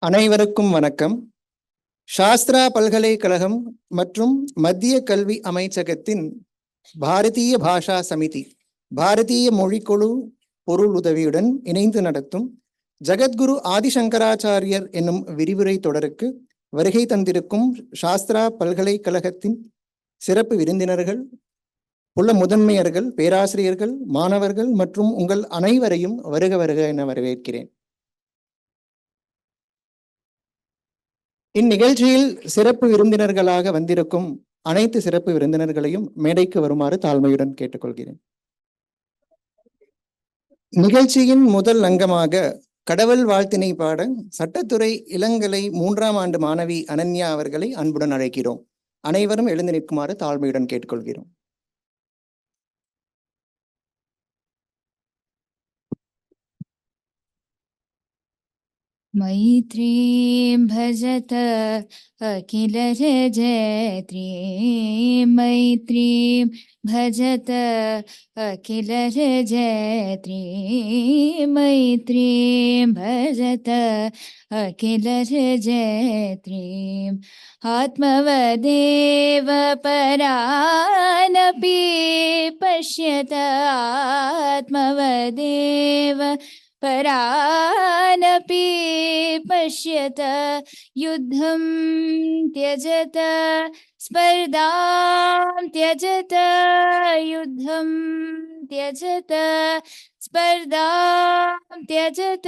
அனைவருக்கும் வணக்கம். சாஸ்திரா பல்கலைக்கழகம் மற்றும் மத்திய கல்வி அமைச்சகத்தின் பாரதிய பாஷா சமிதி பாரதிய மொழிக்குழு பொருள் உதவியுடன் இணைந்து நடத்தும் ஜகத்குரு ஆதிசங்கராச்சாரியர் என்னும் விரிவுரை தொடருக்கு வருகை தந்திருக்கும் சாஸ்திரா பல்கலைக்கழகத்தின் சிறப்பு விருந்தினர்கள், உள்ள முதன்மையர்கள், பேராசிரியர்கள், மாணவர்கள் மற்றும் உங்கள் அனைவரையும் வருக வருக என வரவேற்கிறேன். இந்நிகழ்ச்சியில் சிறப்பு விருந்தினர்களாக வந்திருக்கும் அனைத்து சிறப்பு விருந்தினர்களையும் மேடைக்கு வருமாறு தாழ்மையுடன் கேட்டுக்கொள்கிறேன். நிகழ்ச்சியின் முதல் அங்கமாக கடவுள் வாழ்த்தினை பாட சட்டத்துறை இளங்கலை 3ஆம் ஆண்டு மாணவி அனன்யா அவர்களை அன்புடன் அழைக்கிறோம். அனைவரும் எழுந்து நிற்குமாறு தாழ்மையுடன் கேட்டுக்கொள்கிறோம். मैत्रीं भजत अखिलजयत्रीं मैत्रीं भजत अखिलजयत्रीं मैत्रीं भजत अखिलजयत्रीम् आत्मवदेव परानपि पश्यत आत्मवदेव परानपि पश्यत युद्धं त्यजत स्पर्धां त्यजत युद्धं त्यजत स्पर्धां त्यजत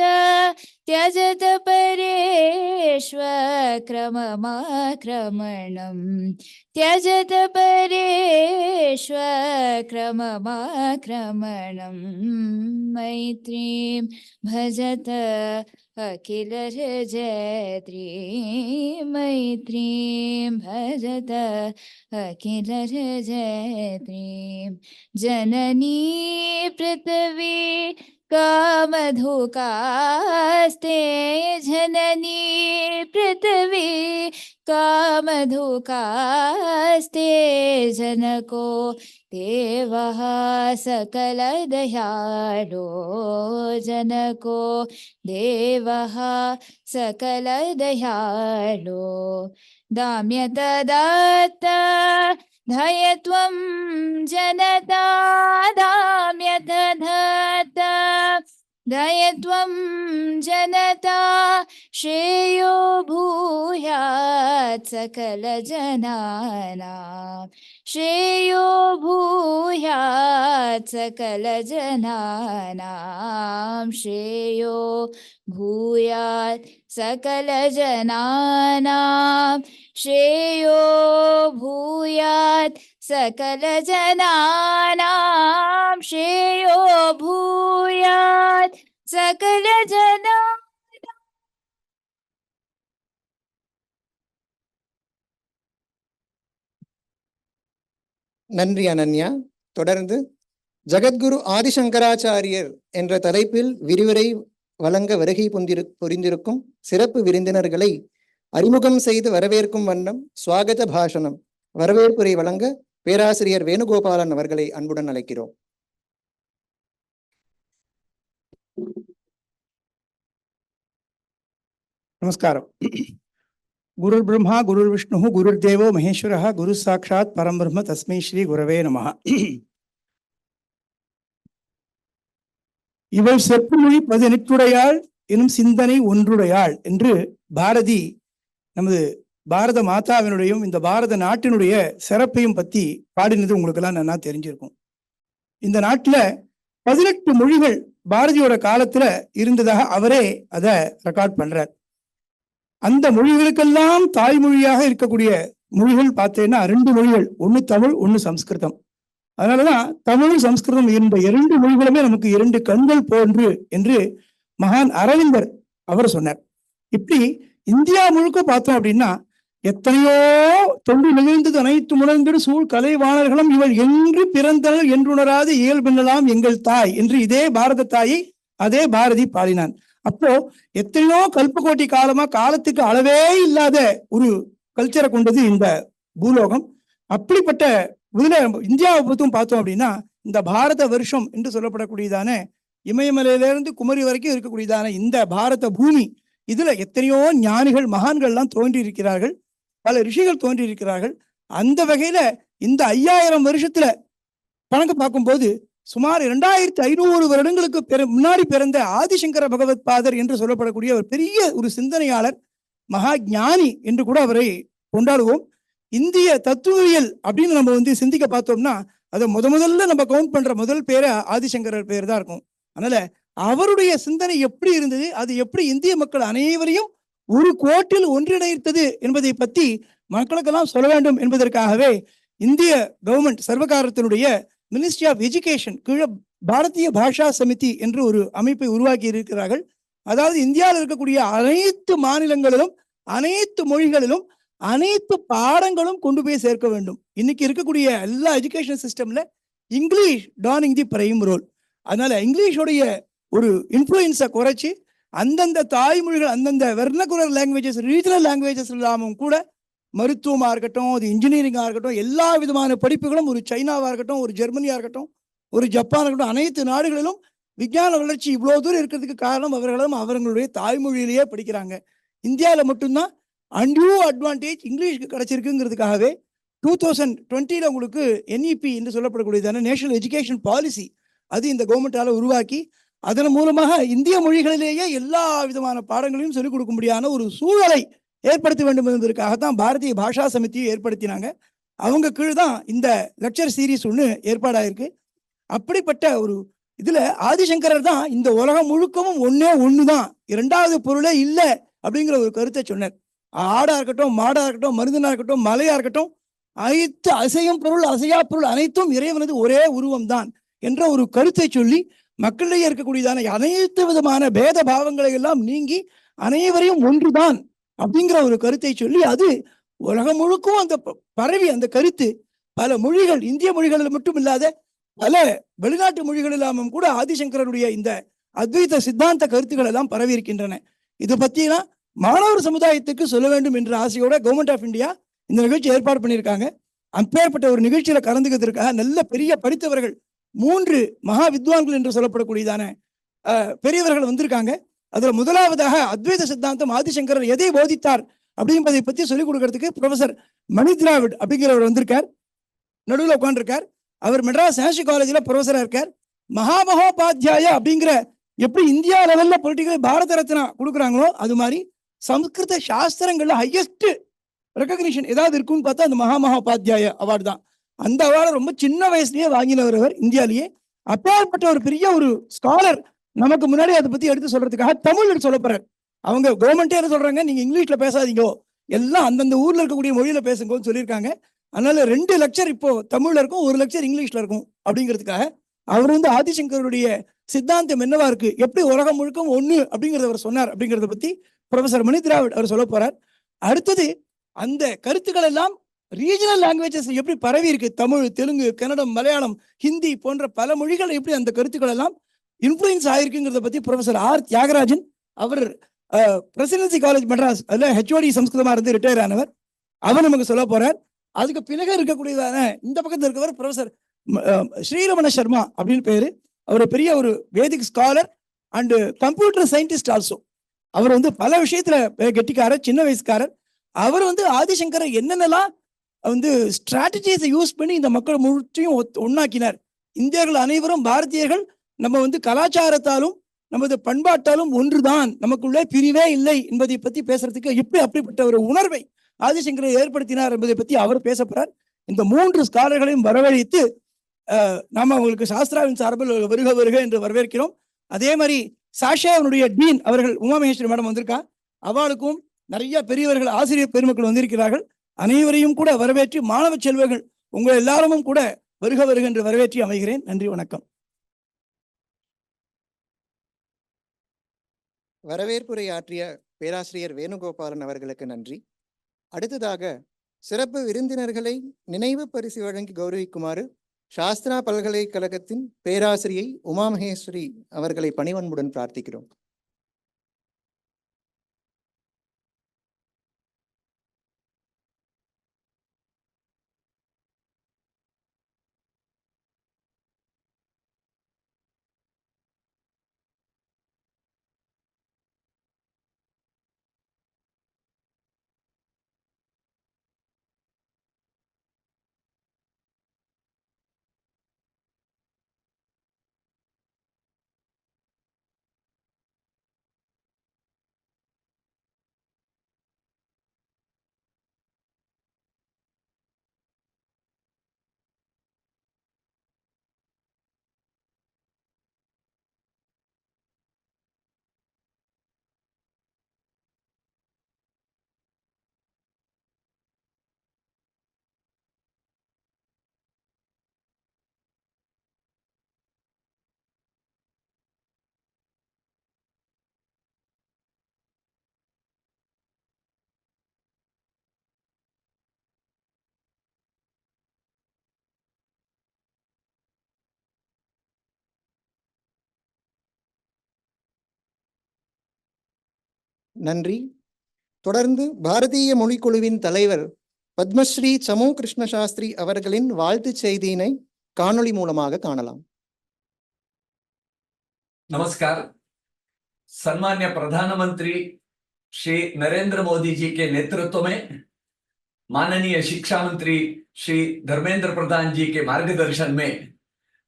त्यजत परेष्वक्रममाक्रमणं त्यजत परेष्वक्रममाक्रमणं मैत्रीं भजत अखिलजयत्रीं मैत्रीं भजत अखिलजयत्रीं जननी पृथ्वी कामधुकास्ते जननी पृथ्वी कामधुकास्ते जनको देवः सकल दयालो जनको देवः सकल दयालो दाम्यतदत्त धयत्वं जनता दाम्यतदत्त दयत्वं जनता श्रेयो भूयात् सकल जनानां श्रेयो भूयात् सकल जनानां श्रेयो भूयात् सकल जनानां श्रेयो भूयात् सकल जनानां श्रेयो भूयात् सकल जना. நன்றி அனன்யா. தொடர்ந்து ஜகத்குரு ஆதிசங்கராச்சாரியர் என்ற தலைப்பில் விரிவுரை வழங்க வருகை புரிந்திருக்கும் சிறப்பு விருந்தினர்களை அறிமுகம் செய்து வரவேற்கும் வண்ணம் சுவாகத பாஷணம் வரவேற்புரை வழங்க பேராசிரியர் வேணுகோபாலன் அவர்களை அன்புடன் அழைக்கிறோம். நமஸ்காரம். குரு பிரம்மா குரு விஷ்ணு குரு தேவோ மகேஸ்வரः குரு சாட்சாத் பரம்பிரம்ம தஸ்மை ஸ்ரீ குரவே நமஹ. இவள் செப்புமொழி 18 எனும் சிந்தனை ஒன்றுடையாள் என்று பாரதி நமது பாரத மாதாவினுடையும் இந்த பாரத நாட்டினுடைய சிறப்பையும் பத்தி பாடினது உங்களுக்கு எல்லாம் நல்லா தெரிஞ்சிருக்கும். இந்த நாட்டுல 18 மொழிகள் பாரதியோட காலத்துல இருந்ததாக அவரே அதை ரெக்கார்ட் பண்றார். அந்த மொழிகளுக்கெல்லாம் தாய்மொழியாக இருக்கக்கூடிய மொழிகள் பார்த்தீங்கன்னா 2 மொழிகள், ஒன்னு தமிழ் ஒன்னு சம்ஸ்கிருதம். அதனாலதான் தமிழ் சம்ஸ்கிருதம் இந்த 2 மொழிகளுமே நமக்கு 2 கண்கள் போன்று என்று மகான் அரவிந்தர் அவர் சொன்னார். இப்படி இந்தியா முழுக்க பார்த்தோம் அப்படின்னா எத்தனையோ தொண்டு நிகழ்ந்தது அனைத்து உணர்ந்திடு சூழ் கலைவாணர்களும் இவள் என்று பிறந்தனர் என்றுணராது இயல்பெண்ணலாம் எங்கள் தாய் என்று இதே பாரத தாயை அதே பாரதி பாடினான். அப்போ எத்தனையோ கல்பகோட்டி காலமா காலத்துக்கு அளவே இல்லாத ஒரு கல்ச்சரை கொண்டது இந்த பூலோகம். அப்படிப்பட்ட இதுல இந்தியாவை பொறுத்தும் பார்த்தோம் அப்படின்னா இந்த பாரத வருஷம் என்று சொல்லப்படக்கூடியதான இமயமலையிலிருந்து குமரி வரைக்கும் இருக்கக்கூடியதான இந்த பாரத பூமி, இதுல எத்தனையோ ஞானிகள் மகான்கள்லாம் தோன்றி இருக்கிறார்கள், பல ரிஷிகள் தோன்றி இருக்கிறார்கள். அந்த வகையில இந்த 5000 வருஷத்துல கணக்கு பார்க்கும்போது சுமார் 2500 வருடங்களுக்கு முன்னாடி பிறந்த ஆதிசங்கர பகவத் பாதர் என்று சொல்லப்படக்கூடிய ஒரு பெரிய ஒரு சிந்தனையாளர், மகா ஞானி என்று கூட அவரை கொண்டாடுவோம். இந்திய தத்துவியல் அப்படின்னு நம்ம சிந்திக்க பார்த்தோம்னா அதை முதல்ல நம்ம கவுண்ட் பண்ற முதல் பேரை ஆதிசங்கரர் பேர் தான் இருக்கும். அதனால அவருடைய சிந்தனை எப்படி இருந்தது, அது எப்படி இந்திய மக்கள் அனைவரையும் ஒரு கோட்டில் ஒன்றிணைத்தது என்பதை பற்றி மக்களுக்கெல்லாம் சொல்ல வேண்டும் என்பதற்காகவே இந்திய கவர்மெண்ட் சர்வகாரத்தினுடைய மினிஸ்ட்ரி ஆஃப் எஜுகேஷன் கீழே பாரதிய பாஷா சமிதி என்று ஒரு அமைப்பை உருவாக்கி இருக்கிறார்கள். அதாவது இந்தியாவில் இருக்கக்கூடிய அனைத்து மாநிலங்களிலும் அனைத்து மொழிகளிலும் அனைத்து பாடங்களும் கொண்டு போய் சேர்க்க வேண்டும். இன்னைக்கு இருக்கக்கூடிய எல்லா எஜுகேஷன் சிஸ்டம்ல English donning the prime role. அதனால இங்கிலீஷோடைய ஒரு இன்ஃப்ளூயன்ஸை குறைச்சி அந்தந்த தாய்மொழிகள், அந்தந்த வெர்னகுலர் லாங்குவேஜஸ், ரீஜனல் லாங்குவேஜஸ் இல்லாமல் கூட மருத்துவமாக இருக்கட்டும், அது இன்ஜினியரிங்காக இருக்கட்டும், எல்லா விதமான படிப்புகளும், ஒரு சைனாவாக இருக்கட்டும், ஒரு ஜெர்மனியாக இருக்கட்டும், ஒரு ஜப்பான் இருக்கட்டும், அனைத்து நாடுகளிலும் விஞ்ஞான வளர்ச்சி இவ்வளோ தூரம் இருக்கிறதுக்கு காரணம் அவர்களும் அவர்களுடைய தாய்மொழியிலேயே படிக்கிறாங்க. இந்தியாவில் மட்டும்தான் அன்டியூ அட்வான்டேஜ் இங்கிலீஷ்க்கு கிடைச்சிருக்குங்கிறதுக்காகவே 2020 உங்களுக்கு NEP என்று சொல்லப்படக்கூடியதான நேஷனல் எஜுகேஷன் பாலிசி அது இந்த கவர்மெண்டால உருவாக்கி அதன் மூலமாக இந்திய மொழிகளிலேயே எல்லா விதமான பாடங்களையும் சொல்லிக் கொடுக்க முடியாத ஒரு சூழலை ஏற்படுத்த வேண்டும் என்பதற்காகத்தான் பாரதிய பாஷா சமிதியை ஏற்படுத்தினாங்க. அவங்க கீழ் தான் இந்த லெக்சர் சீரீஸ் ஒன்று ஏற்பாடாயிருக்கு. அப்படிப்பட்ட ஒரு இதுல ஆதிசங்கரர் தான் இந்த உலகம் முழுக்கவும் ஒண்ணுதான், இரண்டாவது பொருளே இல்லை அப்படிங்கிற ஒரு கருத்தை சொன்னார். ஆடா இருக்கட்டும், மாடா இருக்கட்டும், மருந்தனா இருக்கட்டும், மலையா இருக்கட்டும், அனைத்து அசையும் பொருள் அசையா பொருள் அனைத்தும் இறைவனது ஒரே உருவம் தான் என்ற ஒரு கருத்தை சொல்லி மக்களிடையே இருக்கக்கூடியதான அனைத்து விதமான பேத பாவங்களை எல்லாம் நீங்கி அனைவரையும் ஒன்றுதான் அப்படிங்கிற ஒரு கருத்தை சொல்லி அது உலகம் முழுக்கும் அந்த பரவி அந்த கருத்து பல மொழிகள், இந்திய மொழிகளில் மட்டும் இல்லாத பல வெளிநாட்டு மொழிகள் இல்லாமல் கூட ஆதிசங்கரனுடைய இந்த அத்வைத சித்தாந்த கருத்துக்கள் எல்லாம் பரவி இருக்கின்றன. இதை பத்தியெல்லாம் மாணவர் சமுதாயத்துக்கு சொல்ல வேண்டும் என்ற ஆசையோட கவர்மெண்ட் ஆஃப் இந்தியா இந்த நிகழ்ச்சி ஏற்பாடு பண்ணியிருக்காங்க. அப்பேற்பட்ட ஒரு நிகழ்ச்சியில கலந்துக்கிறதுக்காக நல்ல பெரிய படித்தவர்கள் 3 மகா வித்வான்கள் என்று சொல்லப்படக்கூடியதான பெரியவர்கள் வந்திருக்காங்க. அதுல முதலாவதாக அத்வைத சித்தாந்தம் ஆதிசங்கரர் எதை போதித்தார் அப்படிஎன்பதை பத்தி சொல்லிக் கொடுக்கறதுக்கு ப்ரொஃபசர் மணி திராவிட் அப்படிங்கிறவர் வந்திருக்கார். நடுவில் உட்காந்துருக்கார். அவர் மெட்ராஸ் நேஷனல் காலேஜில் ப்ரொஃபஸரா இருக்கார். மகாமகோபாத்தியாய அப்படிங்கிற எப்படி இந்தியா லெவல்ல பொலிட்டிக்கல் பாரத ரத்னா கொடுக்குறாங்களோ அது மாதிரி சம்ஸ்கிருத சாஸ்திரங்கள்ல ஹையஸ்ட் ரெகக்னிஷன் ஏதாவது இருக்குன்னு பார்த்தா அந்த மகாமகோபாத்தியாய அவார்டு தான். அந்த அவார்டை ரொம்ப சின்ன வயசுலயே வாங்கினவர் அவர் இந்தியாலேயே. அப்பேற்பட்ட ஒரு பெரிய ஒரு ஸ்காலர் நமக்கு முன்னாடி அதை பத்தி எடுத்து சொல்றதுக்காக தமிழ் சொல்ல போறார். அவங்க கவர்மெண்டே என்ன சொல்றாங்க, நீங்க இங்கிலீஷ்ல பேசாதீங்க, எல்லாம் அந்தந்த ஊர்ல இருக்கக்கூடிய மொழியில பேசுங்கன்னு சொல்லியிருக்காங்க. அதனால 2 லெக்சர் இப்போ தமிழ்ல இருக்கும், 1 லெக்சர் இங்கிலீஷ்ல இருக்கும் அப்படிங்கிறதுக்காக அவர் ஆதிசங்கருடைய சித்தாந்தம் என்னவா இருக்கு, எப்படி உலகம் முழுக்கும் ஒண்ணு அப்படிங்கறத அவர் சொன்னார் அப்படிங்கறத பத்தி ப்ரொஃபசர் மணி திராவிட் அவர் சொல்ல போறார். அடுத்தது அந்த கருத்துக்கள் எல்லாம் ரீஜனல் லாங்குவேஜஸ் எப்படி பரவி இருக்கு, தமிழ், தெலுங்கு, கன்னடம், மலையாளம், ஹிந்தி போன்ற பல மொழிகள் எப்படி அந்த கருத்துக்கள் எல்லாம் இன்ஃப்ளூயன்ஸ் ஆயிருக்குங்கிறத பத்தி ப்ரொஃபசர் ஆர் தியாகராஜன் அவர் பிரசிடென்சி காலேஜ் மெட்ராஸ் அதுல HOD சம்ஸ்கிருதமா இருந்து ரிட்டையர் ஆனவர், அவர் நமக்கு சொல்ல போறார். அதுக்கு பிறகு இருக்கக்கூடியதான இந்த பக்கத்தில் இருக்கவர் ப்ரொஃபசர் ஸ்ரீரமண சர்மா அப்படின்னு பேரு. அவர் பெரிய ஒரு Vedic scholar and computer scientist also. அவர் பல விஷயத்துல கெட்டிக்காரர், சின்ன வயசுக்காரர். அவர் ஆதிசங்கரை என்னென்னலாம் ஸ்ட்ராட்டஜிஸை யூஸ் பண்ணி இந்த மக்கள் முழுத்தையும் ஒன்னாக்கினார். இந்தியர்கள் அனைவரும் பாரதியர்கள், நம்ம கலாச்சாரத்தாலும் நமது பண்பாட்டாலும் ஒன்றுதான், நமக்குள்ளே பிரிவே இல்லை என்பதை பத்தி பேசுறதுக்கு எப்படி அப்படிப்பட்ட ஒரு உணர்வை ஆதிசங்கரை ஏற்படுத்தினார் என்பதை பத்தி அவர் பேசப்படுறார். இந்த 3 ஸ்காலர்களையும் வரவழைத்து நாம அவங்களுக்கு சாஸ்திராவின் சார்பில் வருக வருக என்று வரவேற்கிறோம். அதே மாதிரி சாஷாவினுடைய டீன் அவர்கள் உமாமகேஸ்வரி மேடம் வந்திருக்கா, அவளுக்கும் நிறைய பெரியவர்கள் ஆசிரியர் பெருமக்கள் வந்திருக்கிறார்கள். அனைவரையும் கூட வரவேற்றி மாணவ செல்வர்கள் உங்கள் எல்லாரும் கூட வருக வருக என்று வரவேற்றி அமைகிறேன். நன்றி, வணக்கம். வரவேற்புரை ஆற்றிய பேராசிரியர் வேணுகோபாலன் அவர்களுக்கு நன்றி. அடுத்ததாக சிறப்பு விருந்தினர்களை நினைவு பரிசு வழங்கி கௌரவிக்குமாறு சாஸ்திரா பல்கலைக்கழகத்தின் பேராசிரியை உமாமகேஸ்வரி அவர்களை பணிவன்புடன் பிரார்த்திக்கிறோம். நன்றி. தொடர்ந்து பாரதிய மொழிக்குழுவின் தலைவர் பத்மஸ்ரீ சமு கிருஷ்ண சாஸ்திரி அவர்களின் வாழ்த்துச் செய்தியினை காணொளி மூலமாக காணலாம். नमस्कार। सम्मान्य प्रधानमंत्री श्री नरेंद्र मोदी जी के नेतृत्व में माननीय शिक्षा मंत्री श्री धर्मेंद्र प्रधान जी के मार्गदर्शन में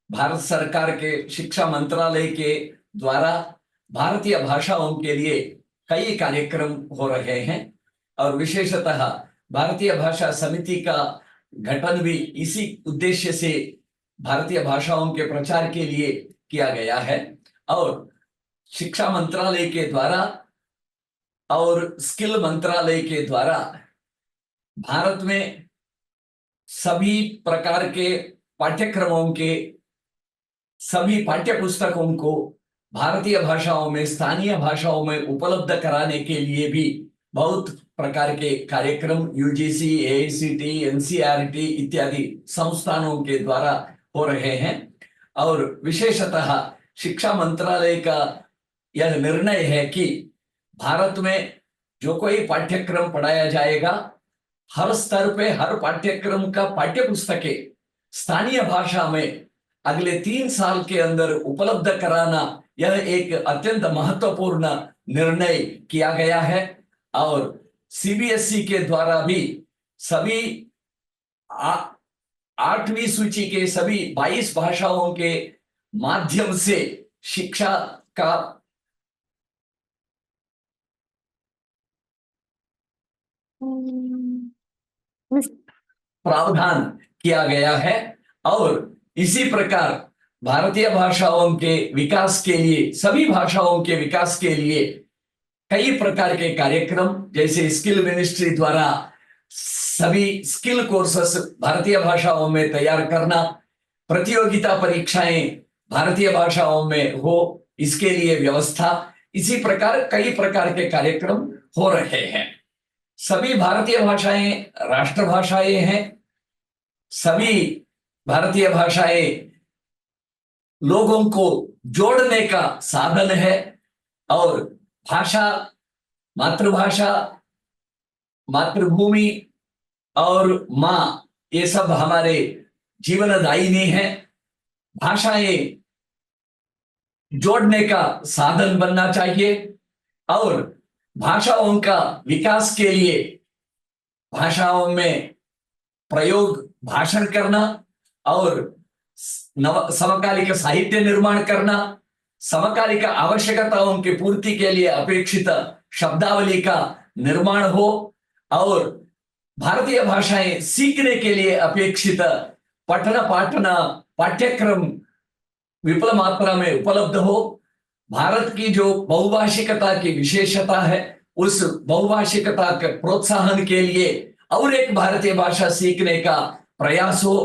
भारत सरकार के शिक्षा मंत्रालय के द्वारा भारतीय भाषाओं के लिए कई कार्यक्रम हो रहे हैं और विशेषतः भारतीय भाषा समिति का गठन भी इसी उद्देश्य से भारतीय भाषाओं के प्रचार के लिए किया गया है और शिक्षा मंत्रालय के द्वारा और स्किल मंत्रालय के द्वारा भारत में सभी प्रकार के पाठ्यक्रमों के सभी पाठ्य पुस्तकों को भारतीय भाषाओं में स्थानीय भाषाओं में उपलब्ध कराने के लिए भी बहुत प्रकार के कार्यक्रम यूजीसी, एआईसीटी, एनसीईआरटी इत्यादि संस्थानों के द्वारा हो रहे हैं और विशेषतः शिक्षा मंत्रालय का यह निर्णय है कि भारत में जो कोई पाठ्यक्रम पढ़ाया जाएगा हर स्तर पे हर पाठ्यक्रम का पाठ्य पुस्तकें स्थानीय भाषा में अगले 3 साल के अंदर उपलब्ध कराना यह एक अत्यंत महत्वपूर्ण निर्णय किया गया है और सीबीएसई के द्वारा भी सभी 8वीं सूची के सभी 22 भाषाओं के माध्यम से शिक्षा का प्रावधान किया गया है और इसी प्रकार भारतीय भाषाओं के विकास के लिए सभी भाषाओं के विकास के लिए कई प्रकार के कार्यक्रम जैसे स्किल मिनिस्ट्री द्वारा सभी स्किल कोर्सेस भारतीय भाषाओं में तैयार करना, प्रतियोगिता परीक्षाएं भारतीय भाषाओं में हो इसके लिए व्यवस्था, इसी प्रकार कई प्रकार के कार्यक्रम हो रहे हैं। सभी भारतीय भाषाएं राष्ट्रभाषाएं हैं। सभी भारतीय भाषाएं लोगों को जोड़ने का साधन है और भाषा, मातृभाषा, मातृभूमि और माँ ये सब हमारे जीवनदायिनी है। भाषाएं जोड़ने का साधन बनना चाहिए और भाषाओं का विकास के लिए भाषाओं में प्रयोग भाषण करना और समकालिक साहित्य निर्माण करना, समकालिक आवश्यकताओं की पूर्ति के लिए अपेक्षित शब्दावली का निर्माण हो और भारतीय भाषाएं सीखने के लिए अपेक्षित पठन पाठन पाठ्यक्रम विपुल मात्रा में उपलब्ध हो। भारत की जो बहुभाषिकता की विशेषता है उस बहुभाषिकता के प्रोत्साहन के लिए और एक भारतीय भाषा सीखने का प्रयास हो,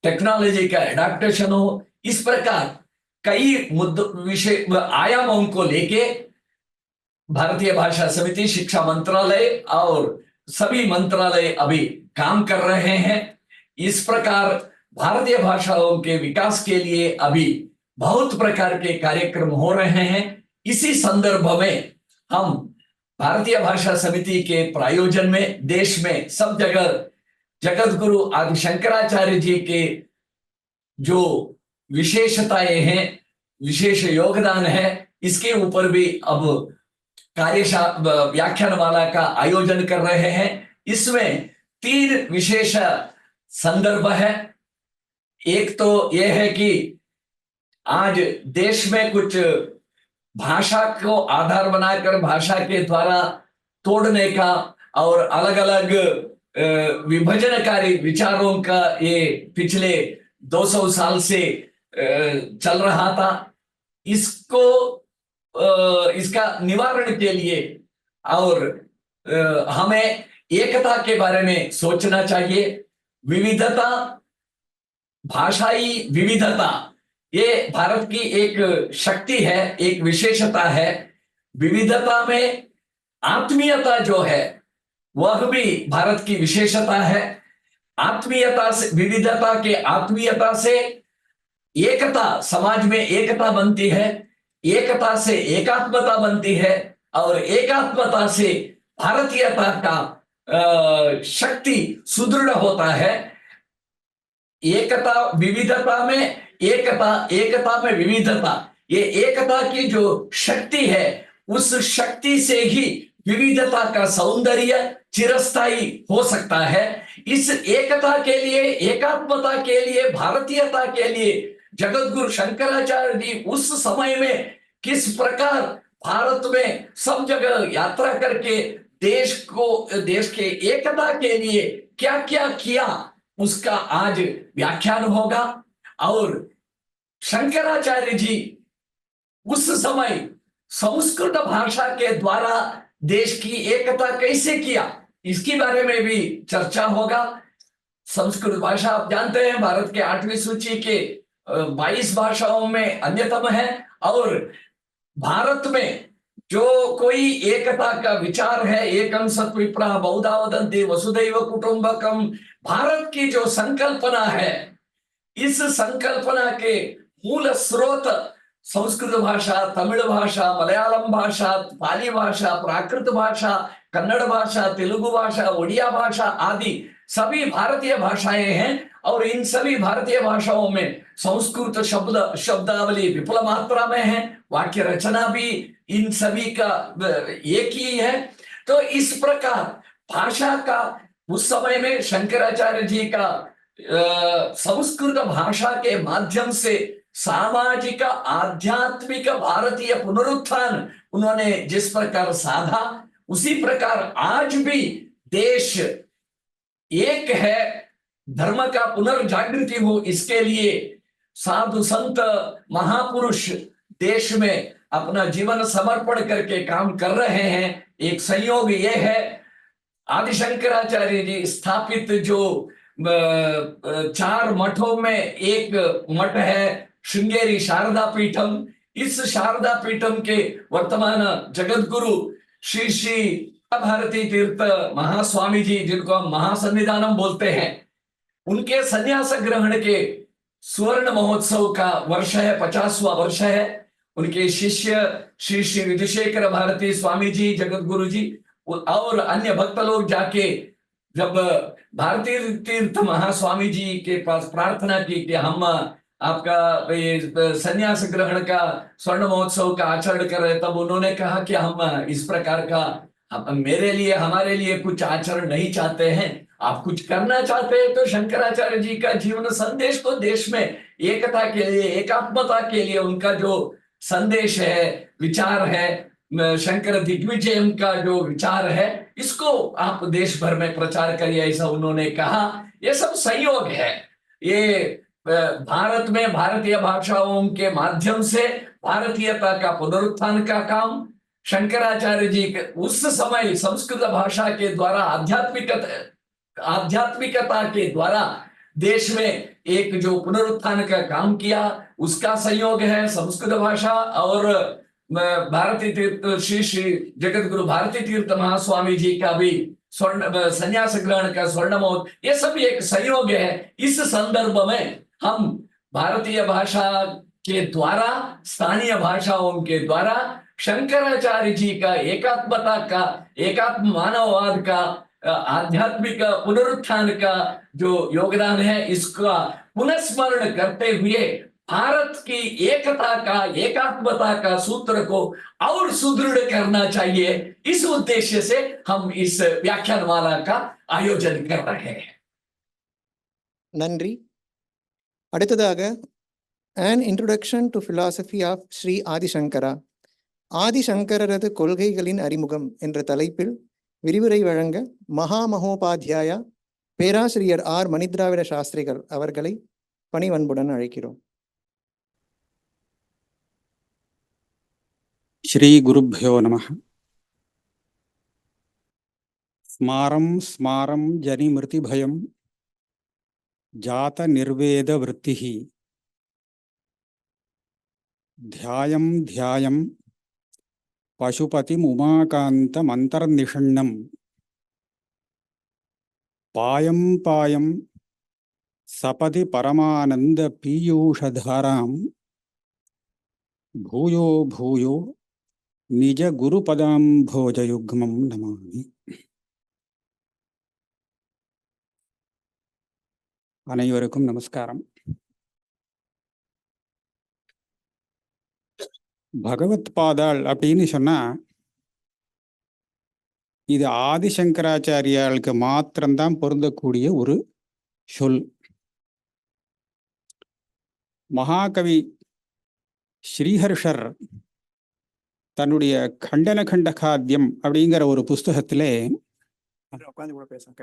टेक्नोलॉजी का एडाप्टेशन हो। इस प्रकार कई विषय आयामों को लेके भारतीय भाषा समिति, शिक्षा मंत्रालय और सभी मंत्रालय अभी काम कर रहे हैं। इस प्रकार भारतीय भाषाओं के विकास के लिए अभी बहुत प्रकार के कार्यक्रम हो रहे हैं। इसी संदर्भ में हम भारतीय भाषा समिति के प्रायोजन में देश में सब जगह जगतगुरु आदि शंकराचार्य जी के जो विशेषताएं हैं, विशेष योगदान है, इसके ऊपर भी अब व्याख्यानमाला का आयोजन कर रहे हैं। इसमें 3 विशेष संदर्भ है। एक तो यह है कि आज देश में कुछ भाषा को आधार बनाकर भाषा के द्वारा तोड़ने का और अलग अलग विभाजनकारी विचारों का ये पिछले 200 साल से चल रहा था। इसका निवारण के लिए और हमें एकता के बारे में सोचना चाहिए। विविधता, भाषाई विविधता ये भारत की एक शक्ति है, एक विशेषता है। विविधता में आत्मीयता जो है वह भी भारत की विशेषता है। आत्मीयता से, विविधता के आत्मीयता से एकता, समाज में एकता बनती है, एकता से एकात्मता बनती है और एकात्मता से भारतीयता का शक्ति सुदृढ़ होता है। एकता विविधता में एकता, एकता में विविधता, ये एकता की जो शक्ति है उस शक्ति से ही विविधता का सौंदर्य चिरस्थायी हो सकता है। इस एकता के लिए, एकात्मता के लिए, भारतीयता के लिए जगतगुरु शंकराचार्य जी उस समय में किस प्रकार भारत में सब जगह यात्रा करके देश के एकता के लिए क्या क्या किया उसका आज व्याख्यान होगा। और शंकराचार्य जी उस समय संस्कृत भाषा के द्वारा देश की एकता कैसे किया इसके बारे में भी चर्चा होगा। संस्कृत भाषा आप जानते हैं भारत के 8वीं सूची के 22 भाषाओं में अन्यतम है। और भारत में जो कोई एकता का विचार है, एकम सत्विप्रः बहुधा वदन्ति वसुधैव कुटुंबकम, भारत की जो संकल्पना है, इस संकल्पना के मूल स्रोत संस्कृत भाषा, तमिल भाषा, मलयालम भाषा, पाली भाषा, प्राकृत भाषा, कन्नड़ भाषा, तेलुगु भाषा, उड़िया भाषा आदि सभी भारतीय भाषाएं हैं। और इन सभी भारतीय भाषाओं में संस्कृत शब्दावली विपुल मात्रा में है, वाक्य रचना भी इन सभी का एक ही है। तो इस प्रकार भाषा का उस समय में शंकराचार्य जी का संस्कृत भाषा के माध्यम से सामाजिक आध्यात्मिक भारतीय पुनरुत्थान उन्होंने जिस प्रकार साधा, उसी प्रकार आज भी देश एक है, धर्म का पुनर्जागृति हो, इसके लिए साधु संत महापुरुष देश में अपना जीवन समर्पण करके काम कर रहे हैं। एक संयोग ये है, आदि शंकराचार्य जी स्थापित जो 4 मठों में एक मठ है श्रृंगेरी शारदा पीठम। इस शारदा पीठम के वर्तमान जगतगुरु श्री श्री भारती तीर्थ महास्वामी जी, जिनको हम महासन्निधानम बोलते हैं, उनके संन्यास ग्रहण के स्वर्ण महोत्सव का वर्ष है, 50वां वर्ष है। उनके शिष्य श्री श्री विधुशेखर भारती स्वामी जी, जगतगुरु जी और अन्य भक्त लोग जाके जब भारती तीर्थ महास्वामी जी के पास प्रार्थना की कि हम आपका संन्यास ग्रहण का स्वर्ण महोत्सव का आचरण कर रहे, तब उन्होंने कहा कि हम इस प्रकार का मेरे लिए, हमारे लिए कुछ आचरण नहीं चाहते हैं, आप कुछ करना चाहते हैं तो शंकराचार्य जी का जीवन संदेश को देश में एकता के लिए, एकात्मता के लिए उनका जो संदेश है, विचार है, शंकर दिग्विजय का जो विचार है, इसको आप देश भर में प्रचार करिए, ऐसा उन्होंने कहा। ये सब संयोग है। ये भारत में भारतीय भाषाओं के माध्यम से भारतीयता का पुनरुत्थान का काम शंकराचार्य जी उस समय संस्कृत भाषा के द्वारा आध्यात्मिकता के द्वारा देश में एक जो पुनरुत्थान का काम किया, उसका संयोग है संस्कृत भाषा। और भारती तीर्थ श्री श्री जगतगुरु भारती तीर्थ महास्वामी जी का भी स्वर्ण संन्यास ग्रहण का स्वर्ण महोत्सव, ये सब एक संयोग है। इस संदर्भ में हम भारतीय भाषा के द्वारा, स्थानीय भाषाओं के द्वारा शंकराचार्य जी का एकात्मता का, एकात्म मानववाद का, आध्यात्मिक पुनरुत्थान का जो योगदान है, इसका पुनस्मरण करते हुए भारत की एकता का, एकात्मता का सूत्र को और सुदृढ़ करना चाहिए। इस उद्देश्य से हम इस व्याख्यानमाला का आयोजन कर रहे हैं। நன்றி. அடுத்ததாக an introduction to philosophy of Sri Adi Shankara, ஆதிசங்கரரது கொள்கைகளின் அறிமுகம் என்ற தலைப்பில் விரிவுரை வழங்க மகாமகோபாத்தியாயா பேராசிரியர் ஆர் மணித்ராவிட சாஸ்திரிகள் அவர்களை பணிவன்புடன் அழைக்கிறோம். श्री गुरुभ्यो नमः। स्मारं स्मारं जनिमृति भयं जात निर्वेद वृत्तिः ध्यायं ध्यायं पशुपतिम् उमाकान्तमन्तर्निषण्णं पायं पायं सपदि परमानंद पीयूषधारां भूयो भूयो நிஜ குரு பதாம்போஜயுக்மம் நமாமி. அனைவருக்கும் நமஸ்காரம். பகவத் பாதாள் அப்படின்னு சொன்னா இது ஆதிசங்கராச்சாரியாளுக்கு மாத்திரம்தான் பொருந்தக்கூடிய ஒரு சொல். மகாகவி ஸ்ரீஹர்ஷர் தன்னுடைய கண்டன கண்டகாத்தியம் அப்படிங்கிற ஒரு புஸ்தகத்திலே, உட்காந்து கூட பேசுறேன்,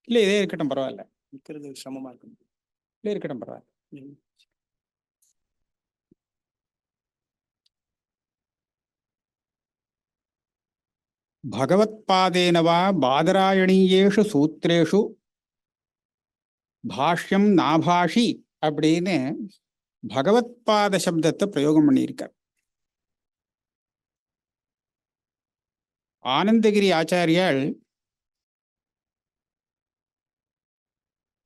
இல்லை இதே இருக்கட்டும் பரவாயில்ல, நிற்கிறது சிரமமா இருக்கும், இல்லை இருக்கட்டும் பரவாயில்ல. பகவத்பாதேன வா பாதராயணீயேஷு சூத்ரேஷு பாஷ்யம் நாபாஷி அப்படின்னு பகவத்பாத சப்தத்தை பிரயோகம் பண்ணியிருக்கார். ஆனந்தகிரி ஆச்சாரியால்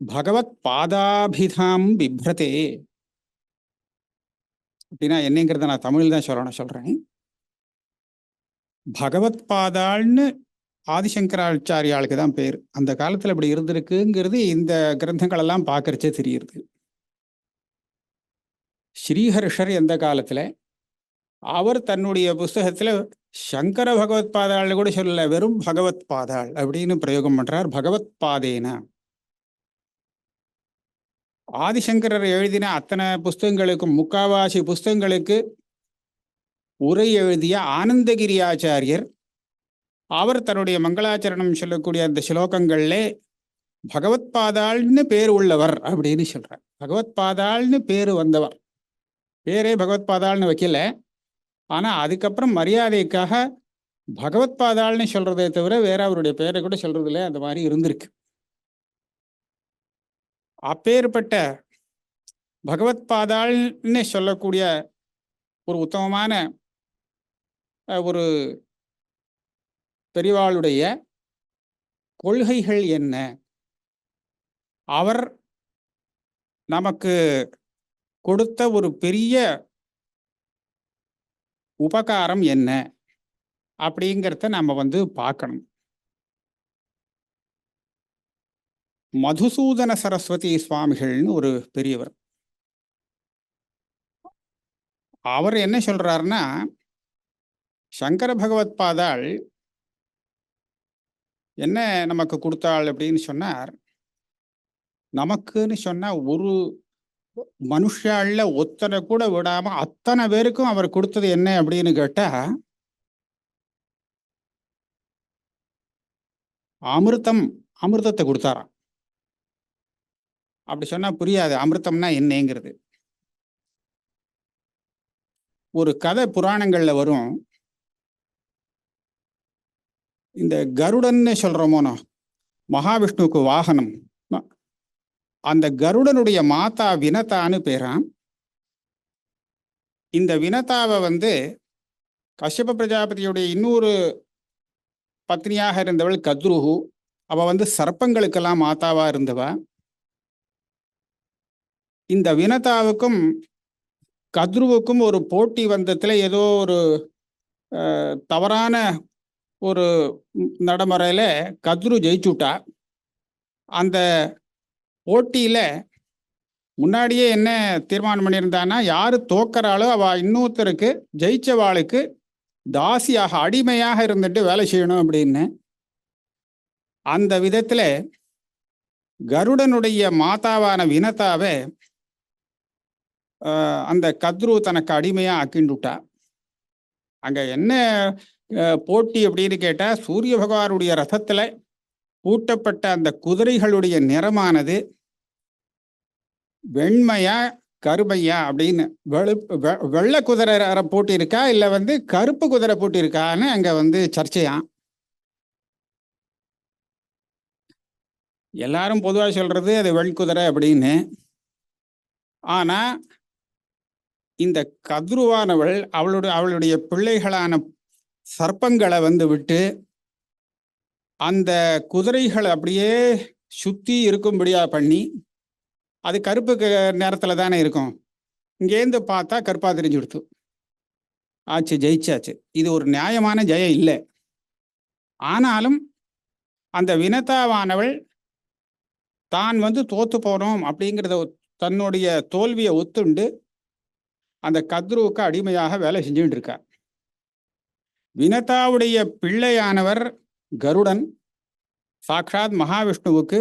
பகவத் பாதாபிதாம் பிப்ரதே அப்படின்னா என்னங்கிறத நான் தமிழ் தான் சொல்றேன். பகவத் பாதாள்னு ஆதிசங்கராச்சாரியாளுக்கு தான் பேர். அந்த காலத்துல இப்படி இருந்திருக்குங்கிறது இந்த கிரந்தங்கள் எல்லாம் பார்க்கறச்சே தெரியுது. ஸ்ரீஹர்ஷர் எந்த காலத்துல அவர் தன்னுடைய புஸ்தகத்துல சங்கர பகவத் பாதாள் கூட சொல்லல, வெறும் பகவத் பாதாள் அப்படின்னு பிரயோகம் பண்றார். பகவத் பாதேன ஆதிசங்கரர் எழுதின அத்தனை புஸ்தகங்களுக்கும் முக்காவாசி புஸ்தகங்களுக்கு உரை எழுதிய ஆனந்தகிரி ஆச்சாரியர் அவர் தன்னுடைய மங்களாச்சரணம் சொல்லக்கூடிய அந்த ஸ்லோகங்கள்ல பகவத் பாதாள்னு பேர் உள்ளவர் அப்படின்னு சொல்றார். பகவத் பாதாள்னு பேரு வந்தவர், பேரே பகவத் பாதாள்னு வைக்கல, ஆனா அதுக்கப்புறம் மரியாதைக்காக பகவத் பாதாள்னு சொல்றதை தவிர வேற அவருடைய பேரை கூட சொல்றது இல்லை. அந்த மாதிரி இருந்திருக்கு. அப்பேற்பட்ட பகவத் பாதாள்னு சொல்லக்கூடிய ஒரு உத்தமமான ஒரு பெரியவாளுடைய கொள்கைகள் என்ன, அவர் நமக்கு கொடுத்த ஒரு பெரிய உபகாரம் என்ன அப்படிங்கிறத நம்ம பார்க்கணும். மதுசூதன சரஸ்வதி சுவாமிகள்னு ஒரு பெரியவர், அவர் என்ன சொல்றாருன்னா, சங்கர பகவத் பாதாள் என்ன நமக்கு கொடுத்தாள் அப்படின்னு சொன்னார். நமக்குன்னு சொன்னா ஒரு மனுஷாள்ல ஒத்தனை கூட விடாம அத்தனை பேருக்கும் அவர் கொடுத்தது என்ன அப்படின்னு கேட்டா அமிர்தத்தை கொடுத்தாராம். அப்படி சொன்னா புரியாது அமிர்தம்னா என்னங்கிறது. ஒரு கதை புராணங்கள்ல வரும். இந்த கருடன்னு சொல்றோமோனோ, மகாவிஷ்ணுவுக்கு வாகனம், அந்த கருடனுடைய மாதா வினதான்னு பேராம். இந்த வினதாவை கஷ்யப பிரஜாபதியுடைய இன்னொரு பத்னியாக இருந்தவள் கத்ருஹு. அவ சர்ப்பங்களுக்கெல்லாம் மாதாவா இருந்தவ. இந்த வினதாவுக்கும் கத்ருவுக்கும் ஒரு போட்டி வந்ததுல ஏதோ ஒரு தவறான ஒரு நடைமுறையில கத்ரு ஜெயிச்சுட்டா. அந்த போட்டியில முன்னாடியே என்ன தீர்மானம் பண்ணியிருந்தான்னா, யாரு தோக்கறாளோ அவ இன்னொருத்தருக்கு ஜெயிச்சவாளுக்கு தாசியாக அடிமையாக இருந்துட்டு வேலை செய்யணும் அப்படின்னு. அந்த விதத்துல கருடனுடைய மாதாவான வினதாவை அந்த கத்ரு தனக்கு அடிமையா ஆக்கிண்டுட்டா. அங்க என்ன போட்டி அப்படின்னு கேட்டா, சூரிய பகவானுடைய ரதத்துல பூட்டப்பட்ட அந்த குதிரைகளுடைய நிறமானது வெண்மையா கருமையா அப்படின்னு வெள்ளை குதிரை போட்டிருக்கா இல்ல கருப்பு குதிரை போட்டிருக்கான்னு அங்க சர்ச்சையாம். எல்லாரும் பொதுவாக சொல்றது அது வெண்குதிரை அப்படின்னு. ஆனா இந்த கத்ருவானவள் அவளுடைய பிள்ளைகளான சர்ப்பங்களை விட்டு அந்த குதிரைகள் அப்படியே சுத்தி இருக்கும்படியா பண்ணி, அது கருப்பு நேரத்துல தானே இருக்கும், இங்கேருந்து பார்த்தா கருப்பா தெரிஞ்சு கொடுத்து. ஆச்சு, ஜெயிச்சாச்சு. இது ஒரு நியாயமான ஜெயம் இல்லை. ஆனாலும் அந்த வினதாவானவள் தான் தோத்து போனோம் அப்படிங்கிறத தன்னுடைய தோல்வியை ஒத்துண்டு அந்த கத்ருவுக்கு அடிமையாக வேலை செஞ்சுட்டு இருக்கார். வினதாவுடைய பிள்ளையானவர் கருடன், சாக்ஷாத் மகாவிஷ்ணுவுக்கு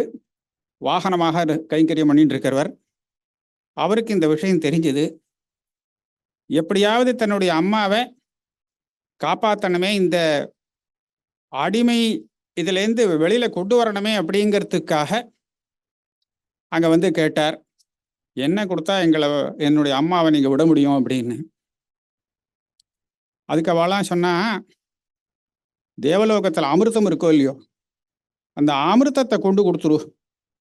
வாகனமாக கைங்கரியம் பண்ணிட்டு இருக்கிறவர். அவருக்கு இந்த விஷயம் தெரிஞ்சது. எப்படியாவது தன்னுடைய அம்மாவை காப்பாற்றணுமே, இந்த அடிமை இதுலேருந்து வெளியில கொண்டு வரணுமே அப்படிங்கிறதுக்காக அங்க கேட்டார், என்ன கொடுத்தா என்னுடைய அம்மாவை நீங்க விட முடியும் அப்படின்னு. அதுக்கு அவளாம் சொன்னா, தேவலோகத்தில் அமிர்தம் இருக்கோ இல்லையோ, அந்த அமிர்தத்தை கொண்டு கொடுத்துரு,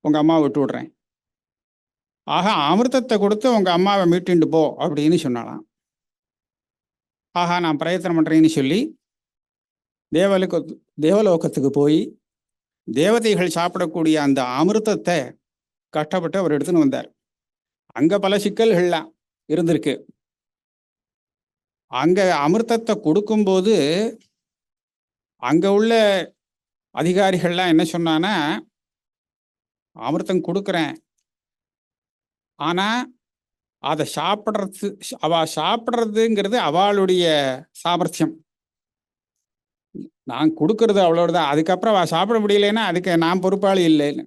உங்க அம்மாவை விட்டு விடுறேன். ஆக அமிர்தத்தை கொடுத்து உங்க அம்மாவை மீட்டுண்டு போ அப்படின்னு சொன்னாலாம். ஆஹா, நான் பிரயத்தனம் பண்றேன்னு சொல்லி தேவலோகத்துக்கு போய் தேவதைகள் சாப்பிடக்கூடிய அந்த அமிர்தத்தை கஷ்டப்பட்டு அவர் எடுத்துன்னு வந்தார். அங்க பல சிக்கல்கள்லாம் இருந்திருக்கு. அங்க அமிர்தத்தை கொடுக்கும்போது அங்க உள்ள அதிகாரிகள்லாம் என்ன சொன்னான்னா, அமிர்தம் கொடுக்குறேன், ஆனா அதை சாப்பிட்றதுங்கிறது அவளுடைய சாமர்த்தியம், நான் கொடுக்கறது அவ்வளோதான், அதுக்கப்புறம் அவள் சாப்பிட முடியலன்னா அதுக்கு நான் பொறுப்பாளி இல்லைன்னு.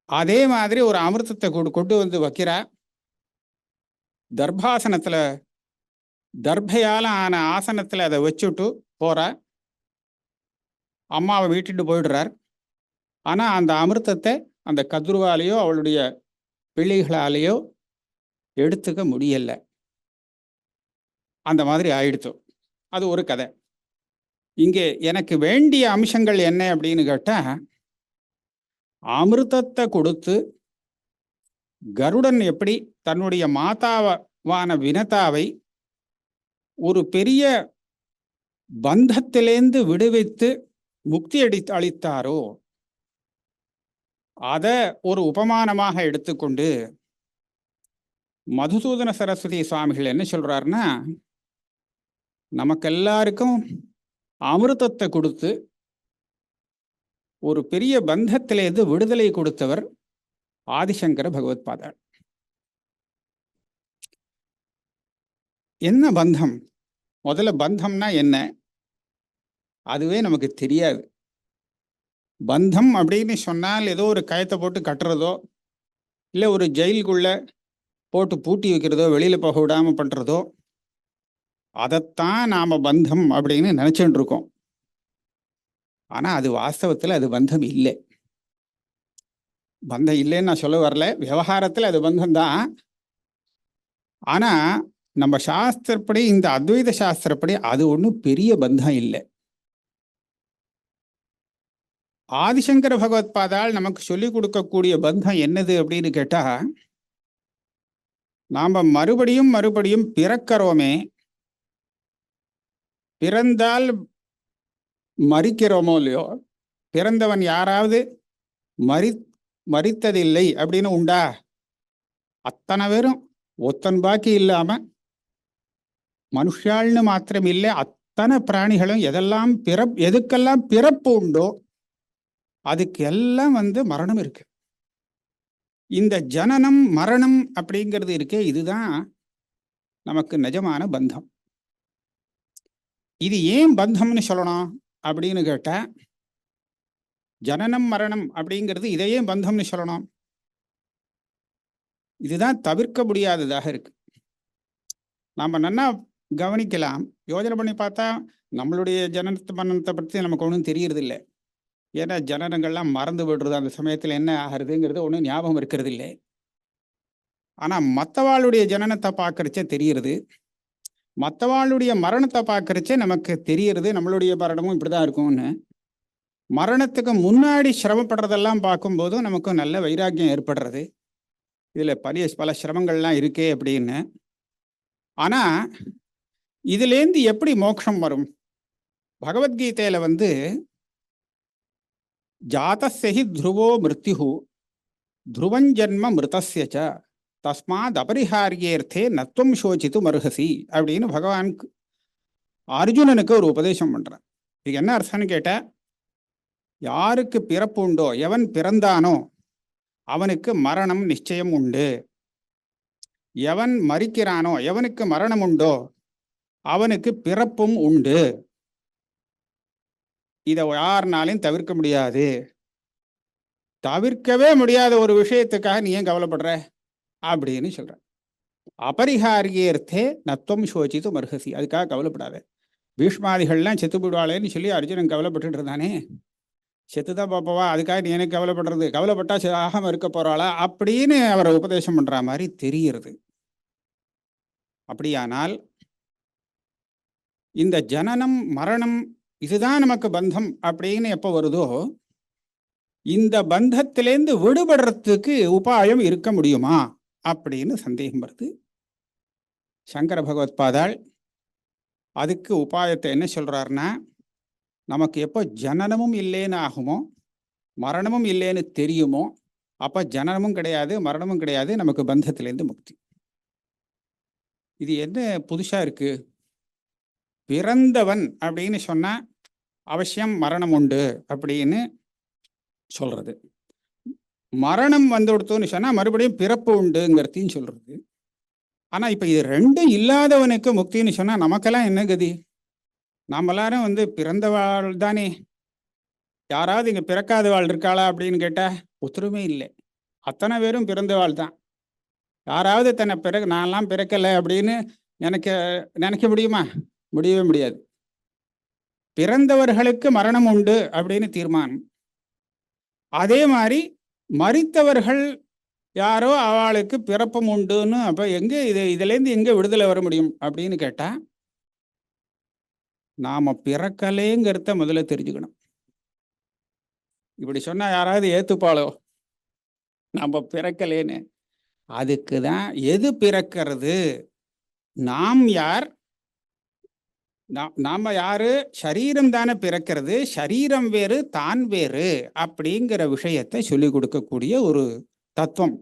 அதே மாதிரி ஒரு அமிர்தத்தை கொண்டு வைக்கிறா. தர்பாசனத்துல, தர்பையால ஆன ஆசனத்துல அதை வச்சுட்டு போறா. அம்மாவை வீட்டுட்டு போயிடுறார். ஆனா அந்த அமிர்தத்தை அந்த கத்ருவாலேயோ அவளுடைய பிள்ளைகளாலேயோ எடுத்துக்க முடியல. அந்த மாதிரி ஆயிடுச்சு. அது ஒரு கதை. இங்கே எனக்கு வேண்டிய அம்சங்கள் என்ன அப்படின்னு கேட்டா, அமிர்தத்தை கொடுத்து கருடன் எப்படி தன்னுடைய மாதாவான வினதாவை ஒரு பெரிய பந்தத்திலேந்து விடுவித்து முக்தி அளித்தாரோ, அதை ஒரு உபமானமாக எடுத்துக்கொண்டு மதுசூதன சரஸ்வதி சுவாமிகள் என்ன சொல்றாருன்னா, நமக்கு எல்லாருக்கும் அமிர்தத்தை கொடுத்து ஒரு பெரிய பந்தத்திலேருந்து விடுதலை கொடுத்தவர் ஆதிசங்கர பகவத் பாதாள். என்ன பந்தம்? முதல்ல பந்தம்னா என்ன, அதுவே நமக்கு தெரியாது. பந்தம் அப்படின்னு சொன்னால் ஏதோ ஒரு கயத்தை போட்டு கட்டுறதோ, இல்லை ஒரு ஜெயிலுக்குள்ள போட்டு பூட்டி வைக்கிறதோ, வெளியில போக விடாம பண்றதோ, அதைத்தான் நாம பந்தம் அப்படின்னு நினைச்சுட்டு இருக்கோம். ஆனா அது வாஸ்தவத்தில் அது பந்தம் இல்லை. பந்தம் இல்லைன்னு நான் சொல்ல வரல, விவகாரத்தில் அது பந்தம் தான். ஆனா நம்ம சாஸ்திரப்படி, இந்த அத்வைத சாஸ்திரப்படி அது ஒன்றும் பெரிய பந்தம் இல்லை. ஆதிசங்கர பகவத் பாதால் நமக்கு சொல்லிக் கொடுக்கக்கூடிய பந்தம் என்னது அப்படின்னு கேட்டா, நாம மறுபடியும் மறுபடியும் பிறக்கிறோமே, பிறந்தால் மறிக்கிறோமோ இல்லையோ, பிறந்தவன் யாராவது மறித்ததில்லை அப்படின்னு உண்டா? அத்தனை பேரும் ஒத்தன் பாக்கி இல்லாம, மனுஷாள்னு மாத்திரம் இல்லை, அத்தனை பிராணிகளும் எதுக்கெல்லாம் பிறப்பு உண்டோ அதுக்கு எல்லாம் மரணம் இருக்கு. இந்த ஜனனம் மரணம் அப்படிங்கிறது இருக்கே, இதுதான் நமக்கு நிஜமான பந்தம். இது ஏன் பந்தம்னு சொல்லணும் அப்படின்னு கேட்டா, ஜனனம் மரணம் அப்படிங்கிறது இதையே பந்தம்னு சொல்லணும். இதுதான் தவிர்க்க முடியாததாக இருக்கு. நாம நன்னா கவனிக்கலாம், யோஜனை பண்ணி பார்த்தா நம்மளுடைய ஜனனத்தை மரணத்தை பற்றி நமக்கு ஒன்றும் தெரியறது இல்லை. ஏன்னா ஜனனங்கள்லாம் மறந்து விடுறது, அந்த சமயத்தில் என்ன ஆகிறதுங்கிறது ஒன்றும் ஞாபகம் இருக்கிறது இல்லை. ஆனால் மற்றவாளுடைய ஜனனத்தை பார்க்கறச்சே தெரிகிறது, மற்றவாளுடைய மரணத்தை பார்க்கறச்சே நமக்கு தெரிகிறது நம்மளுடைய மரணமும் இப்படிதான் இருக்கும்னு. மரணத்துக்கு முன்னாடி சிரமப்படுறதெல்லாம் பார்க்கும்போதும் நமக்கு நல்ல வைராக்கியம் ஏற்படுறது, இதில் பல சிரமங்கள்லாம் இருக்கே அப்படின்னு. ஆனால் இதுலேருந்து எப்படி மோட்சம் வரும்? பகவத்கீதையில் ஜாதஸ்ய ஹி த்ருவோ மிருத்யு த்ருவஞ்சன்ம மிருதஸ்ய ச தஸ்மாத் அபரிஹாரியர்த்தே நத்துவம் சோசித்து மருகசி அப்படின்னு பகவான் அர்ஜுனனுக்கு ஒரு உபதேசம் பண்றான். இது என்ன அர்த்தம்னு கேட்ட, யாருக்கு பிறப்பு உண்டோ, எவன் பிறந்தானோ அவனுக்கு மரணம் நிச்சயம் உண்டு. எவன் மரிக்கிறானோ, எவனுக்கு மரணம் உண்டோ அவனுக்கு பிறப்பும் உண்டு. இதை யாருனாலையும் தவிர்க்க முடியாது. தவிர்க்கவே முடியாத ஒரு விஷயத்துக்காக நீ ஏன் கவலைப்படுற அப்படின்னு சொல்ற. அபரிஹாரியர்த்தே நத்துவம் சோசித்து மருகசி, அதுக்காக கவலைப்படாத. பீஷ்மாதிகள்லாம் செத்து போடுவாளேன்னு சொல்லி அர்ஜுனன் கவலைப்பட்டு இருந்தானே, செத்துதான் பாப்பவா, அதுக்காக நீ எனக்கு கவலைப்படுறது, கவலைப்பட்டா ஆகாம இருக்க போறாளா அப்படின்னு அவரை உபதேசம் பண்ற மாதிரி தெரிகிறது. அப்படியானால் இந்த ஜனனம் மரணம் இதுதான் நமக்கு பந்தம் அப்படின்னு எப்போ வருதோ, இந்த பந்தத்திலேருந்து விடுபடுறதுக்கு உபாயம் இருக்க முடியுமா அப்படின்னு சந்தேகம் வருது. சங்கர பகவத்பாதாள் அதுக்கு உபாயத்தை என்ன சொல்றாருன்னா, நமக்கு எப்போ ஜனனமும் இல்லைன்னு ஆகுமோ, மரணமும் இல்லைன்னு தெரியுமோ, அப்போ ஜனனமும் கிடையாது மரணமும் கிடையாது, நமக்கு பந்தத்திலேருந்து முக்தி. இது என்ன புதுசா இருக்கு? பிறந்தவன் அப்படின்னு சொன்னா அவசியம் மரணம் உண்டு அப்படின்னு சொல்றது, மரணம் வந்து கொடுத்தோன்னு சொன்னா மறுபடியும் பிறப்பு உண்டுங்கிறதையும் சொல்றது. ஆனா இப்ப இது ரெண்டும் இல்லாதவனுக்கு முக்தின்னு சொன்னா நமக்கெல்லாம் என்ன கதி? நாம் எல்லாரும் வந்து பிறந்தவாள் தானே. யாராவது இங்க பிறக்காதவாள் இருக்காளா அப்படின்னு கேட்டா ஒத்துருமே இல்லை. அத்தனை பேரும் பிறந்தவாள் தான். யாராவது தன்னை நான்லாம் பிறக்கலை அப்படின்னு நினைக்க முடியுமா? முடியவே முடியாது. பிறந்தவர்களுக்கு மரணம் உண்டு அப்படின்னு தீர்மானம். அதே மாதிரி மரித்தவர்கள் யாரோ அவளுக்கு பிறப்பும் உண்டுன்னு, அப்ப எங்க இதுலேருந்து எங்க விடுதலை வர முடியும் அப்படின்னு கேட்டா, நாம பிறக்கலேங்கிறத முதல்ல தெரிஞ்சுக்கணும். இப்படி சொன்னா யாராவது ஏத்துப்பாளோ நம்ம பிறக்கலேன்னு? அதுக்கு தான் எது பிறக்கிறது, நாம் யார், நாம யாரு, சரீரம் தானே பிறக்கிறது, சரீரம் வேறு தான் வேறு அப்படிங்கிற விஷயத்தை சொல்லி கொடுக்கக்கூடிய ஒரு தத்துவம்.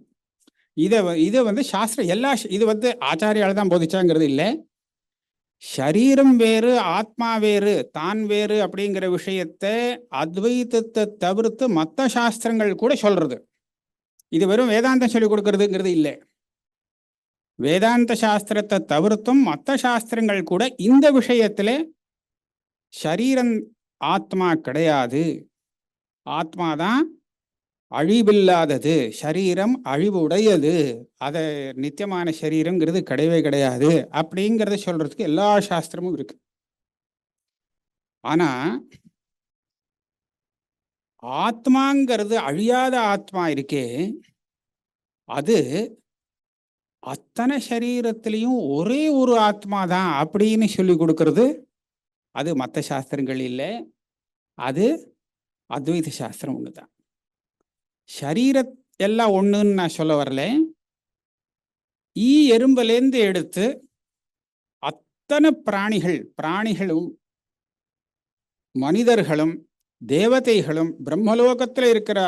இதை வந்து சாஸ்திரம் இது வந்து ஆச்சாரியால் தான் போதிச்சாங்கிறது இல்லை. சரீரம் வேறு ஆத்மா வேறு தான் வேறு அப்படிங்கிற விஷயத்தை அத்வைத்தத்தை தவிர்த்து மற்ற சாஸ்திரங்கள் கூட சொல்றது. இது வெறும் வேதாந்தம் சொல்லி கொடுக்கறதுங்கிறது இல்லை. வேதாந்த சாஸ்திரத்தை தவிர்த்தும் மற்ற சாஸ்திரங்கள் கூட இந்த விஷயத்துல சரீரம் ஆத்மா கிடையாது, ஆத்மாதான் அழிவில்லாதது, சரீரம் அழிவு உடையது, அதை நித்தியமான சரீரம்ங்கிறது கிடையவே கிடையாது அப்படிங்கிறத சொல்றதுக்கு எல்லா சாஸ்திரமும் இருக்கு. ஆனா ஆத்மாங்கிறது அழியாத ஆத்மா இருக்கே, அது அத்தனை சரீரத்திலையும் ஒரே ஒரு ஆத்மா தான் அப்படின்னு சொல்லி கொடுக்கறது அது மற்ற சாஸ்திரங்கள் இல்லை, அது அத்வைத சாஸ்திரம் ஒண்ணுதான். சரீர எல்லாம் ஒண்ணுன்னு நான் சொல்ல வரல. எறும்புலேருந்து எடுத்து அத்தனை பிராணிகளும் மனிதர்களும் தேவதைகளும் பிரம்மலோகத்தில் இருக்கிற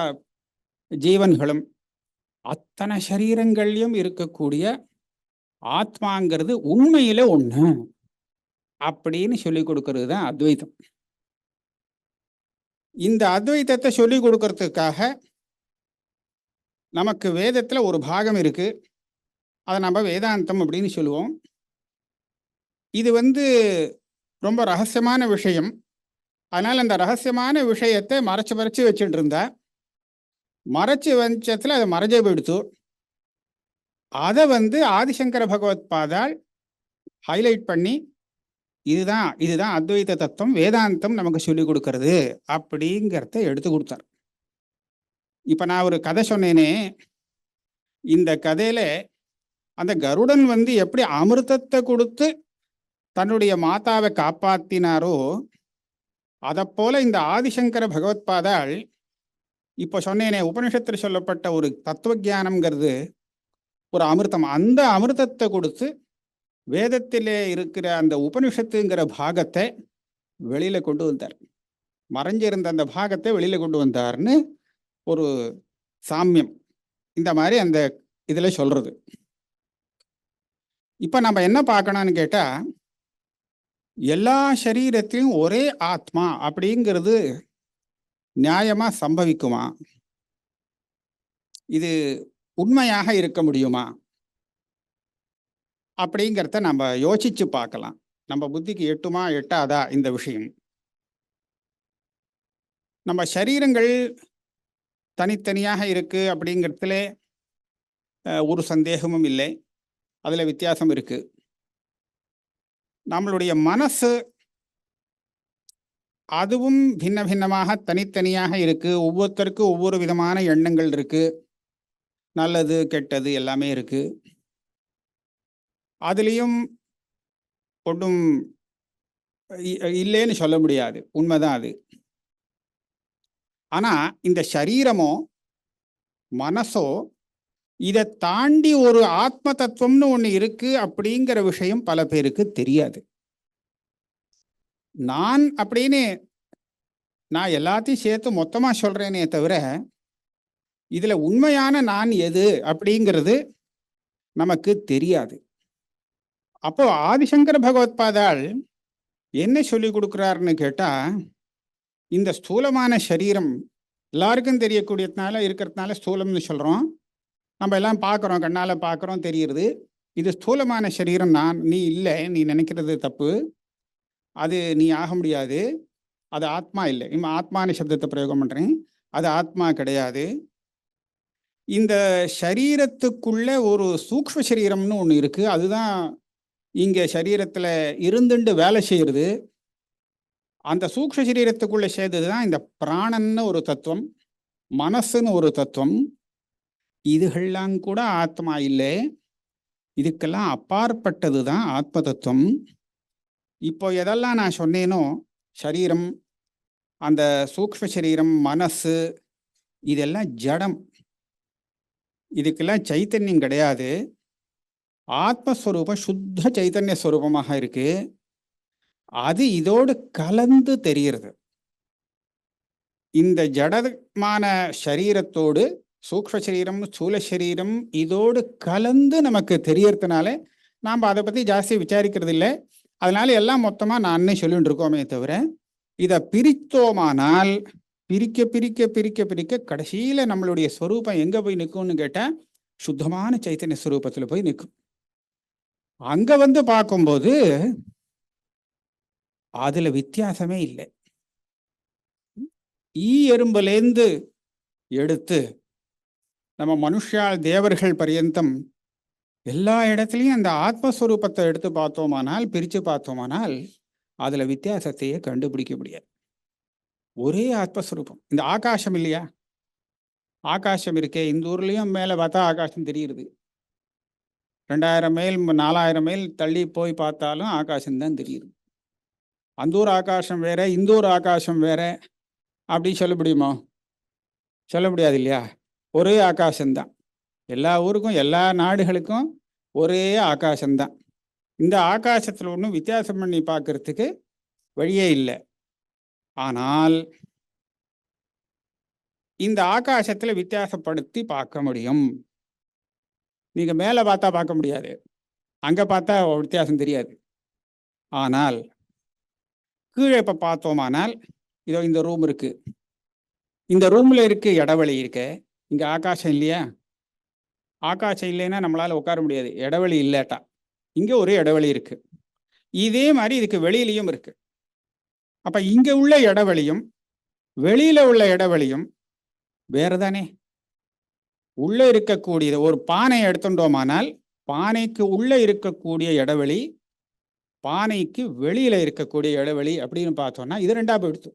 ஜீவன்களும் அத்தனை சரீரங்கள்லையும் இருக்கக்கூடிய ஆத்மாங்கிறது உண்மையில ஒண்ணு அப்படின்னு சொல்லி கொடுக்கறது தான் அத்வைதம். இந்த அத்வைதத்தை சொல்லி கொடுக்கறதுக்காக நமக்கு வேதத்துல ஒரு பாகம் இருக்கு, அதை நம்ம வேதாந்தம் அப்படின்னு சொல்லுவோம். இது வந்து ரொம்ப ரகசியமான விஷயம். அதனால அந்த ரகசியமான விஷயத்தை மறைச்சு வச்சுட்டு இருந்தா, மறைச்சு வச்சத்துல அதை மறைஞ்சே போயிடுத்து. அதை வந்து ஆதிசங்கர பகவத்பாதால் ஹைலைட் பண்ணி இதுதான் அத்வைத தத்துவம், வேதாந்தம் நமக்கு சொல்லி கொடுக்கறது அப்படிங்கிறத எடுத்து கொடுத்தார். இப்ப நான் ஒரு கதை சொன்னேனே, இந்த கதையில அந்த கருடன் வந்து எப்படி அமிர்தத்தை கொடுத்து தன்னுடைய மாதாவை காப்பாத்தினாரோ, அதை போல இந்த ஆதிசங்கர பகவத்பாதால் இப்போ சொன்னேனே உபனிஷத்தில் சொல்லப்பட்ட ஒரு தத்துவ ஞானம்ங்கிறது ஒரு அமிர்தம். அந்த அமிர்தத்தை கொடுத்து வேதத்திலே இருக்கிற அந்த உபனிஷத்துங்கிற பாகத்தை வெளியில கொண்டு வந்தார். மறைஞ்சிருந்த அந்த பாகத்தை வெளியில கொண்டு வந்தார்னு ஒரு சாமியம் இந்த மாதிரி அந்த இதுல சொல்றது. இப்ப நம்ம என்ன பார்க்கணும்னு கேட்டா, எல்லா சரீரத்திலும் ஒரே ஆத்மா அப்படிங்கிறது நியாயமா சம்பவிக்குமா? இது உண்மையாக இருக்க முடியுமா? அப்படிங்கிறத நம்ம யோசிச்சு பார்க்கலாம். நம்ம புத்திக்கு எட்டுமா எட்டாதா இந்த விஷயம்? நம்ம சரீரங்கள் தனித்தனியாக இருக்கு அப்படிங்கிறதுல ஒரு சந்தேகமும் இல்லை. அதுல வித்தியாசம் இருக்கு. நம்மளுடைய மனசு அதுவும் பின்ன பின்னமாக தனித்தனியாக இருக்கு. ஒவ்வொருத்தருக்கும் ஒவ்வொரு விதமான எண்ணங்கள் இருக்கு. நல்லது கெட்டது எல்லாமே இருக்கு. அதுலேயும் ஒன்றும் இல்லைன்னு சொல்ல முடியாது. உண்மைதான் அது. ஆனா இந்த சரீரமோ மனசோ இதை தாண்டி ஒரு ஆத்ம தத்துவம்னு ஒன்று இருக்கு அப்படிங்கிற விஷயம் பல பேருக்கு தெரியாது. நான் அப்படின்னு நான் எல்லாத்தையும் சேர்த்து மொத்தமா சொல்றேனே தவிர, இதுல உண்மையான நான் எது அப்படிங்கிறது நமக்கு தெரியாது. அப்போ ஆதிசங்கர பகவத்பாதால் என்ன சொல்லி கொடுக்குறாருன்னு கேட்டா, இந்த ஸ்தூலமான சரீரம் எல்லாருக்கும் தெரியக்கூடியதுனால இருக்கிறதுனால ஸ்தூலம்னு சொல்றோம். நம்ம எல்லாம் பார்க்குறோம், கண்ணால பார்க்குறோம், தெரியுது. இது ஸ்தூலமான சரீரம். நீ இல்லை, நீ நினைக்கிறது தப்பு, அது நீ ஆக முடியாது, அது ஆத்மா இல்லை. இம்மா ஆத்மான சப்தத்தை பிரயோகம் பண்றேன். அது ஆத்மா கிடையாது. இந்த சரீரத்துக்குள்ள ஒரு சூக்ஷ்ம சரீரம்னு ஒன்று இருக்கு. அதுதான் இங்க சரீரத்துல இருந்துட்டு வேலை செய்யறது. அந்த சூக்ஷ்ம சரீரத்துக்குள்ள சேர்ந்ததுதான் இந்த பிராணன்னு ஒரு தத்துவம், மனசுன்னு ஒரு தத்துவம். இதுகள்லாம் கூட ஆத்மா இல்லை. இதுக்கெல்லாம் அப்பாற்பட்டது தான் ஆத்ம தத்துவம். இப்போ எதெல்லாம் நான் சொன்னேனோ, சரீரம், அந்த சூக்ஷ்ம சரீரம், மனசு, இதெல்லாம் ஜடம். இதுக்கெல்லாம் சைத்தன்யம் கிடையாது. ஆத்மஸ்வரூபம் சுத்த சைத்தன்ய ஸ்வரூபமாக இருக்கு. அது இதோடு கலந்து தெரிகிறது. இந்த ஜடமான சரீரத்தோடு சூக்ஷ்ம சரீரம், ஸ்தூல சரீரம் இதோடு கலந்து நமக்கு தெரியறதுனால நாம் அதை பற்றி ஜாஸ்தி விசாரிக்கிறது இல்லை. அதனால எல்லாம் மொத்தமாக நான் சொல்லிட்டு இருக்கோமே தவிர, இதை பிரித்தோமானால் பிரிக்க பிரிக்க பிரிக்க பிரிக்க கடைசியில் நம்மளுடைய ஸ்வரூபம் எங்கே போய் நிற்கும்னு கேட்டால், சுத்தமான சைத்தன்ய ஸ்வரூபத்தில் போய் நிற்கும். அங்கே வந்து பார்க்கும்போது அதில் வித்தியாசமே இல்லை. எறும்புலேருந்து எடுத்து நம்ம மனுஷால் தேவர்கள் பரியந்தம் எல்லா இடத்துலையும் அந்த ஆத்மஸ்வரூபத்தை எடுத்து பார்த்தோமானால், பிரித்து பார்த்தோமானால் அதில் வித்தியாசத்தையே கண்டுபிடிக்க முடியாது. ஒரே ஆத்மஸ்வரூபம். இந்த ஆகாசம் இல்லையா, ஆகாசம் இருக்கே, இந்த ஊர்லேயும் மேலே பார்த்தா ஆகாசம் தெரியுது. 2000 மைல் 4000 மைல் தள்ளி போய் பார்த்தாலும் ஆகாசம்தான் தெரியுது. அந்த ஊர் ஆகாசம் வேற, இந்த ஊர் ஆகாசம் வேற அப்படி சொல்ல முடியுமோ? சொல்ல முடியாது இல்லையா? ஒரே ஆகாசம்தான். எல்லா ஊருக்கும் எல்லா நாடுகளுக்கும் ஒரே ஆகாசம்தான். இந்த ஆகாசத்தில் ஒன்றும் வித்தியாசம் பண்ணி பார்க்கறதுக்கு வழியே இல்லை. ஆனால் இந்த ஆகாசத்தில் வித்தியாசப்படுத்தி பார்க்க முடியும். நீங்க மேலே பார்த்தா பார்க்க முடியாது, அங்கே பார்த்தா வித்தியாசம் தெரியாது. ஆனால் கீழே இப்போ பார்த்தோமானால், இதோ இந்த ரூம் இருக்கு, இந்த ரூம்ல இருக்கு இடைவெளி இருக்கு. இங்க ஆகாசம் இல்லையா? ஆகாசம் இல்லைன்னா நம்மளால உட்கார முடியாது, இடைவெளி இல்லாட்டா. இங்க ஒரு இடைவெளி இருக்கு. இதே மாதிரி இதுக்கு வெளியிலையும் இருக்கு. அப்ப இங்க உள்ள இடைவெளியும் வெளியில உள்ள இடைவெளியும் வேறதானே? உள்ள இருக்கக்கூடியது ஒரு பானை எடுத்துட்டோமானால், பானைக்கு உள்ள இருக்கக்கூடிய இடைவெளி, பானைக்கு வெளியில இருக்கக்கூடிய இடைவெளி அப்படின்னு பார்த்தோம்னா இது ரெண்டா போயிடுச்சு.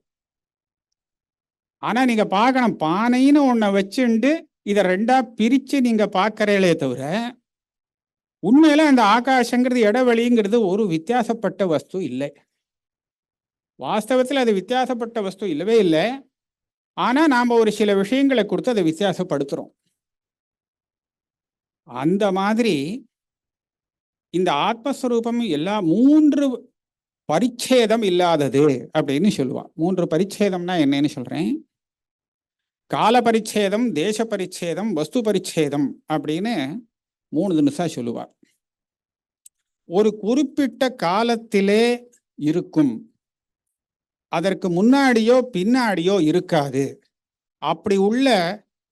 ஆனா நீங்க பார்க்கணும், பானைன்னு ஒன்ன வச்சுண்டு இதை ரெண்டா பிரிச்சு நீங்க பார்க்கறீங்களே தவிர, உண்மையில அந்த ஆகாசங்கிறது இடைவெளிங்கிறது ஒரு வித்தியாசப்பட்ட வஸ்து இல்லை. வாஸ்தவத்தில் அது வித்தியாசப்பட்ட வஸ்து இல்லவே இல்லை. ஆனா நாம ஒரு சில விஷயங்களை கொடுத்து அதை வித்தியாசப்படுத்துறோம். அந்த மாதிரி இந்த ஆத்மஸ்வரூபம் எல்லா 3 பரிச்சேதம் இல்லாதது அப்படின்னு சொல்லுவா. 3 பரிச்சேதம்னா என்னன்னு சொல்றேன். கால பரிச்சேதம், தேச பரிச்சேதம், வஸ்து பரிச்சேதம் அப்படின்னு 3 தினசா சொல்லுவார். ஒரு குறிப்பிட்ட காலத்திலே இருக்கும், அதற்கு முன்னாடியோ பின்னாடியோ இருக்காது. அப்படி உள்ள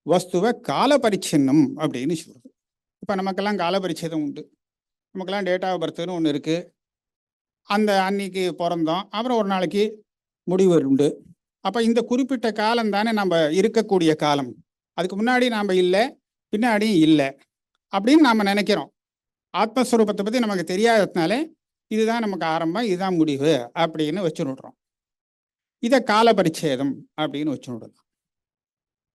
வஸ்துவை கால பரிச்சின்னம் அப்படின்னு சொல்றது. இப்ப நமக்கெல்லாம் கால பரிச்சேதம் உண்டு. நமக்கெல்லாம் டேட் ஆஃப் பர்த்னு ஒன்று இருக்கு. அந்த அன்னைக்கு பிறந்தோம், அப்புறம் ஒரு நாளைக்கு முடிவு உண்டு. அப்ப இந்த குறிப்பிட்ட காலம் தானே நம்ம இருக்கக்கூடிய காலம். அதுக்கு முன்னாடி நாம் இல்லை, பின்னாடியும் இல்லை அப்படின்னு நாம் நினைக்கிறோம். ஆத்மஸ்வரூபத்தை பற்றி நமக்கு தெரியாததுனால இதுதான் நமக்கு ஆரம்பம், இதுதான் முடிவு அப்படின்னு வச்சு விடுறோம். இதை கால பரிச்சேதம் அப்படின்னு வச்சு விடலாம்.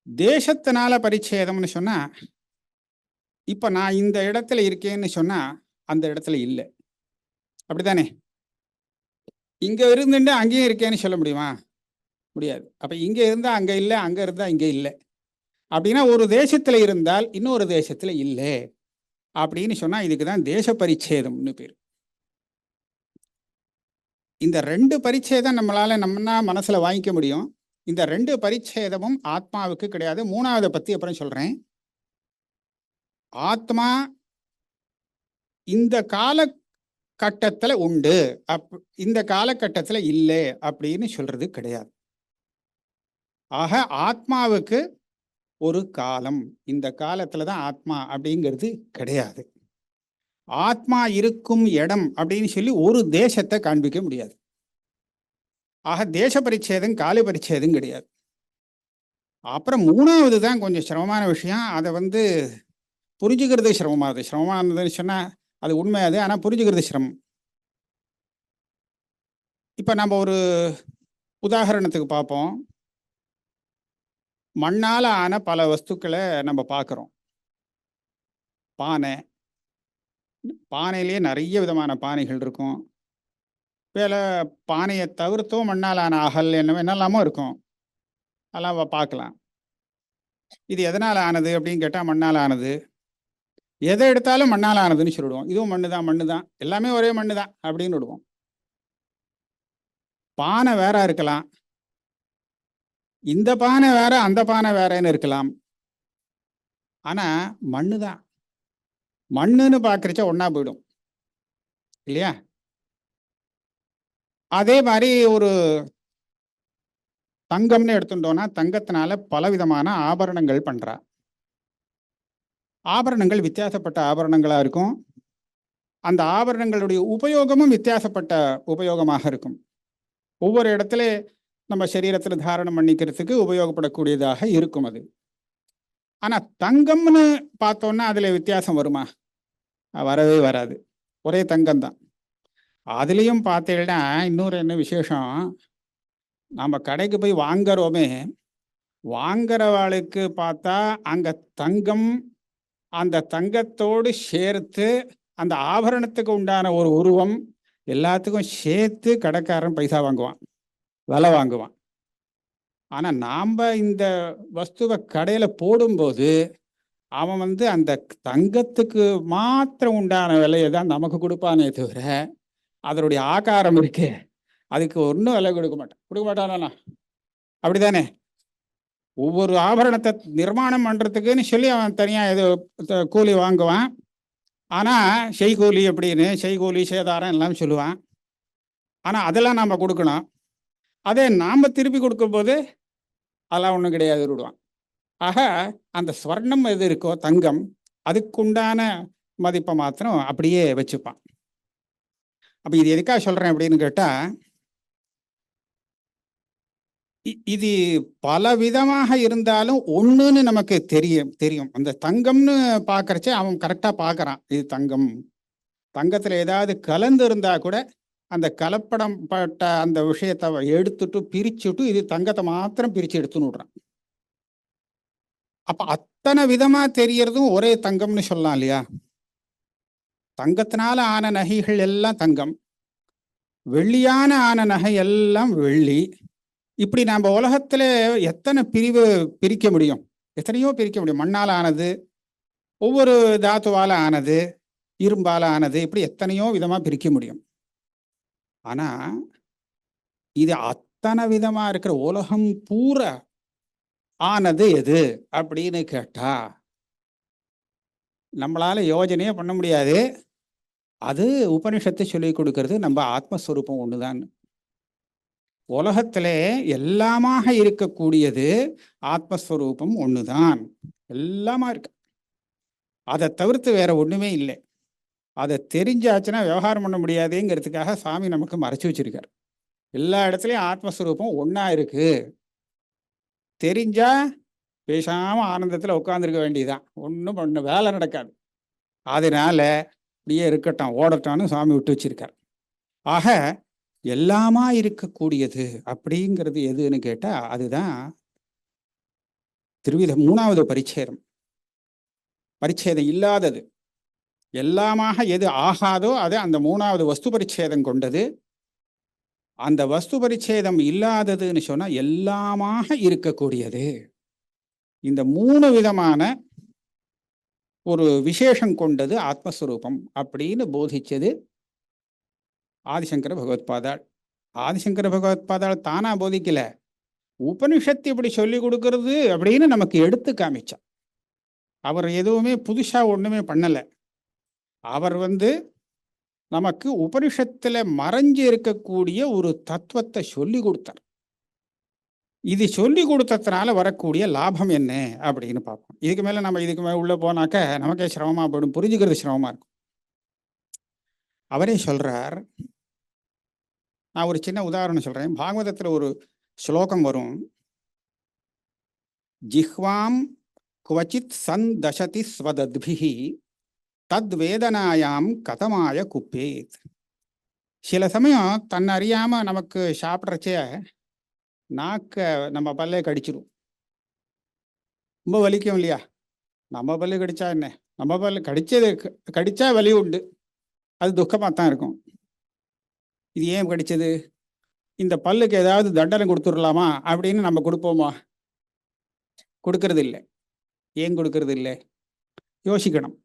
தேசத்தினால பரிச்சேதம்னு சொன்னா, இப்ப நான் இந்த இடத்துல இருக்கேன்னு சொன்னா அந்த இடத்துல இல்லை, அப்படித்தானே? இங்க இருந்துட்டு அங்கேயும் இருக்கேன்னு சொல்ல முடியுமா? முடியாது. அப்ப இங்க இருந்தா அங்க இல்லை, அங்க இருந்தா இங்க இல்லை. அப்படின்னா ஒரு தேசத்துல இருந்தால் இன்னொரு தேசத்துல இல்லை அப்படின்னு சொன்னா இதுக்கு தான் தேச பரிச்சேதம்னு பேர். இந்த 2 பரிச்சேதம் நம்மளால மனசுல வாங்கிக்க முடியும். இந்த 2 பரிச்சேதமும் ஆத்மாவுக்கு கிடையாது. 3ஆவதை பத்தி அப்புறம் சொல்றேன். ஆத்மா இந்த காலகட்டத்துல உண்டு, இந்த காலகட்டத்துல இல்லை அப்படின்னு சொல்றது கிடையாது. ஆக ஆத்மாவுக்கு ஒரு காலம், இந்த காலத்துல தான் ஆத்மா அப்படிங்கிறது கிடையாது. ஆத்மா இருக்கும் இடம் அப்படின்னு சொல்லி ஒரு தேசத்தை காண்பிக்க முடியாது. ஆக தேச பரிச்சேதம் கால பரிச்சேதம் கிடையாது. அப்புறம் 3ஆவது தான் கொஞ்சம் சிரமமான விஷயம். அதை புரிஞ்சுக்கிறது சிரமமாகுது. சிரமமானதுன்னு சொன்னா அது உண்மையாது, ஆனால் புரிஞ்சுக்கிறது சிரமம். இப்போ நம்ம ஒரு உதாரணத்துக்கு பார்ப்போம். மண்ணால் ஆன பல வஸ்துக்களை நம்ம பார்க்குறோம். பானையிலேயே நிறைய விதமான பானைகள் இருக்கும். வேலை பானையை தவிர்த்தும் மண்ணால் ஆன அகல் என்னெல்லாமோ இருக்கும், அதெல்லாம் பார்க்கலாம். இது எதனால் ஆனது அப்படின்னு கேட்டால் மண்ணால் ஆனது. எதை எடுத்தாலும் மண்ணால் ஆனதுன்னு சொல்லிடுவோம். இதுவும் மண்ணு தான், எல்லாமே ஒரே மண்ணு தான் அப்படின்னு விடுவோம். பானை வேற இருக்கலாம், இந்த பானை வேற அந்த பானை வேறன்னு இருக்கலாம், ஆனா மண்ணு தான். மண்ணுன்னு பார்க்கறச்ச ஒன்னா போயிடும் இல்லையா? அதே மாதிரி ஒரு தங்கம்னு எடுத்துட்டோம்னா தங்கத்தினால பலவிதமான ஆபரணங்கள் பண்றா. ஆபரணங்கள் வித்தியாசப்பட்ட ஆபரணங்களா இருக்கும். அந்த ஆபரணங்களுடைய உபயோகமும் வித்தியாசப்பட்ட உபயோகமாக இருக்கும். ஒவ்வொரு இடத்துல நம்ம சரீரத்தில் தாரணம் பண்ணிக்கிறதுக்கு உபயோகப்படக்கூடியதாக இருக்கும் அது. ஆனா தங்கம்னு பார்த்தோம்னா அதுல வித்தியாசம் வருமா? வரவே வராது, ஒரே தங்கம் தான். அதுலேயும் பார்த்தீங்கன்னா இன்னொரு என்ன விசேஷம், நம்ம கடைக்கு போய் வாங்குறோமே, வாங்குறவாளுக்கு பார்த்தா அங்க தங்கம், அந்த தங்கத்தோடு சேர்த்து அந்த ஆபரணத்துக்கு உண்டான ஒரு உருவம் எல்லாத்துக்கும் சேர்த்து கடைக்காரன் பைசா வாங்குவான், விலை வாங்குவான். ஆனா நாம இந்த வஸ்துவை கடையில போடும்போது அவன் அந்த தங்கத்துக்கு மாத்திரம் உண்டான விலையை தான் நமக்கு கொடுப்பானே தவிர அதனுடைய ஆகாரம் இருக்கு அதுக்கு ஒன்றும் விலை கொடுக்க மாட்டானா? அப்படித்தானே? ஒவ்வொரு ஆபரணத்தை நிர்மாணம் பண்றதுக்குன்னு சொல்லி அவன் தனியா ஏதோ கூலி வாங்குவான். ஆனா செய்கூலி அப்படின்னு செய்கூலி சேதாரம் எல்லாம் சொல்லுவான். ஆனா அதெல்லாம் நாம கொடுக்கணும். அதே நாம திருப்பி கொடுக்கும்போது அதெல்லாம் ஒன்றும் கிடையாது விடுவான். ஆக அந்த ஸ்வர்ணம் எது இருக்கோ தங்கம், அதுக்குண்டான மதிப்பை மாத்திரம் அப்படியே வச்சுப்பான். அப்ப இது எதுக்காக சொல்றேன் அப்படின்னு கேட்டா, இது பல விதமாக இருந்தாலும் ஒண்ணுன்னு நமக்கு தெரியும். அந்த தங்கம்னு பார்க்கறச்சே அவன் கரெக்டா பார்க்கறான், இது தங்கம். தங்கத்துல ஏதாவது கலந்து இருந்தா கூட அந்த கலப்படம் பட்ட அந்த விஷயத்தை எடுத்துட்டு பிரிச்சுட்டு இது தங்கத்தை மாத்திரம் பிரிச்சு எடுத்துன்னு விடுறான். அப்ப அத்தனை விதமா தெரியறதும் ஒரே தங்கம்னு சொல்லலாம் இல்லையா? தங்கத்தினால ஆன நகைகள் எல்லாம் தங்கம், வெள்ளியான ஆன நகை எல்லாம் வெள்ளி. இப்படி நம்ம உலகத்துல எத்தனை பிரிவு பிரிக்க முடியும்? எத்தனையோ பிரிக்க முடியும். மண்ணால் ஆனது, ஒவ்வொரு தாத்துவால ஆனது, இரும்பால ஆனது, இப்படி எத்தனையோ விதமா பிரிக்க முடியும். ஆனா இது அத்தனை விதமா இருக்கிற உலகம் பூரா ஆனது எது அப்படின்னு கேட்டா நம்மளால யோஜனையே பண்ண முடியாது. அது உபனிஷத்து சொல்லி கொடுக்கறது நம்ம ஆத்மஸ்வரூபம் ஒண்ணுதான். உலகத்திலே எல்லாமாக இருக்கக்கூடியது ஆத்மஸ்வரூபம் ஒண்ணுதான். எல்லாமா இருக்கு. அதை தவிர்த்து வேற ஒண்ணுமே இல்லை. அதை தெரிஞ்சாச்சுன்னா விவகாரம் பண்ண முடியாதுங்கிறதுக்காக சாமி நமக்கு மறைச்சு வச்சிருக்காரு. எல்லா இடத்துலையும் ஆத்மஸ்வரூபம் ஒண்ணா இருக்கு. தெரிஞ்சா பேசாம ஆனந்தத்தில் உட்காந்துருக்க வேண்டியதுதான். ஒன்றும் பண்ண வேலை நடக்காது. அதனால இப்படியே இருக்கட்டும், ஓடட்டான்னு சாமி விட்டு வச்சிருக்கார். ஆக எல்லாமா இருக்கக்கூடியது அப்படிங்கிறது எதுன்னு கேட்டா அதுதான் திருவித 3வது பரிச்சேதம். பரிச்சேதம் இல்லாதது. எல்லாமாக எது ஆகாதோ அது அந்த 3வது வஸ்து பரிச்சேதம் கொண்டது. அந்த வஸ்து பரிச்சேதம் இல்லாததுன்னு சொன்னா எல்லாமாக இருக்கக்கூடியது. இந்த 3 விதமான ஒரு விசேஷம் கொண்டது ஆத்மஸ்வரூபம் அப்படின்னு போதிச்சது ஆதிசங்கர பகவத்பாதாள். ஆதிசங்கர பகவத்பாதாள் தானா போதிக்கல, உபனிஷத்து இப்படி சொல்லி கொடுக்கறது அப்படின்னு நமக்கு எடுத்து காமிச்சா. அவர் எதுவுமே புதுசா ஒண்ணுமே பண்ணல. அவர் நமக்கு உபனிஷத்துல மறைஞ்சு இருக்கக்கூடிய ஒரு தத்துவத்தை சொல்லி கொடுத்தார். இது சொல்லி கொடுத்ததுனால வரக்கூடிய லாபம் என்ன அப்படின்னு பார்ப்போம். இதுக்கு மேல உள்ள போனாக்க நமக்கே சிரமமா போயிடும், புரிஞ்சுக்கிறது சிரமமா இருக்கும். அவரே சொல்றார். நான் ஒரு சின்ன உதாரணம் சொல்றேன். பாகவதத்துல ஒரு ஸ்லோகம் வரும். ஜிஹ்வாம் குவச்சித் சந்தசதி ஸ்வதத்பிஹி தத் வேதனாயாம் கதமாய குப்பேத். சில சமயம் தன்னை அறியாம நமக்கு சாப்பிட்றச்சே நாக்க நம்ம பல்லே கடிச்சிரும். ரொம்ப வலிக்கும் இல்லையா? நம்ம பல்லு கடிச்சா என்ன, நம்ம பல்லு கடிச்சா வலி உண்டு, அது துக்கமாக தான் இருக்கும். இது ஏன் கடிச்சது, இந்த பல்லுக்கு ஏதாவது தண்டனை கொடுத்துடலாமா அப்படின்னு நம்ம கொடுப்போமா? கொடுக்கறது இல்லை. ஏன் கொடுக்கறது இல்லை? யோசிக்கணும்.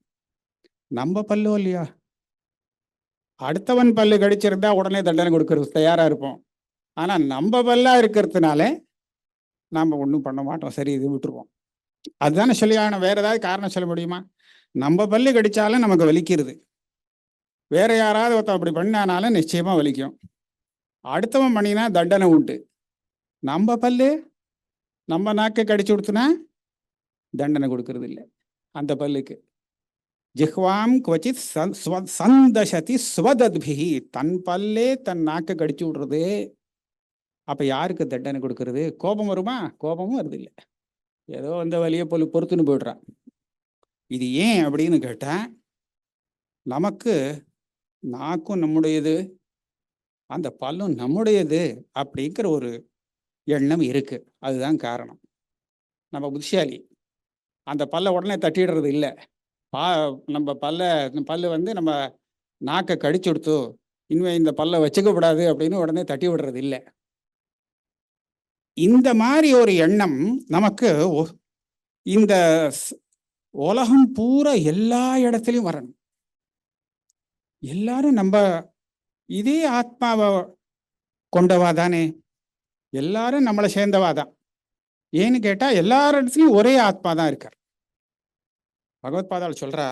நம்ம பல்லோ இல்லையா, அடுத்தவன் பல்லு கடிச்சிருந்தா உடனே தண்டனை கொடுக்கறது தயாரா இருப்போம். ஆனா நம்ம பல்லா இருக்கிறதுனால நாம ஒன்றும் பண்ண மாட்டோம், சரி இது விட்டுருவோம். அதுதானே சொல்லியாகணும். வேற ஏதாவது காரணம் சொல்ல முடியுமா? நம்ம பல்லு கடிச்சாலும் நமக்கு வலிக்கிறது. வேற யாராவது ஒருத்தன் அப்படி பண்ணானாலும் நிச்சயமா வலிக்கும். அடுத்தவன் பண்ணினா தண்டனை உண்டு. நம்ம பல்லு நம்ம நாக்கை கடிச்சு கொடுத்துனா தண்டனை கொடுக்கறது இல்லை அந்த பல்லுக்கு. ஜிஹ்வாம் குவச்சித் சந்தசதி ஸ்வதத்பிஹி. தன் பல்லே தன் நாக்கை கடிச்சு விடுறது. அப்ப யாருக்கு தண்டனை கொடுக்கறது? கோபம் வருமா? கோபமும் வருது இல்லை. ஏதோ அந்த வலியை பொறுத்துன்னு போயிடுறான். இது ஏன் அப்படின்னு கேட்டா, நமக்கு நாக்கும் நம்முடையது, அந்த பல்லும் நம்முடையது அப்படிங்கிற ஒரு எண்ணம் இருக்கு. அதுதான் காரணம். நம்ம புத்திசாலி, அந்த பல்லை உடனே தட்டிடுறது இல்லை. நம்ம பல்லு நம்ம நாக்கை கடிச்சு கொடுத்தோ இனிமே இந்த பல்லை வச்சுக்கப்படாது அப்படின்னு உடனே தட்டி விடுறது இல்லை. இந்த மாதிரி ஒரு எண்ணம் நமக்கு இந்த உலகம் பூரா எல்லா இடத்துலையும் வரணும். எல்லாரும் நம்ம இதே ஆத்மாவை கொண்டவா தானே, எல்லாரும் நம்மளை சேர்ந்தவா தான். ஏன்னு கேட்டா எல்லார் இடத்துலையும் ஒரே ஆத்மா தான் இருக்கார். பகவத்பாதால் சொல்றா,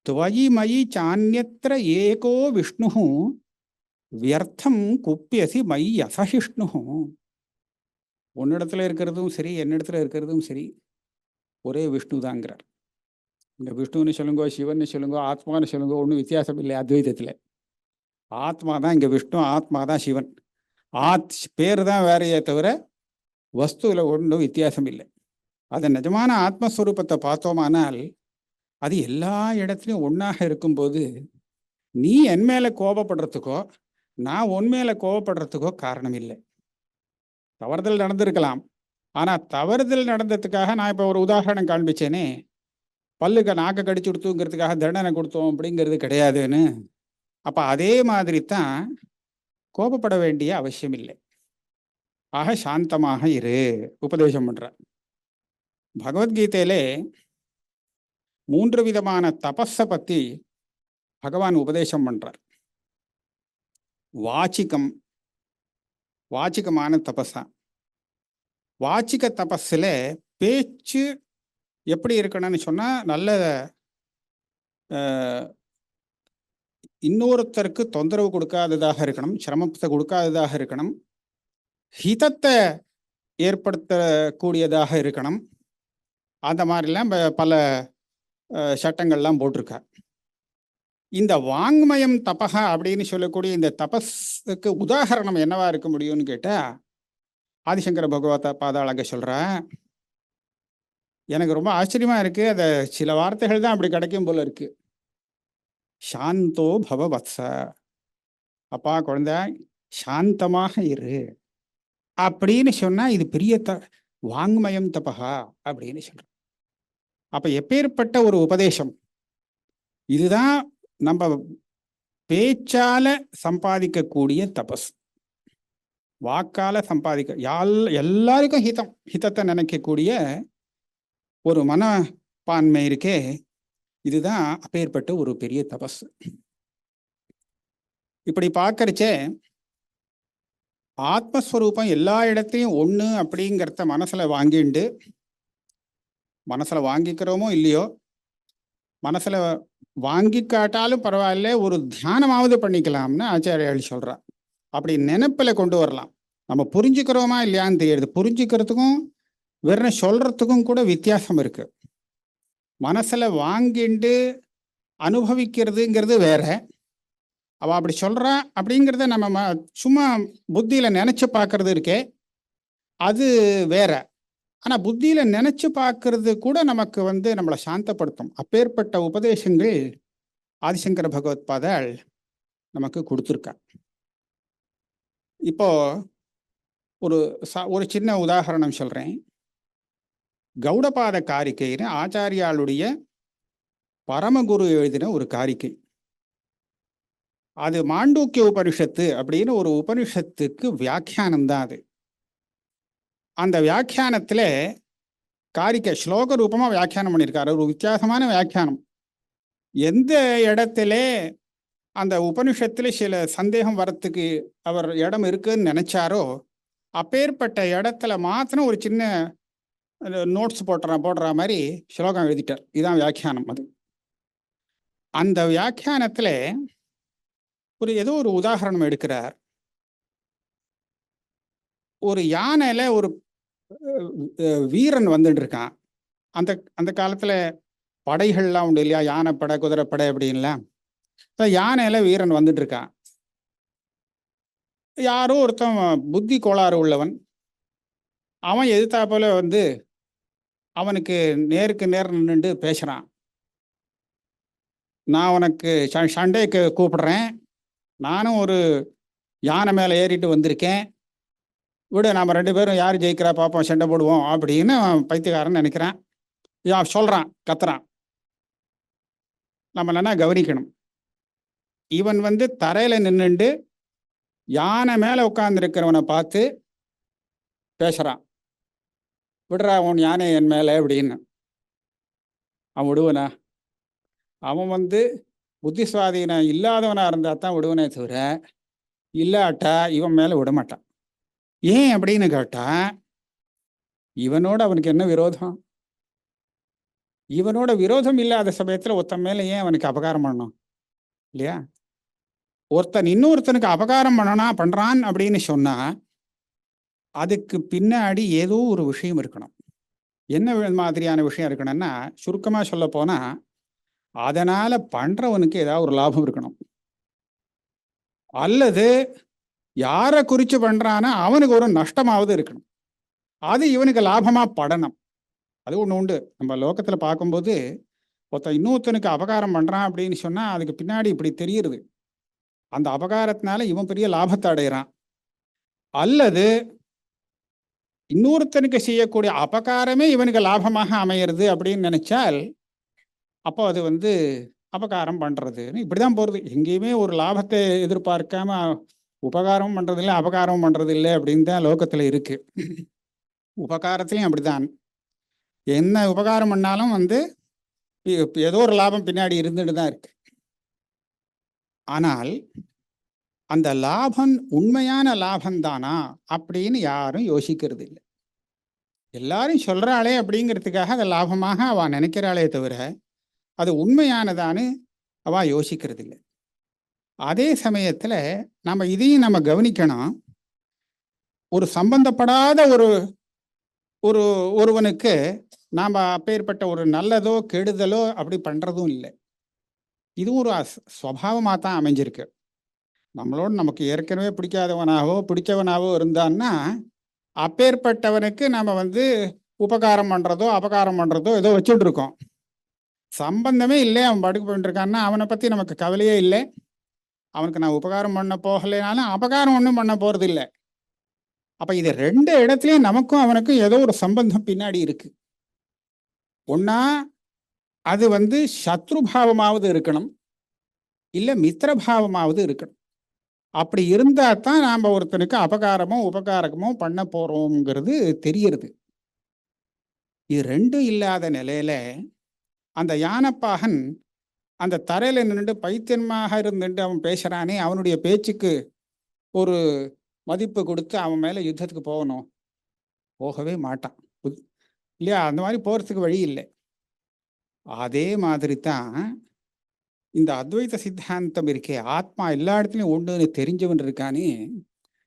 துவயி மயி சான்யத்ர ஏகோ விஷ்ணு வியர்த்தம் குப்பியசி மயி அசஹிஷ்ணு. உன்னிடத்துல இருக்கிறதும் சரி என்னிடத்துல இருக்கிறதும் சரி ஒரே விஷ்ணு தாங்கிறார். இந்த விஷ்ணுன்னு சொல்லுங்கோ, சிவன்னு சொல்லுங்கோ, ஆத்மான்னு சொல்லுங்கோ, ஒன்றும் வித்தியாசம் இல்லை அத்வைதத்தில். ஆத்மா தான் இங்கே விஷ்ணு, ஆத்மா தான் சிவன். பேர் தான் வேறையே தவிர வஸ்துவில் ஒன்றும் வித்தியாசம் இல்லை. அதை நிஜமான ஆத்மஸ்வரூபத்தை பார்த்தோமானால் அது எல்லா இடத்துலையும் ஒன்றாக இருக்கும்போது நீ என் மேலே கோபப்படுறதுக்கோ நான் உன் மேலே கோபப்படுறதுக்கோ காரணம் இல்லை. தவறுதல் நடந்திருக்கலாம். ஆனால் தவறுதல் நடந்ததுக்காக நான் இப்போ ஒரு உதாரணம் காண்பிச்சேனே, பல்லுக்கு நாக்க கடிச்சு கொடுத்துங்கிறதுக்காக தண்டனை கொடுத்தோம் அப்படிங்கிறது கிடையாதுன்னு. அப்போ அதே மாதிரி தான் கோபப்பட வேண்டிய அவசியம் இல்லை. ஆக சாந்தமாக இரு உபதேசம் பண்ற. பகவத்கீதையிலே 3 விதமான தபஸை பற்றி பகவான் உபதேசம் பண்றார். வாச்சிகமான தபஸா. வாச்சிக தபஸில் பேச்சு எப்படி இருக்கணும்னு சொன்னால் நல்ல இன்னொருத்தருக்கு தொந்தரவு கொடுக்காததாக இருக்கணும், சிரமத்தை கொடுக்காததாக இருக்கணும், ஹிதத்தை ஏற்படுத்தக்கூடியதாக இருக்கணும். அந்த மாதிரிலாம் பல சட்டங்கள்லாம் போட்டிருக்கார். இந்த வாங்மயம் தபகா அப்படின்னு சொல்லக்கூடிய இந்த தபஸுக்கு உதாரணம் என்னவா இருக்க முடியும்னு கேட்டா, ஆதிசங்கர பகவத பாதாளக சொல்ற, எனக்கு ரொம்ப ஆச்சரியமா இருக்கு. அதை சில வார்த்தைகள் தான் அப்படி கிடைக்கும் போல இருக்கு. சாந்தோ பவ வத்ச, அப்பா குழந்தை சாந்தமாக இரு அப்படின்னு சொன்னா இது பெரிய வாங்மயம் தபகா அப்படின்னு சொல்ற. அப்ப எப்பேற்பட்ட ஒரு உபதேசம்! இதுதான் நம்ம பேச்சால சம்பாதிக்கக்கூடிய தபஸ், வாக்கால எல்லாருக்கும் ஹிதத்தை நினைக்கக்கூடிய ஒரு மனப்பான்மை இருக்கே, இதுதான் அப்பேற்பட்ட ஒரு பெரிய தபஸ். இப்படி பார்க்கறச்சே ஆத்மஸ்வரூபம் எல்லா இடத்தையும் ஒண்ணு அப்படிங்கிறத மனசுல வாங்கிக்கிறோமோ இல்லையோ, மனசுல வாங்கி காட்டாலும் பரவாயில்ல, ஒரு தியானமாவது பண்ணிக்கலாம்னு ஆச்சாரியால் சொல்றா. அப்படி நினைப்புல கொண்டு வரலாம். நம்ம புரிஞ்சுக்கிறோமா இல்லையான்னு தெரியுது. புரிஞ்சுக்கிறதுக்கும் வெறும் சொல்றதுக்கும் கூட வித்தியாசம் இருக்கு. மனசுல வாங்கிண்டு அனுபவிக்கிறதுங்கிறது வேற. அவ அப்படி சொல்றா அப்படிங்கிறத நம்ம சும்மா புத்தியில நினைச்சு பார்க்கறது இருக்கே, அது வேற. ஆனா புத்தியில நினைச்சு பார்க்கறது கூட நமக்கு நம்மளை சாந்தப்படுத்தும். அப்பேற்பட்ட உபதேசங்கள் ஆதிசங்கர பகவத் பாதாள் நமக்கு கொடுத்துருக்கா. இப்போ ஒரு சின்ன உதாரணம் சொல்றேன். கௌடபாத காரிக்கைன்னு ஆச்சாரியாளுடைய பரமகுரு எழுதின ஒரு காரிக்கை. அது மாண்டூக்கிய உபனிஷத்து அப்படின்னு ஒரு உபனிஷத்துக்கு வியாக்கியானம் தான் அது. அந்த வியாக்கியானத்துல காரிக்கை ஸ்லோக ரூபமா வியாக்கியானம் பண்ணியிருக்காரு. ஒரு வித்தியாசமான வியாக்கியானம். எந்த இடத்துல அந்த உபனிஷத்துல சில சந்தேகம் வரத்துக்கு அவர் இடம் இருக்குன்னு நினைச்சாரோ, அப்பேற்பட்ட இடத்துல மாத்திரம் ஒரு சின்ன நோட்ஸ் போடுற மாதிரி ஸ்லோகம் எழுதிட்டார். இதுதான் வியாக்கியானம். அது அந்த வியாக்கியானத்துல ஏதோ ஒரு உதாரணம் எடுக்கிறார். ஒரு யானையில ஒரு வீரன் வந்துட்டு இருக்கான். அந்த காலத்துல படைகள்லாம் உண்டு இல்லையா, யானைப்படை குதிரைப்படை அப்படின்லாம். யானையில வீரன் வந்துட்டு இருக்கான். யாரோ ஒருத்தன் புத்தி கோளாறு உள்ளவன், அவன் எதிர்த்தாப்புல அவனுக்கு நேருக்கு நேர் நின்று பேசுறான். நான் உனக்கு சண்டைக்கு கூப்பிடுறேன், நானும் ஒரு யானை மேலே ஏறிட்டு வந்திருக்கேன், விடு, நாம 2 பேரும் யார் ஜெயிக்கிறா பார்ப்போம், சண்டை போடுவோம் அப்படின்னு பைத்தியக்காரன் நினைக்கிறான். சொல்றான், கத்துறான். நம்ம என்ன கவனிக்கணும், இவன் தரையில நின்றுண்டு யானை மேல உட்கார்ந்துருக்கிறவனை பார்த்து பேசுறான், விடுறா உன் யானை என் மேல அப்படின்னு. அவன் விடுவனா? அவன் புத்தி சுவாதீனம் இல்லாதவனா இருந்தா தான் விடுவனே தவிர, இல்லாட்டா இவன் மேல விட மாட்டான். ஏன் அப்படின்னு கேட்டா, இவனோட அவனுக்கு என்ன விரோதம்? இவனோட விரோதம் இல்லாத சமயத்துல ஒருத்தன் மேல ஏன் அவனுக்கு அபகாரம் பண்ணணும் இல்லையா? ஒருத்தன் இன்னொருத்தனுக்கு அபகாரம் பண்றான் அப்படின்னு சொன்னா அதுக்கு பின்னாடி ஏதோ ஒரு விஷயம் இருக்கணும். என்ன மாதிரியான விஷயம் இருக்கணும்னா, சுருக்கமா சொல்ல போனா, அதனால பண்றவனுக்கு ஏதாவது ஒரு லாபம் இருக்கணும், அல்லது யாரை குறிச்சு பண்றானா அவனுக்கு ஒரு நஷ்டமாவது இருக்கணும். அது இவனுக்கு லாபமா படணும். அது ஒண்ணு உண்டு. நம்ம லோகத்துல பார்க்கும்போது ஒருத்தன் இன்னொருத்தனுக்கு அபகாரம் பண்றான் அப்படின்னு சொன்னா அதுக்கு பின்னாடி இப்படி தெரியுது, அந்த அபகாரத்தினால இவன் பெரிய லாபத்தை அடைகிறான், அல்லது இன்னொருத்தனுக்கு செய்யக்கூடிய அபகாரமே இவனுக்கு லாபமாக அமையிறது அப்படின்னு நினைச்சால் அப்போ அது அபகாரம் பண்றதுன்னு இப்படிதான் போறது. எங்கேயுமே ஒரு லாபத்தை எதிர்பார்க்காம உபகாரம் பண்றது இல்லை, அபகாரம் பண்றது இல்லை அப்படின்னு தான் லோகத்துல இருக்கு. உபகாரத்திலையும் அப்படிதான். என்ன உபகாரம் பண்ணாலும் ஏதோ ஒரு லாபம் பின்னாடி இருந்துட்டு தான் இருக்கு. ஆனால் அந்த லாபம் உண்மையான லாபம் தானா அப்படின்னு யாரும் யோசிக்கிறது இல்லை. எல்லாரும் சொல்றாளே அப்படிங்கிறதுக்காக அதை லாபமாக அவ நினைக்கிறாளே தவிர அது உண்மையானதான்னு அவ யோசிக்கிறது இல்லை. அதே சமயத்துல நம்ம இதையும் நம்ம கவனிக்கணும். ஒரு சம்பந்தப்படாத ஒரு ஒரு ஒருவனுக்கு நாம அப்பேற்பட்ட ஒரு நல்லதோ கெடுதலோ அப்படி பண்றதும் இல்லை. இதுவும் ஒரு சுவாவமாக தான் அமைஞ்சிருக்கு. நம்மளோட நமக்கு ஏற்கனவே பிடிக்காதவனாகவோ பிடிச்சவனாகவோ இருந்தான்னா அப்பேற்பட்டவனுக்கு நம்ம உபகாரம் பண்றதோ அபகாரம் பண்றதோ ஏதோ வச்சுட்டு இருக்கோம். சம்பந்தமே இல்லை, அவன் படுக்கு போயிட்டு இருக்கான்னா அவனை பத்தி நமக்கு கவலையே இல்லை. அவனுக்கு நான் உபகாரம் பண்ண போகலைனாலும் அபகாரம் ஒன்றும் பண்ண போறது இல்லை. அப்ப இது ரெண்டு இடத்துலயும் நமக்கும் அவனுக்கும் ஏதோ ஒரு சம்பந்தம் பின்னாடி இருக்கு. ஒன்னா அது சத்ருபாவமாவது இருக்கணும், இல்ல மித்திரபாவமாவது இருக்கணும். அப்படி இருந்தா தான் நாம ஒருத்தனுக்கு அபகாரமோ உபகாரமோ பண்ண போறோம்ங்கிறது தெரியறது. இது ரெண்டும் இல்லாத நிலையில அந்த யானைப்பாகன் அந்த தரையில நின்று பைத்தியமாக இருந்துட்டு அவன் பேசுறானே, அவனுடைய பேச்சுக்கு ஒரு மதிப்பு கொடுத்து அவன் மேல யுத்தத்துக்கு போகணும், போகவே மாட்டான் இல்லையா? அந்த மாதிரி போறதுக்கு வழி இல்லை. அதே மாதிரி தான் இந்த அத்வைத சித்தாந்தம் இருக்கே, ஆத்மா எல்லா இடத்துலையும் ஒன்றுன்னு தெரிஞ்சவன் இருக்கானே,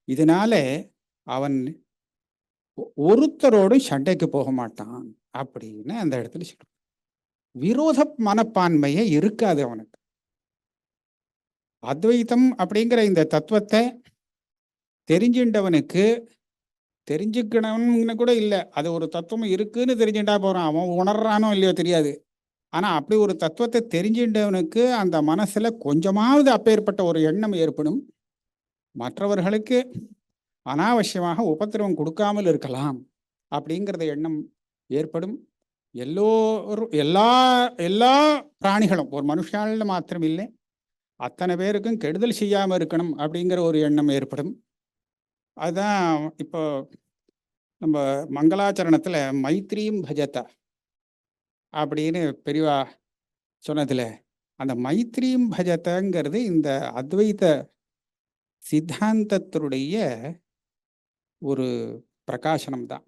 இதனால அவன் ஒருத்தரோடும் சண்டைக்கு போக மாட்டான் அப்படின்னு அந்த இடத்துல சொல்ற. விரோத மனப்பான்மையே இருக்காது அவனுக்கு. அத்வைத்தம் அப்படிங்கிற இந்த தத்துவத்தை தெரிஞ்சின்றவனுக்கு, தெரிஞ்சுக்கணும்னு கூட இல்லை, அது ஒரு தத்துவம் இருக்குன்னு தெரிஞ்சுட்டா போறான், அவன் உணர்றானோ இல்லையோ தெரியாது. ஆனா அப்படி ஒரு தத்துவத்தை தெரிஞ்சின்றவனுக்கு அந்த மனசுல கொஞ்சமாவது அப்பேற்பட்ட ஒரு எண்ணம் ஏற்படும், மற்றவர்களுக்கு அனாவசியமாக உபத்திரவம் கொடுக்காமல் இருக்கலாம் அப்படிங்கிறத எண்ணம் ஏற்படும். எல்லோரும் எல்லா பிராணிகளும், ஒரு மனுஷால மாத்திரம் இல்லை, அத்தனை பேருக்கும் கெடுதல் செய்யாம இருக்கணும் அப்படிங்கிற ஒரு எண்ணம் ஏற்படும். அதுதான் இப்போ நம்ம மங்களாச்சரணத்துல மைத்ரீம் பஜதா அப்படின்னு பெரியவா சொன்னதுல அந்த மைத்ரீம் பஜதங்கிறது இந்த அத்வைத சித்தாந்தத்தினுடைய ஒரு பிரகாசனம் தான்.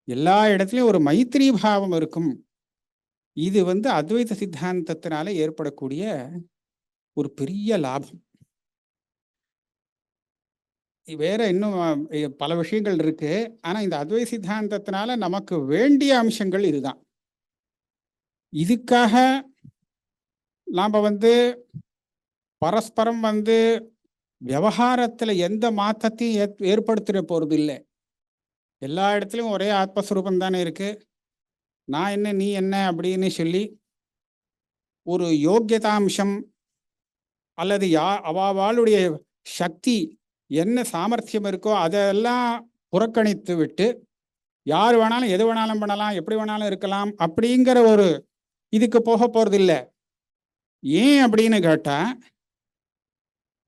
எல்லா இடத்துலையும் ஒரு மைத்ரி பாவம் இருக்கும். இது அத்வைத சித்தாந்தத்தினால ஏற்படக்கூடிய ஒரு பெரிய லாபம். வேற இன்னும் பல விஷயங்கள் இருக்கு. ஆனா இந்த அத்வைத சித்தாந்தத்தினால நமக்கு வேண்டிய அம்சங்கள் இதுதான். இதுக்காக நாம பரஸ்பரம் விவகாரத்துல எந்த மாற்றத்தையும் ஏற்படுத்திட போறது இல்லை. எல்லா இடத்துலையும் ஒரே ஆத்மஸ்வரூபம் தானே இருக்கு. நான் என்ன நீ என்ன அப்படின்னு சொல்லி ஒரு யோக்கியதாம்சம் அல்லது அவளுடைய சக்தி என்ன சாமர்த்தியம் இருக்கோ அதெல்லாம் புறக்கணித்து விட்டு யார் வேணாலும் எது வேணாலும் பண்ணலாம், எப்படி வேணாலும் இருக்கலாம் அப்படிங்கிற ஒரு இதுக்கு போக போறதில்லை. ஏன் அப்படின்னு கேட்டா,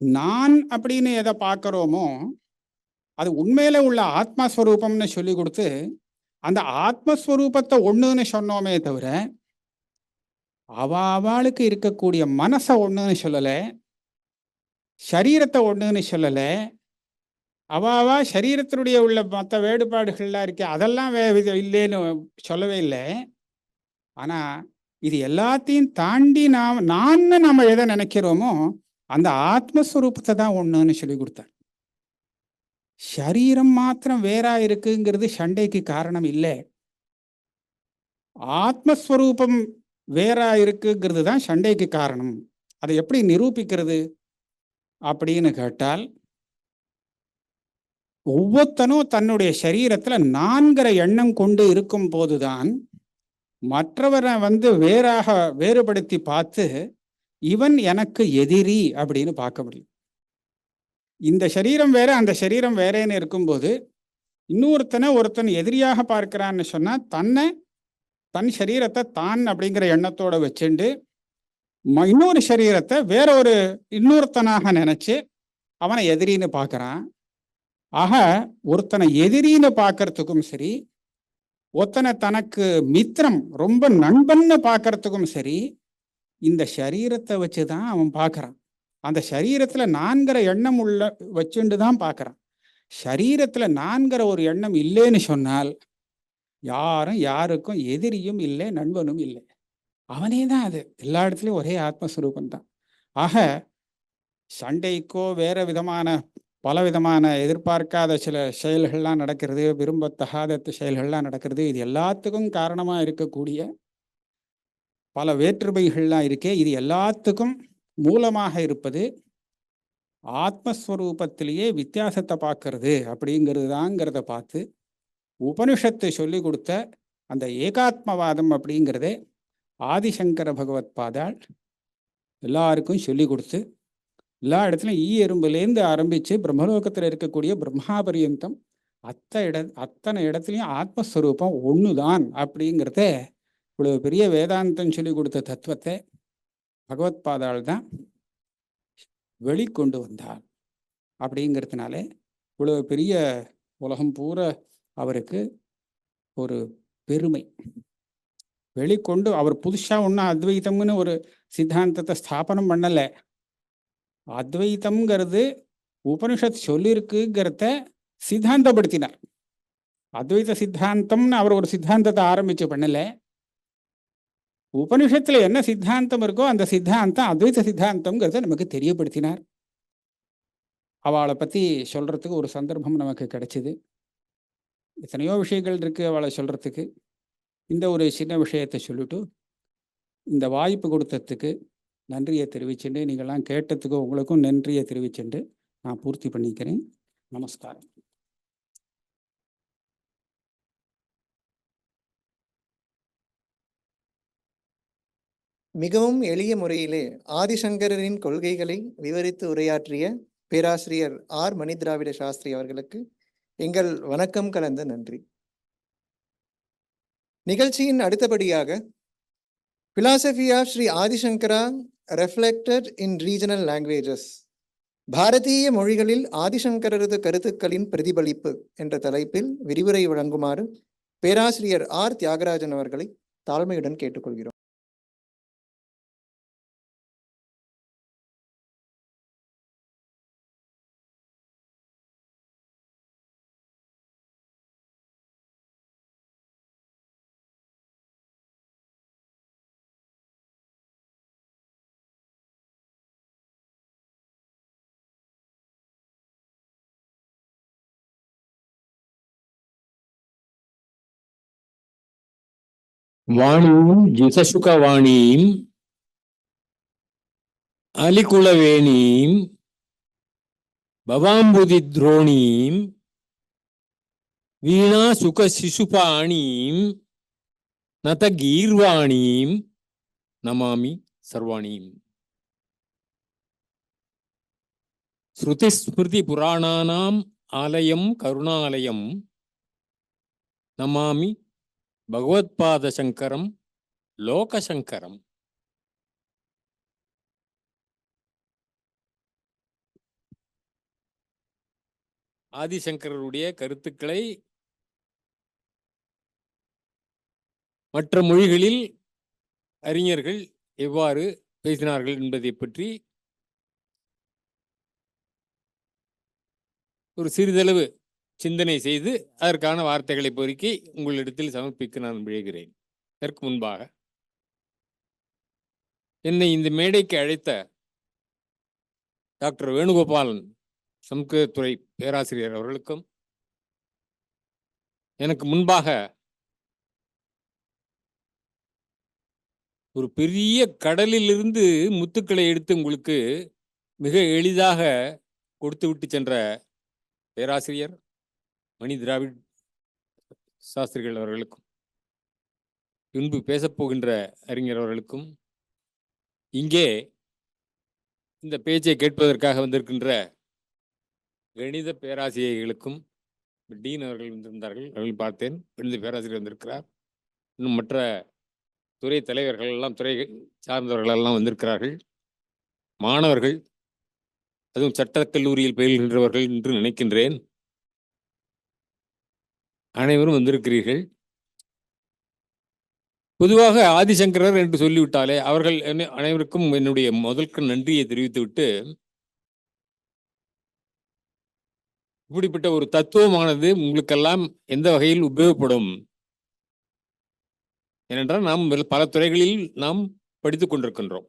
நான் அப்படின்னு எதை பார்க்கிறோமோ அது உண்மையில உள்ள ஆத்மஸ்வரூபம்னு சொல்லி கொடுத்து அந்த ஆத்மஸ்வரூபத்தை ஒண்ணுன்னு சொன்னோமே தவிர அவளுக்கு இருக்கக்கூடிய மனசை ஒண்ணுன்னு சொல்லலை, சரீரத்தை ஒண்ணுன்னு சொல்லலை. அவா சரீரத்தினுடைய உள்ள மற்ற வேறுபாடுகள்லாம் இருக்கே அதெல்லாம் இல்லைன்னு சொல்லவே இல்லை. ஆனா இது எல்லாத்தையும் தாண்டி நம்ம எதை நினைக்கிறோமோ அந்த ஆத்மஸ்வரூபத்தை தான் ஒண்ணுன்னு சொல்லி கொடுத்தார். சரீரம் மாத்திரம் வேறா இருக்குங்கிறது சண்டைக்கு காரணம் இல்லை. ஆத்மஸ்வரூபம் வேறா இருக்குங்கிறது தான் சண்டைக்கு காரணம். அதை எப்படி நிரூபிக்கிறது அப்படின்னு கேட்டால், ஒவ்வொருத்தனும் தன்னுடைய சரீரத்துல நான்கிற எண்ணம் கொண்டு இருக்கும் போதுதான் மற்றவரை வேறுபடுத்தி பார்த்து இவன் எனக்கு எதிரி அப்படின்னு பார்க்க முடியும். இந்த சரீரம் வேற அந்த சரீரம் வேறேன்னு இருக்கும்போது ஒருத்தன் எதிரியாக பார்க்கிறான்னு சொன்னா தன் சரீரத்தை தான் அப்படிங்கிற எண்ணத்தோட வச்சுண்டு இன்னொரு சரீரத்தை வேற ஒரு இன்னொருத்தனாக நினைச்சு அவனை எதிரின்னு பார்க்கறான். ஆக ஒருத்தனை எதிரின்னு பார்க்கறதுக்கும் சரி, ஒருத்தனை தனக்கு மித்திரம் ரொம்ப நண்பன்னு பார்க்கறதுக்கும் சரி, இந்த சரீரத்தை வச்சுதான் அவன் பார்க்கறான். அந்த சரீரத்துல நான்கிற எண்ணம் வச்சுண்டு தான் பார்க்கறான். சரீரத்துல நான்கிற ஒரு எண்ணம் இல்லைன்னு சொன்னால் யாருக்கும் எதிரியும் இல்லை, நண்பனும் இல்லை. அவனே தான் அது. எல்லா இடத்துலையும் ஒரே ஆத்மஸ்வரூபம் தான். ஆக சண்டைக்கோ வேற விதமான பலவிதமான எதிர்பார்க்காத சில செயல்கள்லாம் நடக்கிறது, விரும்பத்தகாத செயல்கள்லாம் நடக்கிறது. இது எல்லாத்துக்கும் காரணமாக இருக்கக்கூடிய பல வேற்றுமைகள்லாம் இருக்கே, இது எல்லாத்துக்கும் மூலமாக இருப்பது ஆத்மஸ்வரூபத்திலேயே வித்தியாசத்தை பார்க்கறது அப்படிங்கிறது தாங்கிறத பார்த்து உபனிஷத்து சொல்லி கொடுத்த அந்த ஏகாத்மவாதம் அப்படிங்கிறதே ஆதிசங்கர பகவத் பாதாள் எல்லாருக்கும் சொல்லி கொடுத்து எல்லா இடத்துலையும் எறும்புலேருந்து ஆரம்பித்து பிரம்மலோகத்தில் இருக்கக்கூடிய பிரம்மா பரியந்தம் அத்தனை இடத்துலையும் ஆத்மஸ்வரூபம் ஒன்று தான் அப்படிங்கிறத இவ்வளவு பெரிய வேதாந்தம் சொல்லி கொடுத்த தத்துவத்தை பகவத் பாதாள் தான் வெளிக்கொண்டு வந்தார். அப்படிங்கிறதுனால இவ்வளவு பெரிய உலகம் பூரா அவருக்கு ஒரு பெருமை. வெளிக்கொண்டு அவர் புதுசாக ஒன்றும் அத்வைத்தம்னு ஒரு சித்தாந்தத்தை ஸ்தாபனம் பண்ணலை. அத்வைத்தம்ங்கிறது உபனிஷத் சொல்லியிருக்குங்கிறத சித்தாந்தப்படுத்தினார். அத்வைத சித்தாந்தம்னு அவர் ஒரு சித்தாந்தத்தை ஆரம்பித்து பண்ணலை. உபனிஷத்தில் என்ன சித்தாந்தம் இருக்கோ அந்த சித்தாந்தம் அத்வைத சித்தாந்தம்ங்கிறத நமக்கு தெரியப்படுத்தினார். அவளை பற்றி சொல்கிறதுக்கு ஒரு சந்தர்ப்பம் நமக்கு கிடைச்சிது. எத்தனையோ விஷயங்கள் இருக்குது அவளை சொல்கிறதுக்கு. இந்த ஒரு சின்ன விஷயத்தை சொல்லிட்டு இந்த வாய்ப்பு கொடுத்ததுக்கு நன்றியை தெரிவிச்சுட்டு, நீங்கள்லாம் கேட்டதுக்கு உங்களுக்கும் நன்றியை தெரிவிச்சுட்டு நான் பூர்த்தி பண்ணிக்கிறேன். நமஸ்காரம். மிகவும் எளிய முறையிலே ஆதிசங்கரின் கொள்கைகளை விவரித்து உரையாற்றிய பேராசிரியர் ஆர் மணிதிராவிட சாஸ்திரி அவர்களுக்கு எங்கள் வணக்கம் கலந்த நன்றி. நிகழ்ச்சியின் அடுத்தபடியாக philosophy of Shri Adi Shankara reflected in regional languages, பாரதிய மொழிகளில் ஆதிசங்கரது கருத்துக்களின் பிரதிபலிப்பு என்ற தலைப்பில் விரிவுரை வழங்குமாறு பேராசிரியர் ஆர் தியாகராஜன் அவர்களை தாழ்மையுடன் கேட்டுக்கொள்கிறோம். வாணியும் ஜிதசுகவாணியும் அலிகுலவேணீம் பவாம்புதி துரோணீம் வீணா சுக சிசுபாணீம் நத கீர்வாணீம் நமாமி சர்வாணீம். ஸ்ருதிஸ்மிருதி புராணானாம் ஆலயம் கருணாலயம் நமாமி பகவத்பாத சங்கரம் லோகசங்கரம். ஆதிசங்கரருடைய கருத்துக்களை மற்ற மொழிகளில் அறிஞர்கள் எவ்வாறு பேசினார்கள் என்பதை பற்றி ஒரு சிறிதளவு சிந்தனை செய்து அதற்கான வார்த்தைகளை பொறுக்கி உங்களிடத்தில் சமர்ப்பிக்க நான் விழைகிறேன். இதற்கு முன்பாக என்னை இந்த மேடைக்கு அழைத்த டாக்டர் வேணுகோபாலன் சமஸ்கிருதத்துறை பேராசிரியர் அவர்களுக்கும், எனக்கு முன்பாக ஒரு பெரிய கடலிலிருந்து முத்துக்களை எடுத்து உங்களுக்கு மிக எளிதாக கொடுத்து விட்டு சென்ற பேராசிரியர் மணி திராவிட் சாஸ்திரிகள் அவர்களுக்கும், பின்பு பேசப்போகின்ற அறிஞர் அவர்களுக்கும், இங்கே இந்த பேச்சை கேட்பதற்காக வந்திருக்கின்ற கணித பேராசிரியர்களுக்கும், டீன் அவர்கள் வந்திருந்தார்கள், அவர்கள் பார்த்தேன். கணித பேராசிரியர் வந்திருக்கிறார். இன்னும் மற்ற துறை தலைவர்கள் எல்லாம், துறை சார்ந்தவர்கள் எல்லாம் வந்திருக்கிறார்கள். மாணவர்கள், அதுவும் சட்டக்கல்லூரியில் பயில்கின்றவர்கள் என்று நினைக்கின்றேன், அனைவரும் வந்திருக்கிறீர்கள். பொதுவாக ஆதிசங்கரர் என்று சொல்லிவிட்டாலே அவர்கள் அனைவருக்கும் என்னுடைய முதல்க்கு நன்றியை தெரிவித்துவிட்டு, இப்படிப்பட்ட ஒரு தத்துவமானது உங்களுக்கெல்லாம் எந்த வகையில் உபயோகப்படும், ஏனென்றால் நாம் பல துறைகளில் நாம் படித்துக் கொண்டிருக்கின்றோம்.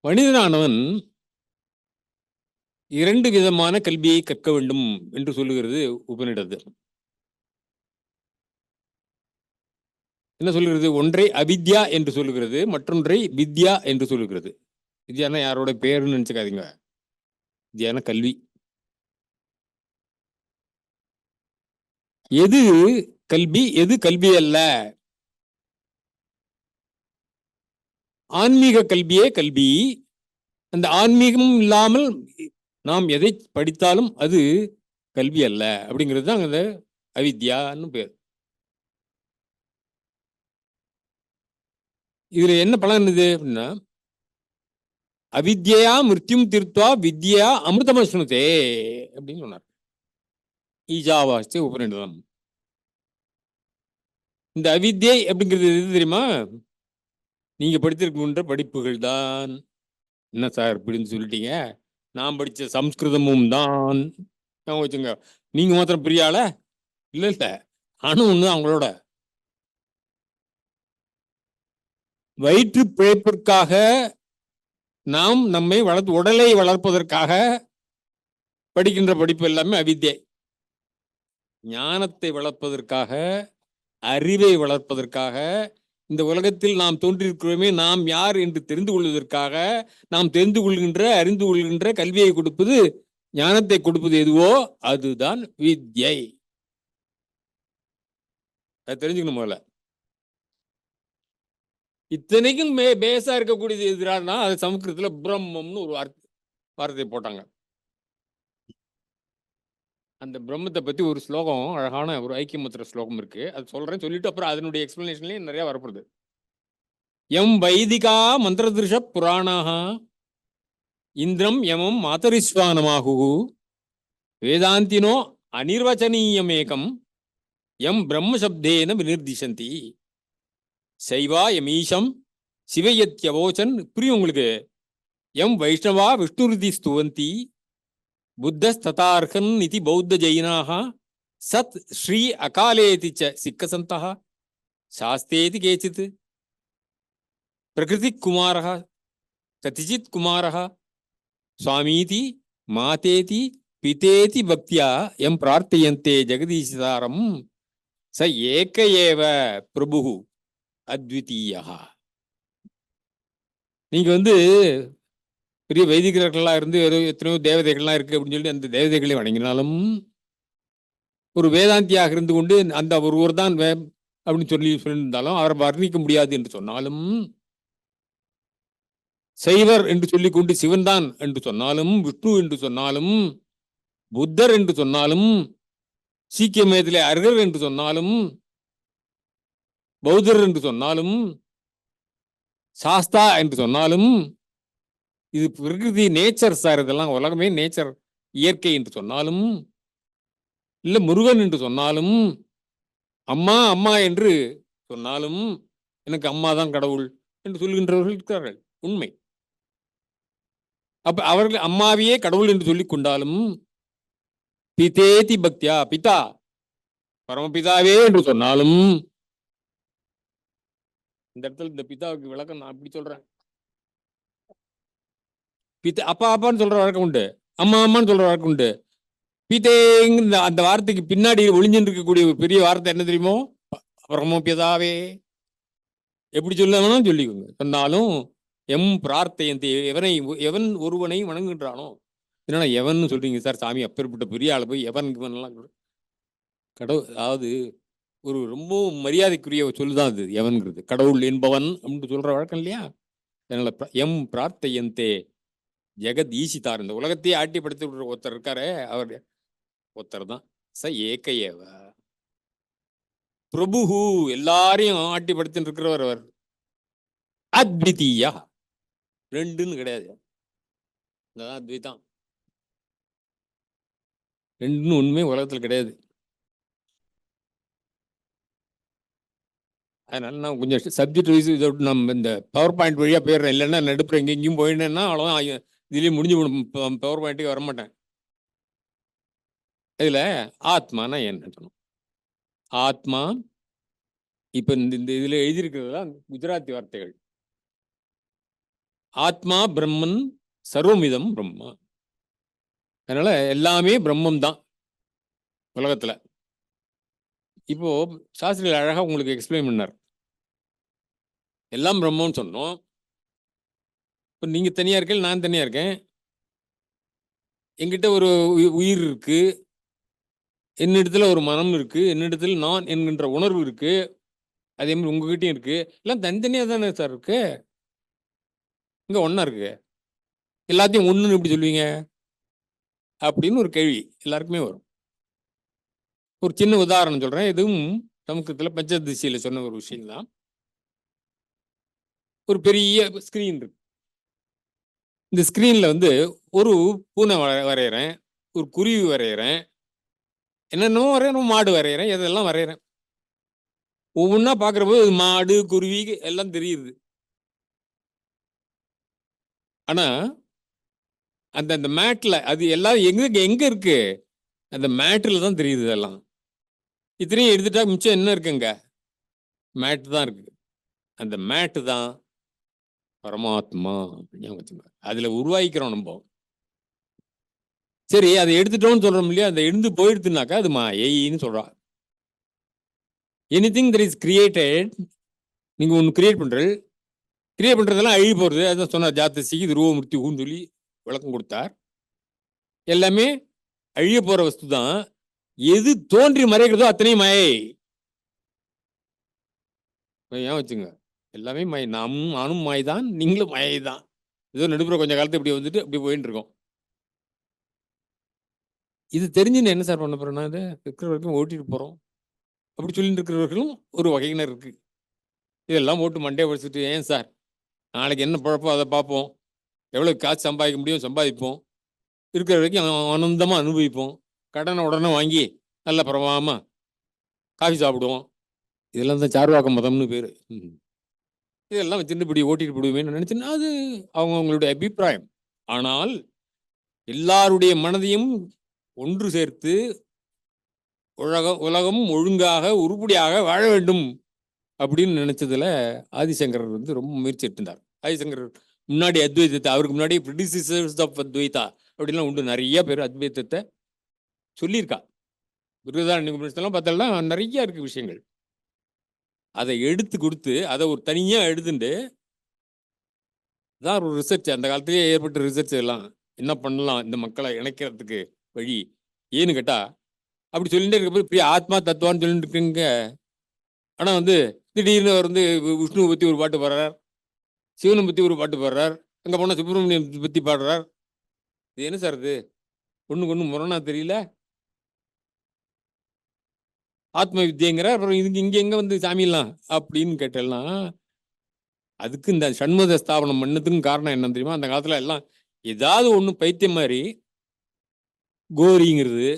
மனிதனானவன் 2 விதமான கல்வியை கற்க வேண்டும் என்று சொல்லுகிறது உபநிடது. என்ன சொல்லுகிறது? ஒன்றை அவித்யா என்று சொல்லுகிறது, மற்றொன்றை வித்யா என்று சொல்லுகிறது. வித்யானா யாரோட பேருன்னு நினைச்சுக்காதீங்க, வித்யான கல்வி. எது கல்வி, எது கல்வி அல்ல? ஆன்மீக கல்வியே கல்வி. அந்த ஆன்மீகம் இல்லாமல் நாம் எதை படித்தாலும் அது கல்வி அல்ல. அப்படிங்கிறது தான் அந்த அவித்யான்னு பேர். இதுல என்ன பலன் இது அப்படின்னா, அவித்யா மிருத்யும் தீர்த்வா வித்யா அமிர்தமஸ்னுதே அப்படின்னு சொன்னார் ஈஜாவாஸ்தே உபநிடதம். இந்த அவித்யை அப்படிங்கிறது எது தெரியுமா? நீங்க படித்திருக்கின்ற படிப்புகள் தான். என்ன சார் இப்படின்னு சொல்லிட்டீங்க? நான் படிச்ச சம்ஸ்கிருதமும் தான் வச்சுங்க. நீங்க மாத்திரம் பிரியால இல்ல இல்ல, நானும் ஒண்ணு அவங்களோட. வயிற்று பிழைப்பிற்காக நாம் நம்மை உடலை வளர்ப்பதற்காக படிக்கின்ற படிப்பு எல்லாமே அவித்யை. ஞானத்தை வளர்ப்பதற்காக, அறிவை வளர்ப்பதற்காக, இந்த உலகத்தில் நாம் தோன்றியிருக்கிறோமே நாம் யார் என்று தெரிந்து கொள்வதற்காக, நாம் தெரிந்து கொள்கின்ற அறிந்து கொள்கின்ற கல்வியை கொடுப்பது, ஞானத்தை கொடுப்பது எதுவோ அதுதான் வித்யை. அது தெரிஞ்சுக்கணும். முதல்ல இத்தனைக்கும் பேசா இருக்கக்கூடியது எதிரானா அது சமஸ்கிருதத்துல பிரம்மம்னு ஒரு வார்த்தை போட்டாங்க. அந்த பிரம்மத்தை பத்தி ஒரு ஸ்லோகம், அழகான ஒரு ஐக்கியமுத்திர ஸ்லோகம் இருக்கு. அது சொல்றேன், சொல்லிட்டு அப்புறம் அதனுடைய எக்ஸ்பிளனேஷன்லயும் நிறைய வரப்படுது. M வைதிகா மந்திரதிருஷ புராணாக இந்திரம் யமம் மாதரிஸ்வானமாகு வேதாந்தினோ அனிர்வச்சனீயமேகம் M பிரம்மசப்தேன வினிர்திசந்தி சைவா யமீஷம் சிவயத்யவோச்சன். புரியும் உங்களுக்கு? எம் வைஷ்ணவா விஷ்ணுருதி ஸ்துவந்தி புத்தஸ்ததார்ஹன் இதி பௌத்த ஜைனாக சத் ஸ்ரீ அகாலேதி ச சிக்கசந்தः சாஸ்தேதி கேச்சித் பிரகிருதி குமாரः கதிச்சித் குமாரः சுவாமீதி மாதேதி பிதேதி பக்தியா எம் பிரார்த்தயந்தே ஜெகதீஷிதாரம் ச ஏக ஏவ பிரபு அத்விதீயா. நீங்க பெரிய வைதிகர்களா இருந்து எத்தனையோ தேவதைகள்லாம் இருக்கு அப்படின்னு சொல்லி அந்த தேவதைகளை வணங்கினாலும், ஒரு வேதாந்தியாக இருந்து கொண்டு அந்த ஒருவர் தான் அப்படின்னு சொல்லியிருந்தாலும், அவரை வர்ணிக்க முடியாது என்று சொன்னாலும், சைவர் என்று சொல்லிக் கொண்டு சிவன் தான் என்று சொன்னாலும், விஷ்ணு என்று சொன்னாலும், புத்தர் என்று சொன்னாலும், சீக்கிய மதத்திலே அர்கர் என்று சொன்னாலும், பௌத்தர் என்று சொன்னாலும், சாஸ்தா என்று சொன்னாலும், இது பிரகிருதி நேச்சர் சார், இதெல்லாம் உலகமே நேச்சர், இயற்கை என்று சொன்னாலும், இல்ல முருகன் என்று சொன்னாலும், அம்மா அம்மா என்று சொன்னாலும், எனக்கு அம்மா தான் கடவுள் என்று சொல்கின்றவர்கள் இருக்கிறார்கள். உண்மை. அப்ப அவர்கள் அம்மாவையே கடவுள் என்று சொல்லிக் கொண்டாலும், பிதேதி பக்தியா, பிதா பரமபிதாவே என்று சொன்னாலும், இந்த இடத்துல இந்த பிதாவுக்கு விளக்கம் நான் அப்படி சொல்றேன். அப்பா அப்பான்னு சொல்ற வழக்கம் உண்டு, அம்மா அம்மான்னு சொல்ற வழக்கம் உண்டு. பிதேங்கிற அந்த வார்த்தைக்கு பின்னாடி ஒளிஞ்சுட்டு இருக்கக்கூடிய பெரிய வார்த்தை என்ன தெரியுமோ? பரமபிதாவே. எப்படி சொல்லணும் சொல்லிக்கோங்க. சொன்னாலும் எம் பிரார்த்தையந்தி, எவன் ஒருவனை வணங்குகின்றானோ. என்னன்னா எவன் சொல்றீங்க சார்? சாமி அப்பேற்பட்ட பெரிய ஆளை போய் எவன் எல்லாம் கடவுள், அதாவது ஒரு ரொம்ப மரியாதைக்குரிய சொல்லுதான் அது எவன்கிறது. கடவுள் என்பவன் அப்படின்னு சொல்ற வழக்கம் இல்லையா? அதனால எம் பிரார்த்தையந்தே ஜெகத் ஈசித்தார். இந்த உலகத்தையே ஆட்டி படுத்தி விடுற ஒருத்தர் இருக்காரு, அவர் ஒருத்தர் தான். ச ஏக ஏவ பிரபு, எல்லாரையும் ஆட்டி படுத்தின்னு இருக்கிறவர் அவர். அத்விதீயா, ரெண்டுன்னு கிடையாது. அத்விதம் ரெண்டுன்னு உண்மை உலகத்தில் கிடையாது. அதனால நான் கொஞ்சம் சப்ஜெக்ட் வைஸ் இதை விட்டு நம்ம இந்த பவர் பாயிண்ட் வழியாக போயிடுறேன். இல்லைன்னா நடுப்புற எங்கேயும் போயிட்டேன்னா அவ்வளோதான், இதுலேயும் முடிஞ்சு பவர் பாயிண்ட்டுக்கு வரமாட்டேன். இதில் ஆத்மானா என்ன சொன்னோம்? ஆத்மா இப்போ இந்த இதில் எழுதியிருக்கிறதுலாம் குஜராத்தி வார்த்தைகள். ஆத்மா பிரம்மன் சர்வமிதம் பிரம்மா. அதனால எல்லாமே பிரம்மம் தான் உலகத்துல. இப்போ சாஸ்திரிகள் அழகா உங்களுக்கு எக்ஸ்பிளைன் பண்ணார். எல்லாம் பிரம்மம்னு சொன்னோம். இப்போ நீங்க தனியா இருக்கீங்க, நான் தனியா இருக்கேன். என்கிட்ட ஒரு உயிர் இருக்கு, என்னிடத்துல ஒரு மனம் இருக்கு, என்னிடத்துல நான் என்கின்ற உணர்வு இருக்கு, அதே மாதிரி உங்ககிட்டயும் இருக்கு. எல்லாம் தனித்தனியா தானே சார் இருக்கு, இங்க ஒண்ணா இருக்கு. எல்லாத்தையும் ஒண்ணுன்னு எப்படி சொல்லுவீங்க அப்படின்னு ஒரு கேள்வி எல்லாருக்குமே வரும். ஒரு சின்ன உதாரணம் சொல்றேன். இதுவும் சமஸ்கிருதத்துல பஞ்சதிசியில சொன்ன ஒரு விஷயம் தான். ஒரு பெரிய ஸ்கிரீன் இருக்கு. இந்த ஸ்கிரீன்ல வந்து ஒரு பூனை வரைகிறேன், ஒரு குருவி வரைகிறேன், என்னென்னமோ வரைகிறேன், மாடு வரைகிறேன், எதெல்லாம் வரைகிறேன். ஒவ்வொன்றா பார்க்குற போது மாடு குருவி எல்லாம் தெரியுது. ஆனா அந்த அந்த மேட்ல அது எல்லாம் எங்க எங்க இருக்கு, அந்த மேட்டில் தான் தெரியுது. இதெல்லாம் இத்தனையும் எடுத்துட்டா மிச்சம் என்ன இருக்குங்க, மேட் தான் இருக்கு. அந்த மேட்டு தான் பரமாத்மா. அதுல உருவாக்கிக்கிறோம் நம்ம. சரி, அதை எடுத்துட்டோம்னு சொல்றோம் இல்லையா, அதை எடுத்து போயிடுத்துனாக்கா அது மாயைன்னு சொல்றான். எனிதிங் தட் இஸ் கிரியேட்டட், நீங்க ஒன்று கிரியேட் பண்றதெல்லாம் அழி போறது. அதான் சொன்னார், ஜாத்தசிக்கு துருவமூர்த்தி ஊன்னு சொல்லி விளக்கம் கொடுத்தார். எல்லாமே அழிய போற வஸ்து தான். எது தோன்றி மறைக்கிறதோ அத்தனையும் மாயை. ஏன் வச்சுங்க, எல்லாமே மாயை. நானும் மாயை தான், நீங்களும் மாயை தான். ஏதோ நடுப்புற கொஞ்ச காலத்து இப்படி வந்துட்டு அப்படி போயிட்டு இருக்கோம். இது தெரிஞ்சுன்னு என்ன சார் பண்ண போறேன்னா, இதை இருக்கிற வரைக்கும் ஓட்டிட்டு போறோம் அப்படி சொல்லிட்டு இருக்கிறவர்களும் ஒரு வகையினர் இருக்கு. இதெல்லாம் போட்டு மண்டே படிச்சுட்டு, ஏன் சார் நாளைக்கு என்ன பழப்போ அதை பார்ப்போம், எவ்வளோ காசு சம்பாதிக்க முடியும் சம்பாதிப்போம், இருக்கிற வரைக்கும் ஆனந்தமாக அனுபவிப்போம், கடனை உடனே வாங்கி நல்ல பிரமாமா காஃபி சாப்பிடுவோம். இதெல்லாம் தான் சார்வாக்க மதம்னு பேர். இதெல்லாம் வச்சுட்டு இப்படி ஓட்டிட்டு போடுவேன்னு நினைச்சுன்னா அது அவங்களுடைய அபிப்பிராயம். ஆனால் எல்லாருடைய மனதையும் ஒன்று சேர்த்து உலகம் ஒழுங்காக உருப்படியாக வாழ வேண்டும் அப்படின்னு நினைச்சதுல ஆதிசங்கரர் வந்து ரொம்ப முயற்சி எடுத்துட்டார். ஆதிசங்கரர் முன்னாடி அத்வைதத்தை, அவருக்கு முன்னாடி பிரிடிசிசர்ஸ் ஆஃப் அத்வைதா அப்படின்லாம் உண்டு. நிறைய பேர் அத்வைதத்தை சொல்லியிருக்கா. விருதாரண்யம் பார்த்தோம்னா நிறைய இருக்கு விஷயங்கள். அதை எடுத்து கொடுத்து அதை ஒரு தனியா எடுத்துட்டு தான் ஒரு ரிசர்ச், அந்த காலத்திலேயே ஏற்பட்ட ரிசர்ச். எல்லாம் என்ன பண்ணலாம் இந்த மக்களை இணைக்கிறதுக்கு வழி ஏன்னு கேட்டா, அப்படி சொல்லிட்டு இருக்க இப்படி ஆத்மா தத்துவான்னு சொல்லிட்டு இருக்குங்க. ஆனா வந்து திடீர்னு அவர் வந்து விஷ்ணுவை பத்தி ஒரு பாட்டு பாடுறார், சிவனை பத்தி ஒரு பாட்டு பாடுறார், அங்க போனா சுப்பிரமணியம் பத்தி பாடுறார். இது என்ன சார் இது, ஒண்ணுக்கு ஒண்ணு முரணா தெரியல. ஆத்ம வித்தியங்கிற அப்புறம் இதுக்கு இங்க எங்க வந்து சாமியெல்லாம் அப்படின்னு கேட்டெல்லாம், அதுக்கு இந்த சண்முக ஸ்தாபனம் பண்ணதுக்கும் காரணம் என்ன தெரியுமா? அந்த காலத்துல எல்லாம் ஏதாவது ஒண்ணு பைத்தியம் மாதிரி கோரிங்கிறது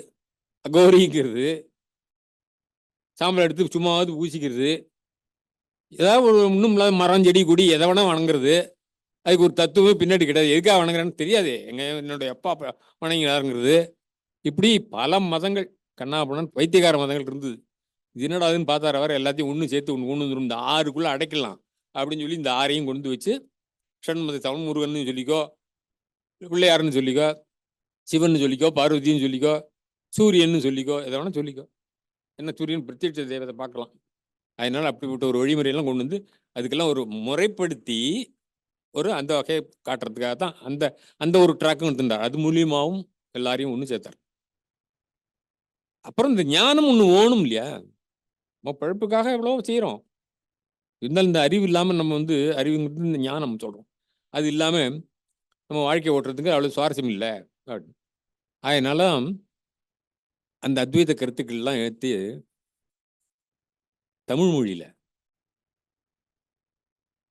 அகோரிங்கிறது, சாம்பல் எடுத்து சும்மாவது பூசிக்கிறது, ஏதாவது ஒரு இன்னும் இல்லாத மரம் செடி கொடி எதை வேணா வணங்குறது. அதுக்கு ஒரு தத்துவமே பின்னாடி கிடையாது. எதுக்காக வணங்குறேன்னு தெரியாது. என்னுடைய அப்பா வணங்கினாருங்கிறது. இப்படி பல மதங்கள் கண்ணாபுணன் பைத்தியகார மதங்கள் இருந்தது. இது என்னடாதுன்னு பார்த்தார வர எல்லாத்தையும் ஒன்று சேர்த்து ஒன்று இந்த 6க்குள்ள அடைக்கலாம் அப்படின்னு சொல்லி இந்த 6ஐயும் கொண்டு வச்சு ஷண்மத தமிழ் முருகன்னு சொல்லிக்கோ, பிள்ளையாருன்னு சொல்லிக்கோ, சிவன் சொல்லிக்கோ, பார்வதின்னு சொல்லிக்கோ, சூரியன்னு சொல்லிக்கோ, எதை வேணா சொல்லிக்கோ. என்ன சூரியன் பிரத்யட்ச தெய்வத்தை பார்க்கலாம். அதனால அப்படிப்பட்ட ஒரு வழிமுறையெல்லாம் கொண்டு வந்து அதுக்கெல்லாம் ஒரு முறைப்படுத்தி ஒரு அந்த வகையை காட்டுறதுக்காக தான் அந்த அந்த ஒரு ட்ராக்கும் எடுத்துட்டார். அது மூலியமாகவும் எல்லாரையும் ஒன்று சேர்த்தார். அப்புறம் இந்த ஞானம் ஒன்று ஓணும் இல்லையா, நம்ம பழப்புக்காக எவ்வளோ செய்கிறோம். இருந்தாலும் இந்த அறிவு இல்லாமல் நம்ம வந்து அறிவுங்கிறது இந்த ஞானம் சொல்கிறோம், அது இல்லாமல் நம்ம வாழ்க்கை ஓட்டுறதுக்கு அவ்வளோ சுவாரஸ்யம் இல்லை. அதனால அந்த அத்வைத கருத்துக்கள்லாம் எடுத்து தமிழ் மொழியில்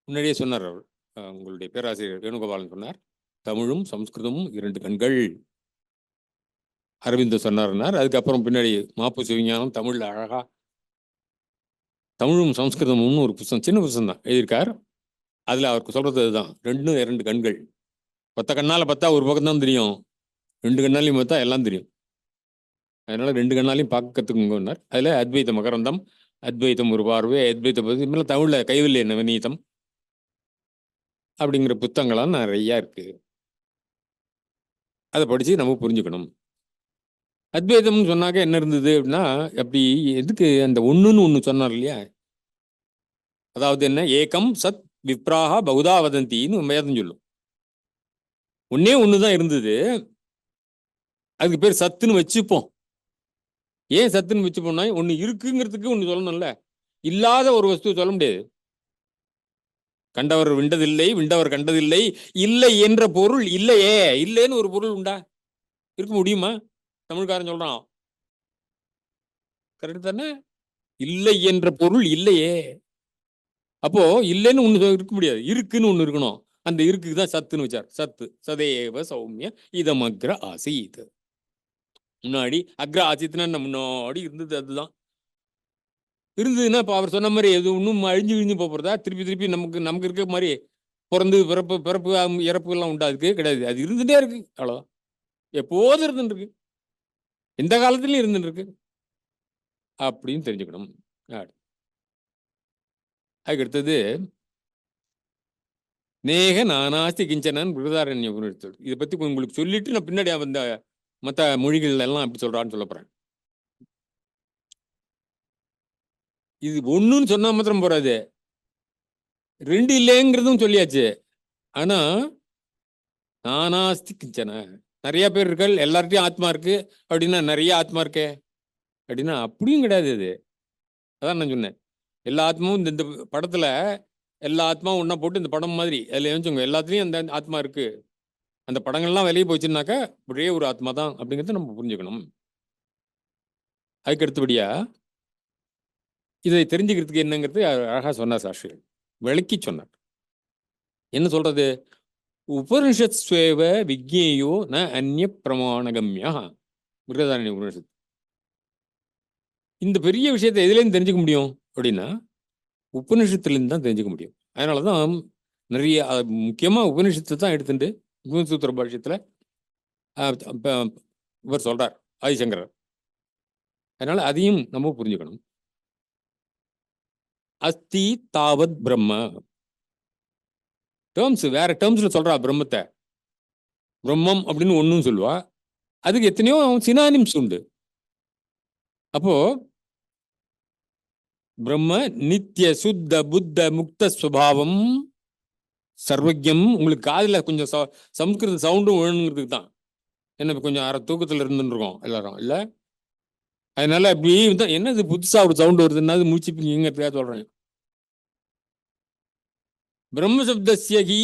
முன்னாடியே சொன்னார் அவர், உங்களுடைய பேராசிரியர் வேணுகோபாலன் சொன்னார், தமிழும் சம்ஸ்கிருதமும் 2 கண்கள். அரவிந்த சொன்னார்னார். அதுக்கப்புறம் பின்னாடி மாப்பு சிவஞானம் தமிழ்ல அழகா தமிழும் சம்ஸ்கிருதமும்னு ஒரு புத்தகம், சின்ன புத்தகம் தான் எழுதியிருக்கார். அதுல அவருக்கு சொல்றது அதுதான், 2 கண்கள். ஒத்த கண்ணால பார்த்தா ஒரு பக்கம் தான் தெரியும், 2 கண்ணாலையும் பார்த்தா எல்லாம் தெரியும். அதனால 2 கண்ணாலையும் பார்க்க கற்றுக்குங்கன்னார். அதுல அத்வைத மகரந்தம், அத்வைத்தம் ஒரு பார்வை, அத்வைத்த பற்றி தமிழ்ல கைவல்ய நவநீதம், அப்படிங்கிற புத்தகங்கள்லாம் நிறையா இருக்கு. அதை படிச்சு நம்ம புரிஞ்சுக்கணும். அத்வைதம்னு சொன்னாக்க என்ன இருந்தது அப்படின்னா, அப்படி எதுக்கு அந்த ஒண்ணுன்னு ஒண்ணு சொன்னார் இல்லையா, அதாவது என்ன, ஏகம் சத் விப்ராஹா பகுதா வதந்தின்னு வேதம் சொல்லும். ஒன்னே ஒண்ணுதான் இருந்தது, அதுக்கு பேர் சத்துன்னு வச்சுப்போம். ஏன் சத்துன்னு வச்சுப்போம்னா, ஒண்ணு இருக்குங்கிறதுக்கு ஒண்ணு சொல்லணும்ல. இல்லாத ஒரு வஸ்து சொல்ல முடியாது. கண்டவர் விண்டதில்லை, விண்டவர் கண்டதில்லை, இல்லை என்ற பொருள் இல்லையே. இல்லைன்னு ஒரு பொருள் உண்டா? இருக்க முடியுமா? தமிழ்காரன் சொல்றான், கரெக்ட் தானே? இல்லை என்ற பொருள் இல்லையே. அப்போ இல்லைன்னு ஒண்ணு இருக்க முடியாது, இருக்குன்னு ஒண்ணு இருக்கணும். அந்த இருக்குக்கு தான் சத்துன்னு வச்சார். சத்து சதேவ சௌமிய இதம் அக்ர ஆசீத். முன்னாடி அக்ர ஆசீத்னா முன்னாடி இருந்தது, அதுதான் இருந்ததுன்னா. இப்போ அவர் சொன்ன மாதிரி எது இன்னும் அழிஞ்சு போறதா? திருப்பி திருப்பி நமக்கு இருக்க மாதிரி பிறந்து பிறப்பு இறப்பு எல்லாம் உண்டா? அதுக்கு கிடையாது. அது இருந்துட்டே இருக்கு, அவ்வளோதான். எப்போதும் இருந்துட்டு இருக்கு, எந்த காலத்துலயும் இருந்துட்டு இருக்கு அப்படின்னு தெரிஞ்சுக்கணும். அதுக்கு அடுத்தது நேக நானாஸ்தி கிஞ்சனன் பிருகதாரண்ய உபநிஷத்து. இதை பத்தி உங்களுக்கு சொல்லிட்டு நான் பின்னாடி அந்த மற்ற மொழிகள் எல்லாம் எப்படி சொல்றான்னு சொல்ல போறேன். இது ஒண்ணுன்னு சொன்னா மாத்திரம் போறாது, ரெண்டு இல்லைங்கிறதும் சொல்லியாச்சு. ஆனா நானாஸ்தி கிஞ்சன, நிறைய பேர் இருக்கள், எல்லார்ட்டையும் ஆத்மா இருக்கு அப்படின்னா நிறைய ஆத்மா இருக்கே அப்படின்னா அப்படியும் கிடையாது. அது அதான் நான் சொன்னேன், எல்லா ஆத்மாவும் இந்த படத்துல எல்லா ஆத்மாவும் ஒன்னா போட்டு இந்த படம் மாதிரி அதுல நினைச்சுங்க எல்லாத்துலயும் அந்த ஆத்மா இருக்கு. அந்த படங்கள்லாம் வெளியே போச்சுன்னாக்கா ஒரே ஒரு ஆத்மா தான் அப்படிங்கிறத நம்ம புரிஞ்சுக்கணும். அதுக்கு அடுத்தபடியா இதை தெரிஞ்சுக்கிறதுக்கு என்னங்கிறது அழகா சொன்னார் சாஸ்திரிகள், விளக்கி சொன்னார். என்ன சொல்றது? உபனிஷத் ஸ்வேவ விக்ஞேயோ ந அந்நிய பிரமாணகம்யா. மிருகதாரண்ய உபனிஷத். இந்த பெரிய விஷயத்தை எதுலேருந்து தெரிஞ்சுக்க முடியும் அப்படின்னா உபனிஷத்துலேருந்து தான் தெரிஞ்சுக்க முடியும். அதனால தான் நிறைய முக்கியமாக உபனிஷத்தை தான் எடுத்துட்டு சூத்திர பாஷ்யத்தில் இவர் சொல்றார், ஆதிசங்கரர். அதனால அதையும் நம்ம புரிஞ்சுக்கணும். அஸ்தி தாவத் பிரம்ம டேர்ம்ஸ் வேற டேர்ம்ஸ்ல சொல்றா பிரம்மத்தை. பிரம்மம் அப்படின்னு ஒன்றும் சொல்லுவா, அதுக்கு எத்தனையோ சினானிம்ஸ் உண்டு. அப்போ பிரம்ம நித்திய சுத்த புத்த முக்த சுபாவம் சர்வஜம். உங்களுக்கு காதில் கொஞ்சம் சம்ஸ்கிருத சவுண்டும் வேணுங்கிறதுக்கு தான். என்ன கொஞ்சம் அரை தூக்கத்தில் இருந்துருக்கோம் எல்லாரும் இல்லை, அதனால அப்படி என்னது புதுசா ஒரு சவுண்ட் வருதுன்னா அது முடிச்சுப்பீங்கிறதுக்காக சொல்றேன். பிரம்மசப்தஸ்ய ஹி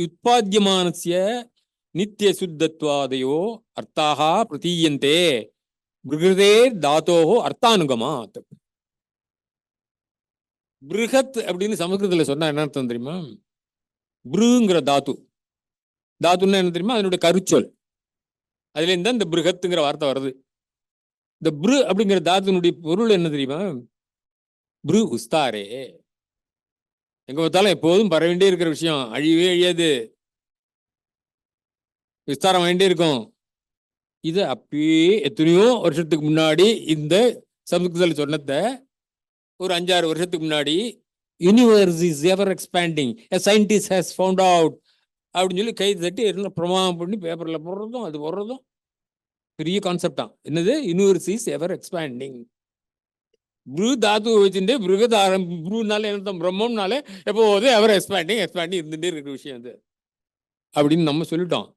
யுத்பாத்யமானஸ்ய நித்திய சுத்தத்வாதயோ அர்த்தாக பிரதீயந்தே பிருகதே தாத்தோஹோ அர்த்தானுகமாத். பிருகத் அப்படின்னு சமஸ்கிருதத்துல சொன்னா என்ன அர்த்தம் தெரியுமா? பிருங்கிற தாத்துன்னா என்ன தெரியுமா? அதனுடைய கருச்சொல். அதுல இருந்தா இந்த பிருகத்துங்கிற வார்த்தை வருது. இந்த பிரு அப்படிங்கிற தாத்துனுடைய பொருள் என்ன தெரியுமா? பிரு உஸ்தாரே. எங்க பார்த்தாலும் எப்போதும் பர வேண்டிய இருக்கிற விஷயம், அழிவே அழியாது, விஸ்தாரம் வேண்டிய இருக்கும். இது அப்பயே எத்தனையோ வருஷத்துக்கு முன்னாடி இந்த சமஸ்கிருதத்தில் சொன்னத ஒரு 5-6 வருஷத்துக்கு முன்னாடி universe is ever expanding, a scientist has found out அப்படின்னு சொல்லி கை தட்டி எல்லாம் பிரமாணம் பண்ணி பேப்பர்ல போடுறதும் அது போடுறதும் பெரிய கான்செப்ட் தான். என்னது? Universe is ever expanding. ப்ரூ தாத்து வச்சுட்டு பிருகதாரம் ப்ரூனால என்ன பிரம்மம்னாலே எப்போதும் எவர் எக்ஸ்பேண்டிங் இருந்துகிட்டே இருக்கிற விஷயம் அது அப்படின்னு நம்ம சொல்லிட்டோம்.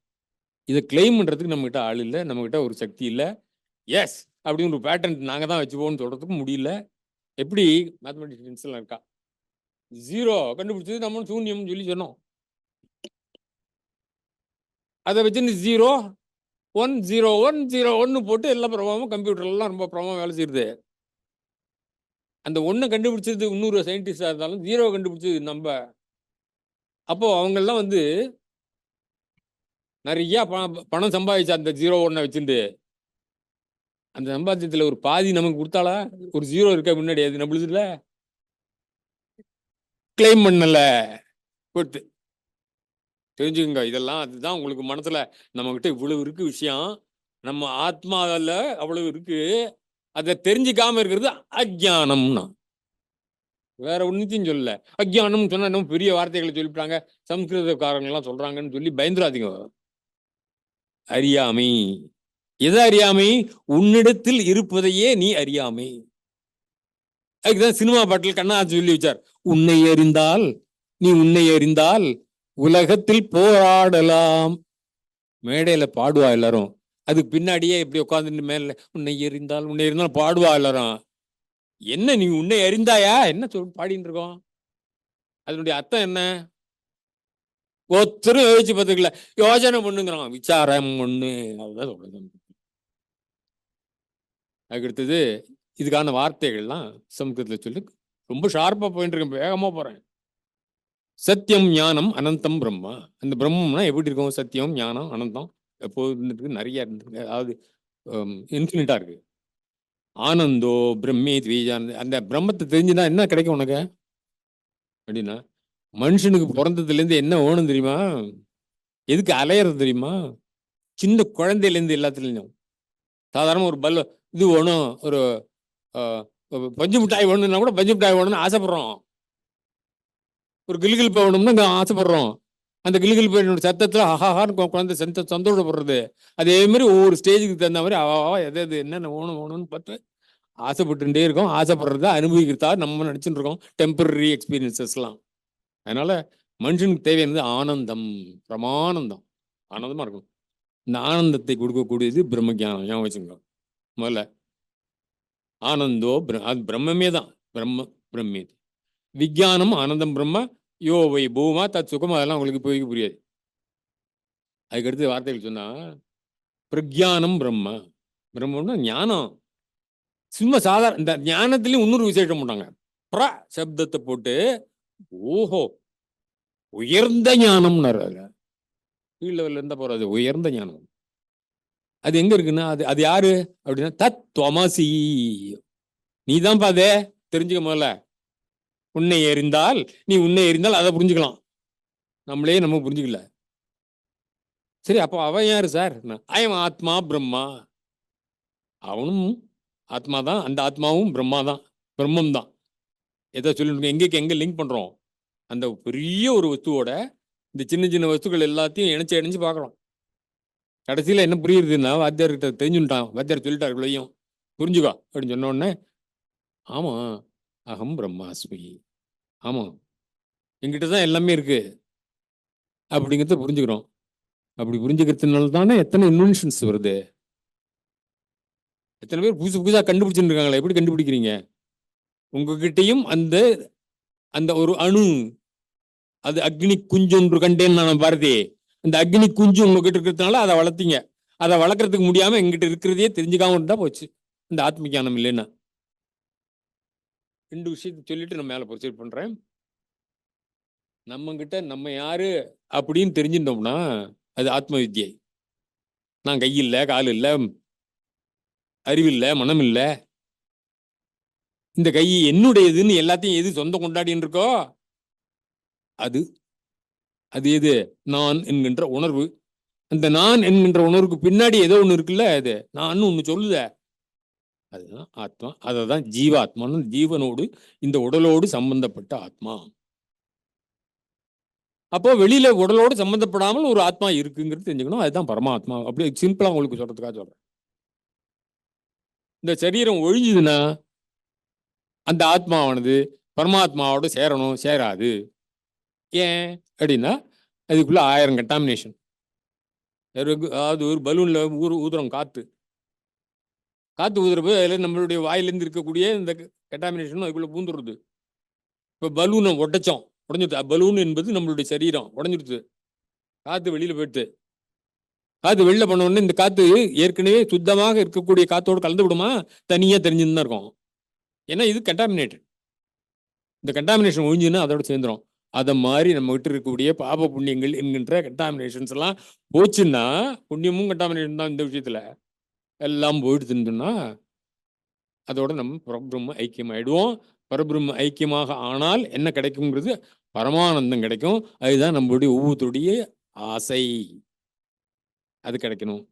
இதை கிளைம் பண்றதுக்கு நம்மகிட்ட ஆள் இல்லை, நம்மகிட்ட ஒரு சக்தி இல்லை. எஸ் அப்படின்னு ஒரு பேட்டர்ன் நாங்கள் தான் வச்சுப்போம்னு சொல்றதுக்கு முடியல. எப்படி மேத்தமெட்டிக்ஸ்லாம் இருக்கா, ஜீரோ கண்டுபிடிச்சது நம்ம சூன்யம்னு சொல்லி சொன்னோம். அதை வச்சுன்னு 0 1 0 1 0 1 போட்டு எல்லா பிரமாவும் கம்ப்யூட்டர்லாம் ரொம்ப பிரமாவும் வேலை செய்யுது. அந்த ஒன்றை கண்டுபிடிச்சது இன்னொரு சயின்டிஸ்டாக இருந்தாலும் 0 கண்டுபிடிச்சது நம்ம. அப்போ அவங்கெல்லாம் நிறைய பணம் சம்பாதிச்சா அந்த 0 1 வச்சுட்டு அந்த சம்பாத்தியத்தில் ஒரு பாதி நமக்கு கொடுத்தாளா? ஒரு 0 இருக்க முன்னாடி அது நம்மளுது இல்லை, கிளைம் பண்ணல கொடுத்து தெரிஞ்சுக்கோங்க. இதெல்லாம் அதுதான் உங்களுக்கு மனசுல நம்மகிட்ட இவ்வளவு இருக்கு விஷயம், நம்ம ஆத்மாவில் அவ்வளவு இருக்கு, அதை தெரிஞ்சுக்காம இருக்கிறது அஜ்ஞானம்னா. வேற ஒன்னுத்தையும் சொல்லல. அக்ஞானம் சொன்னா இன்னும் பெரிய வார்த்தைகளை சொல்லிவிட்டாங்க, சம்ஸ்கிருதக்காரங்க எல்லாம் சொல்றாங்கன்னு சொல்லி பயந்துராதீங்க. அறியாமை. எது அறியாமை? உன்னிடத்தில் இருப்பதையே நீ அறியாமை. அதுக்குதான் சினிமா பாட்டில் கண்ணாச்சு சொல்லி வச்சார், உன்னை அறிந்தால் உலகத்தில் போராடலாம். மேடையில பாடுவா எல்லாரும், அதுக்கு பின்னாடியே இப்படி உட்காந்துட்டு மேல உன்னை அறிந்தால் பாடுவா எல்லாரும். என்ன நீ உன்னை அறிந்தாயா? என்ன பாடிட்டு இருக்கோம்? அதனுடைய அர்த்தம் என்ன? ஒருத்தரும் யோசிச்சு பார்த்துக்கல. யோசனை பண்ணுங்கிறான், விசாரம் ஒண்ணு. அதுதான் சொல்றது. அதுக்கடுத்தது இதுக்கான வார்த்தைகள்லாம் சமஸ்கிருதத்துல சொல்லி ரொம்ப ஷார்ப்பா போயிட்டு இருக்கேன், வேகமா போறேன். சத்தியம் ஞானம் அனந்தம் பிரம்மா. அந்த பிரம்மம்னா எப்படி இருக்கும்? சத்தியம் ஞானம் அனந்தம் எப்போது நிறைய இருந்திருக்கு, அதாவது இன்ஃபினிட்டா இருக்கு. ஆனந்தோ பிரம்மே துவீஜானந்த. அந்த பிரம்மத்தை தெரிஞ்சுதான் என்ன கிடைக்கும் உனக்கு அப்படின்னா, மனுஷனுக்கு பிறந்ததுலேருந்து என்ன வேணும் தெரியுமா? எதுக்கு அலையிறது தெரியுமா? சின்ன குழந்தையிலேருந்து எல்லாத்துலேயும் சாதாரண ஒரு இது வேணும், ஒரு பஞ்சு மிட்டாய் வேணும்னா கூட பஞ்சு மிட்டாய் வேணும்னு ஆசைப்படுறோம். ஒரு கிலுகில் வேணும்னா ஆசைப்படுறோம். அந்த கிலுகில் என்னோட சத்தத்தில் ஹஹான்னு குழந்தை சந்தோஷப்படுறது. அதே மாதிரி ஒவ்வொரு ஸ்டேஜுக்கு தகுந்த மாதிரி எது என்னென்ன வேணும்னு பார்த்து ஆசைப்பட்டுட்டே இருக்கோம். ஆசைப்படுறத அனுபவிக்கிறதா நம்ம நினச்சிட்டு இருக்கோம், டெம்பரரி எக்ஸ்பீரியன்சஸ்லாம். அதனால மனுஷனுக்கு தேவையானது ஆனந்தம், பிரமானந்தம். ஆனந்தமா இருக்கும். இந்த ஆனந்தத்தை கொடுக்கக்கூடியது பிரம்மஜானம். ஞாபகம் வச்சுங்க. முதல்ல ஆனந்தோ அது பிரம்மே தான். பிரம்மே விஜயானம் ஆனந்தம் பிரம்ம யோ வை பூமா தத் சுகம். அதெல்லாம் உங்களுக்கு போய் புரியாது. அதுக்கடுத்து வார்த்தைகள் சொன்னா பிரக்ஞானம் பிரம்ம. பிரம்மன்னா ஞானம். சும்மா சாதாரண இந்த ஞானத்திலையும் இன்னொரு விசேஷம் போட்டாங்க, பிர சப்தத்தை போட்டு. ஓஹோ, உயர்ந்த ஞானம்னாரு. கீழ் லெவல்ல இருந்தா போறாது, உயர்ந்த ஞானம். அது எங்க இருக்குன்னா, அது யாரு அப்படின்னா தத்துவமசி. நீ தான் பாதே தெரிஞ்சுக்க. முதல்ல உன்னை எறிந்தால் அதை புரிஞ்சுக்கலாம். நம்ம புரிஞ்சுக்கல. சரி, அப்போ அவன் யாரு சார்? அயம் ஆத்மா பிரம்மா. அவனும் ஆத்மா தான், அந்த ஆத்மாவும் பிரம்மா தான், பிரம்மம் தான். எதை சொல்லிட்டு எங்க லிங்க் பண்றோம்? அந்த பெரிய ஒரு வஸ்துவோட இந்த சின்ன சின்ன வஸ்துக்கள் எல்லாத்தையும் இணைச்சு பார்க்கலாம். கடைசியில என்ன புரியுதுன்னா, வாத்தியார்கிட்ட தெரிஞ்சுட்டான். வாத்தியார் சொல்லிட்டாரு, இவ்வளையும் புரிஞ்சுக்கோ அப்படின்னு சொன்ன உடனே, ஆமா அகம் பிரம்மாஸ்மி, ஆமா என்கிட்ட தான் எல்லாமே இருக்கு அப்படிங்கிறத புரிஞ்சுக்கிறோம். அப்படி புரிஞ்சுக்கிறதுனால தானே எத்தனை இன்வென்ஷன்ஸ் வருது, எத்தனை பேர் புதுசா கண்டுபிடிச்சுட்டு இருக்காங்களே. எப்படி கண்டுபிடிக்கிறீங்க? உங்ககிட்டையும் அந்த அந்த ஒரு அணு, அது அக்னி குஞ்சு ஒன்று கண்டேன்னு நான் பாரதி. அந்த அக்னி குஞ்சு உங்ககிட்ட இருக்கிறதுனால அதை வளர்த்தீங்க. அதை வளர்க்கறதுக்கு முடியாம எங்கிட்ட இருக்கிறதையே தெரிஞ்சுக்காம இருந்தா போச்சு இந்த ஆத்ம ஞானம் இல்லைன்னா. ரெண்டு விஷயத்தை சொல்லிட்டு நான் மேல ப்ரொசீட் பண்றேன். நம்ம கிட்ட நம்ம யாரு அப்படின்னு தெரிஞ்சுட்டோம்னா அது ஆத்ம வித்யை. நான் கை இல்லை, கால் இல்லை, அறிவில்லை, மனம் இல்லை. இந்த கை என்னுடையதுன்னு எல்லாத்தையும் எது சொந்தம் கொண்டாடின்னு இருக்கோ அது எது? நான் என்கின்ற உணர்வு. அந்த நான் என்கின்ற உணர்வுக்கு பின்னாடி ஏதோ ஒண்ணு இருக்குல்ல, அது நான் ஒண்ணு சொல்லுத, அதுதான் ஆத்மா. அததான் ஜீவாத்மான்னு, ஜீவனோடு இந்த உடலோடு சம்பந்தப்பட்ட ஆத்மா. அப்போ வெளியில உடலோடு சம்பந்தப்படாமல் ஒரு ஆத்மா இருக்குங்கிறது தெரிஞ்சுக்கணும். அதுதான் பரமாத்மா. அப்படி சிம்பிளா உங்களுக்கு சொல்றதுக்காக சொல்றேன். இந்த சரீரம் ஒழிஞ்சுதுன்னா அந்த ஆத்மாவானது பரமாத்மாவோட சேரணும், சேராது. ஏன் அப்படின்னா அதுக்குள்ள 1000 கண்டாமினேஷன். அதாவது ஒரு பலூன்ல ஊதுறோம், காத்து ஊதுறப்போ அதில் நம்மளுடைய வாயிலேருந்து இருக்கக்கூடிய இந்த கண்டாமினேஷன் அதுக்குள்ள பூந்துடுறது. இப்போ பலூனை உடஞ்சிடுது. பலூன் என்பது நம்மளுடைய சரீரம் உடஞ்சிடுது. காத்து வெளியில போயிடுது. காத்து வெளில பண்ண உடனே இந்த காத்து ஏற்கனவே சுத்தமாக இருக்கக்கூடிய காத்தோடு கலந்து விடுமா? தனியா தெரிஞ்சுன்னு தான் இருக்கும். ஏன்னா இது கண்டாமினேட்டட். இந்த கண்டாமினேஷன் ஒழிஞ்சுன்னா அதோட சேர்ந்துடும். அதை மாதிரி நம்ம கிட்ட இருக்கக்கூடிய பாப புண்ணியங்கள் என்கின்ற கண்டாமினேஷன்ஸ் எல்லாம் போச்சுன்னா, புண்ணியமும் கண்டாமினேஷன் தான் இந்த விஷயத்துல, எல்லாம் போயிடுதுன்னா அதோட நம்ம பரபிரம்ம ஐக்கியம் ஆயிடுவோம். பரபிரம்ம ஐக்கியமாக ஆனால் என்ன கிடைக்குங்கிறது பரமானந்தம் கிடைக்கும். அதுதான் நம்மளுடைய ஒவ்வொருத்தருடைய ஆசை, அது கிடைக்கணும்.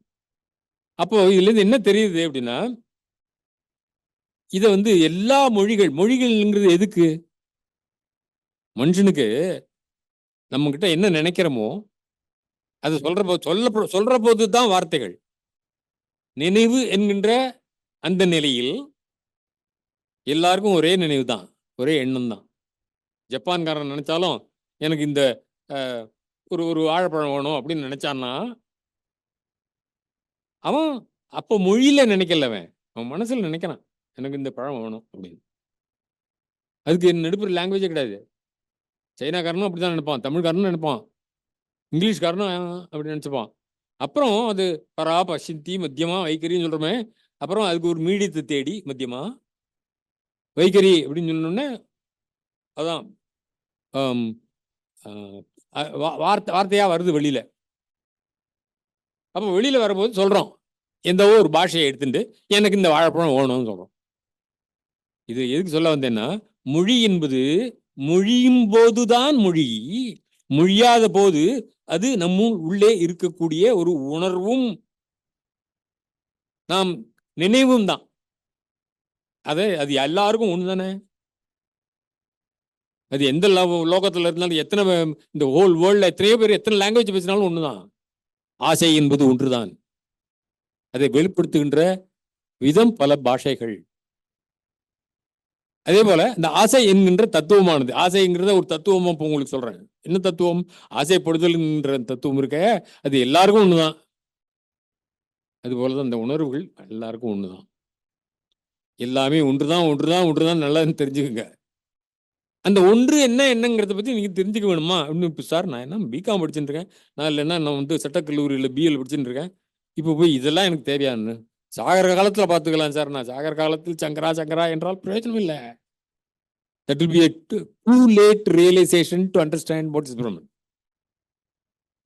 அப்போ இதுல இருந்து என்ன தெரியுது அப்படின்னா, இதை எல்லா மொழிகள்ங்கிறது எதுக்கு? மனுஷனுக்கு நம்ம கிட்ட என்ன நினைக்கிறோமோ அது சொல்ற போது தான் வார்த்தைகள். நினைவு என்கின்ற அந்த நிலையில் எல்லாருக்கும் ஒரே நினைவு தான், ஒரே எண்ணம் தான். ஜப்பான்காரன் நினைச்சாலும் எனக்கு இந்த ஒரு ஒரு வாழைப்பழம் வேணும் அப்படின்னு நினைச்சான்னா அவன் அப்ப மொழியில நினைக்கல, அவன் மனசுல நினைக்கிறான் எனக்கு இந்த பழம் வேணும் அப்படின்னு. அதுக்கு நடுப்புற லாங்குவேஜே கிடையாது. சைனாக்காரனும் அப்படிதான் நினைப்பான், தமிழ்காரனும் நினைப்பான், இங்கிலீஷ்காரனும் அப்படி நினைச்சுப்பான். அப்புறம் அது பரா பசிந்தி மத்தியமா வைக்கரின்னு சொல்றோமே, அப்புறம் அதுக்கு ஒரு மீடியத்தை தேடி மத்தியமா வைக்கரி அப்படின்னு சொன்னோடனே அதான் வார்த்தையா வருது வெளியில. அப்போ வெளியில வரும்போது சொல்றோம், எந்த ஒரு பாஷையை எடுத்துட்டு எனக்கு இந்த வாழைப்பழம் வேணும்னு சொல்றோம். இது எதுக்கு சொல்ல வந்தேன்னா, மொழி என்பது மொழியும் போதுதான் மொழி, மொழியாத போது அது நம்ம உள்ளே இருக்கக்கூடிய ஒரு உணர்வும் நாம் நினைவும் தான். அது எல்லாருக்கும் ஒண்ணு தானே. அது எந்த லோகத்துல இருந்தாலும் எத்தனை இந்த ஹோல் வேர்ல்ட்ல எத்தனையோ பேர் எத்தனை லாங்குவேஜ் பேசினாலும் ஒண்ணுதான். ஆசை என்பது ஒன்றுதான். அதை வெளிப்படுத்துகின்ற விதம் பல பாஷைகள். அதே போல இந்த ஆசை என்கின்ற தத்துவமானது, ஆசைங்கிறத ஒரு தத்துவமா இப்போ உங்களுக்கு சொல்றேன். என்ன தத்துவம்? ஆசைப்படுதல்ன்ற தத்துவம் இருக்க, அது எல்லாருக்கும் ஒண்ணுதான். அது போலதான் இந்த உணர்வுகள் எல்லாருக்கும் ஒண்ணுதான். எல்லாமே ஒன்றுதான் ஒன்றுதான் ஒன்றுதான் நல்லா தெரிஞ்சுக்குங்க. அந்த ஒன்று என்னங்கிறத பத்தி நீங்க தெரிஞ்சுக்க வேணுமா? இன்னும் இப்போ சார் நான் என்ன பிகாம் படிச்சுட்டு இருக்கேன், நான் இல்லைன்னா நான் வந்து சட்டக்கல்லூரியில் பிஎல் படிச்சுட்டு இருக்கேன், இப்போ போய் இதெல்லாம் எனக்கு தேவையான்னு சாகர காலத்துல பார்த்துக்கலாம் சார். நான் சாகர காலத்தில் சங்கரா என்றால் பிரயோஜனம் இல்லை. That will be a too late realization to understand what is Brahman.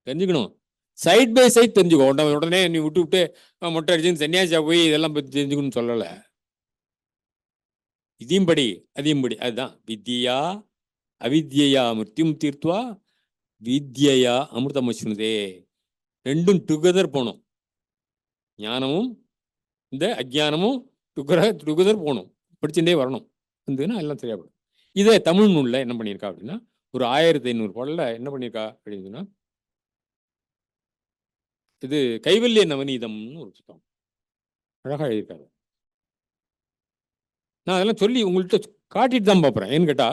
தெரிஞ்சுக்கணும், சைட் பை சைட் தெரிஞ்சுக்கோ. உடனே நீ விட்டு மொட்டை அடிச்சு சன்னியாசியா போய் இதெல்லாம் பத்தி தெரிஞ்சுக்கணும்னு சொல்லலை. இதையும் படி அதையும் படி. அதுதான் வித்யா அவித்யா மிருத்யும் தீர்த்துவா வித்யா அமிர்தமஸ்னுதே. ரெண்டும் டுகெதர் போகணும். ஞானமும் இந்த அஜ்ஞானமும் டுகெதர் போகணும், படிச்சுட்டே வரணும். வந்துன்னா எல்லாம் சரியா போடும். இதை தமிழ் நூல்ல என்ன பண்ணியிருக்கா அப்படின்னா, ஒரு 1500 பாடல்ல என்ன பண்ணியிருக்கா அப்படின்னு சொன்னா, இது கைவல்ய நவநீதம்னு ஒரு புத்தகம் அழகா எழுதியிருக்காரு. நான் அதெல்லாம் சொல்லி உங்கள்கிட்ட காட்டிட்டு தான் பார்ப்பேன். ஏன்னு கேட்டா,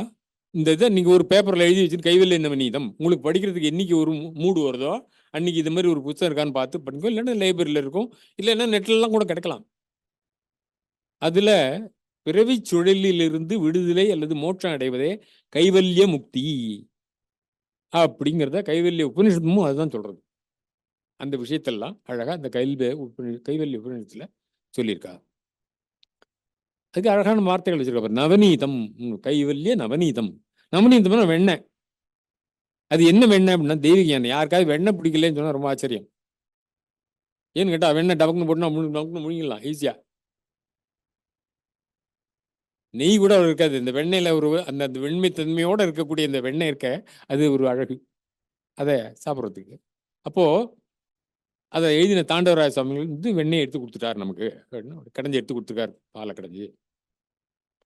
இந்த இதை நீங்க ஒரு பேப்பர்ல எழுதி வச்சுட்டு கைவல்ய நவநீதம் உங்களுக்கு படிக்கிறதுக்கு என்னைக்கு ஒரு மூடு வருதோ அன்னைக்கு இது மாதிரி ஒரு புத்தகம் இருக்கான்னு பார்த்து படிக்கும். இல்லைன்னா லைப்ரரியில இருக்கும், இல்லைன்னா நெட்லாம் கூட கிடைக்கலாம். அதுல பிறவி சுழலிலிருந்து விடுதலை அல்லது மோட்சம் அடைவதே கைவல்ய முக்தி அப்படிங்கிறத கைவல்ய உபநிஷத்தும் அதுதான் சொல்றது. அந்த விஷயத்தெல்லாம் அழகா அந்த கைவல்ய உபநிஷத்துல சொல்லியிருக்கா. அதுக்கு அழகான வார்த்தைகள் வச்சிருக்க. நவநீதம், கைவல்ய நவநீதம். நவநீதம்னா வெண்ணெய். அது என்ன வெண்ணெய் அப்படின்னா தெய்வீக எண்ணெய். யாருக்காவது வெண்ணெய் பிடிக்கலன்னு சொன்னா ரொம்ப ஆச்சரியம். ஏன்னு கேட்டா வெண்ணெய் டபக்குன்னு போட்டுனா டபக்குன்னு முழுங்கிடலாம் ஈஸியா. நெய் கூட இருக்காது. இந்த வெண்ணெயில ஒரு அந்த வெண்மை தன்மையோட இருக்கக்கூடிய இந்த வெண்ணெய் இருக்க, அது ஒரு அழகு அதை சாப்பிட்றதுக்கு. அப்போ அதை எழுதின தாண்டவராய சுவாமிகள் வந்து வெண்ணெய் எடுத்து கொடுத்துட்டாரு நமக்கு, கடைஞ்சி எடுத்து கொடுத்துருக்காரு, பாலை கடைஞ்சி.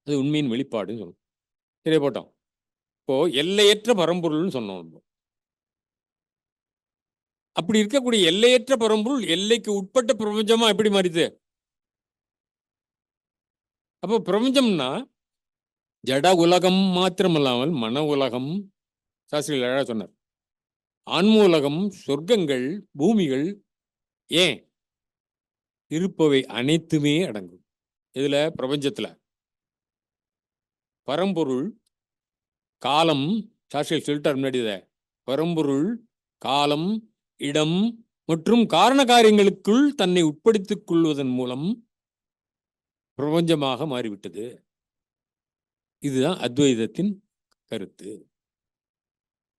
அது உண்மையின் வெளிப்பாடுன்னு சொல்லணும். சரியா போட்டோம். இப்போ எல்லையற்ற பரம்பொருள்னு சொன்னோம். அப்படி இருக்கக்கூடிய எல்லையற்ற பரம்பொருள் எல்லைக்கு உட்பட்ட பிரபஞ்சமா எப்படி மாறிது? அப்போ பிரபஞ்சம்னா ஜட உலகம் மாத்திரமல்லாமல் மன உலகம், சாஸ்திரிகள் அழகா சொன்னார், ஆன்ம உலகம், சொர்க்கங்கள், பூமிகள், ஏன் இருப்பவை அனைத்துமே அடங்கும். இதுல பிரபஞ்சத்துல பரம்பொருள் காலம், சாஸ்திரிகள் சொல்லிட்டார் முன்னாடி, இத பரம்பொருள் காலம் இடம் மற்றும் காரண காரியங்களுக்குள் தன்னை உட்படுத்திக் கொள்வதன் மூலம் பிரபஞ்சமாக மாறிவிட்டது. இதுதான் அத்வைதத்தின் கருத்து.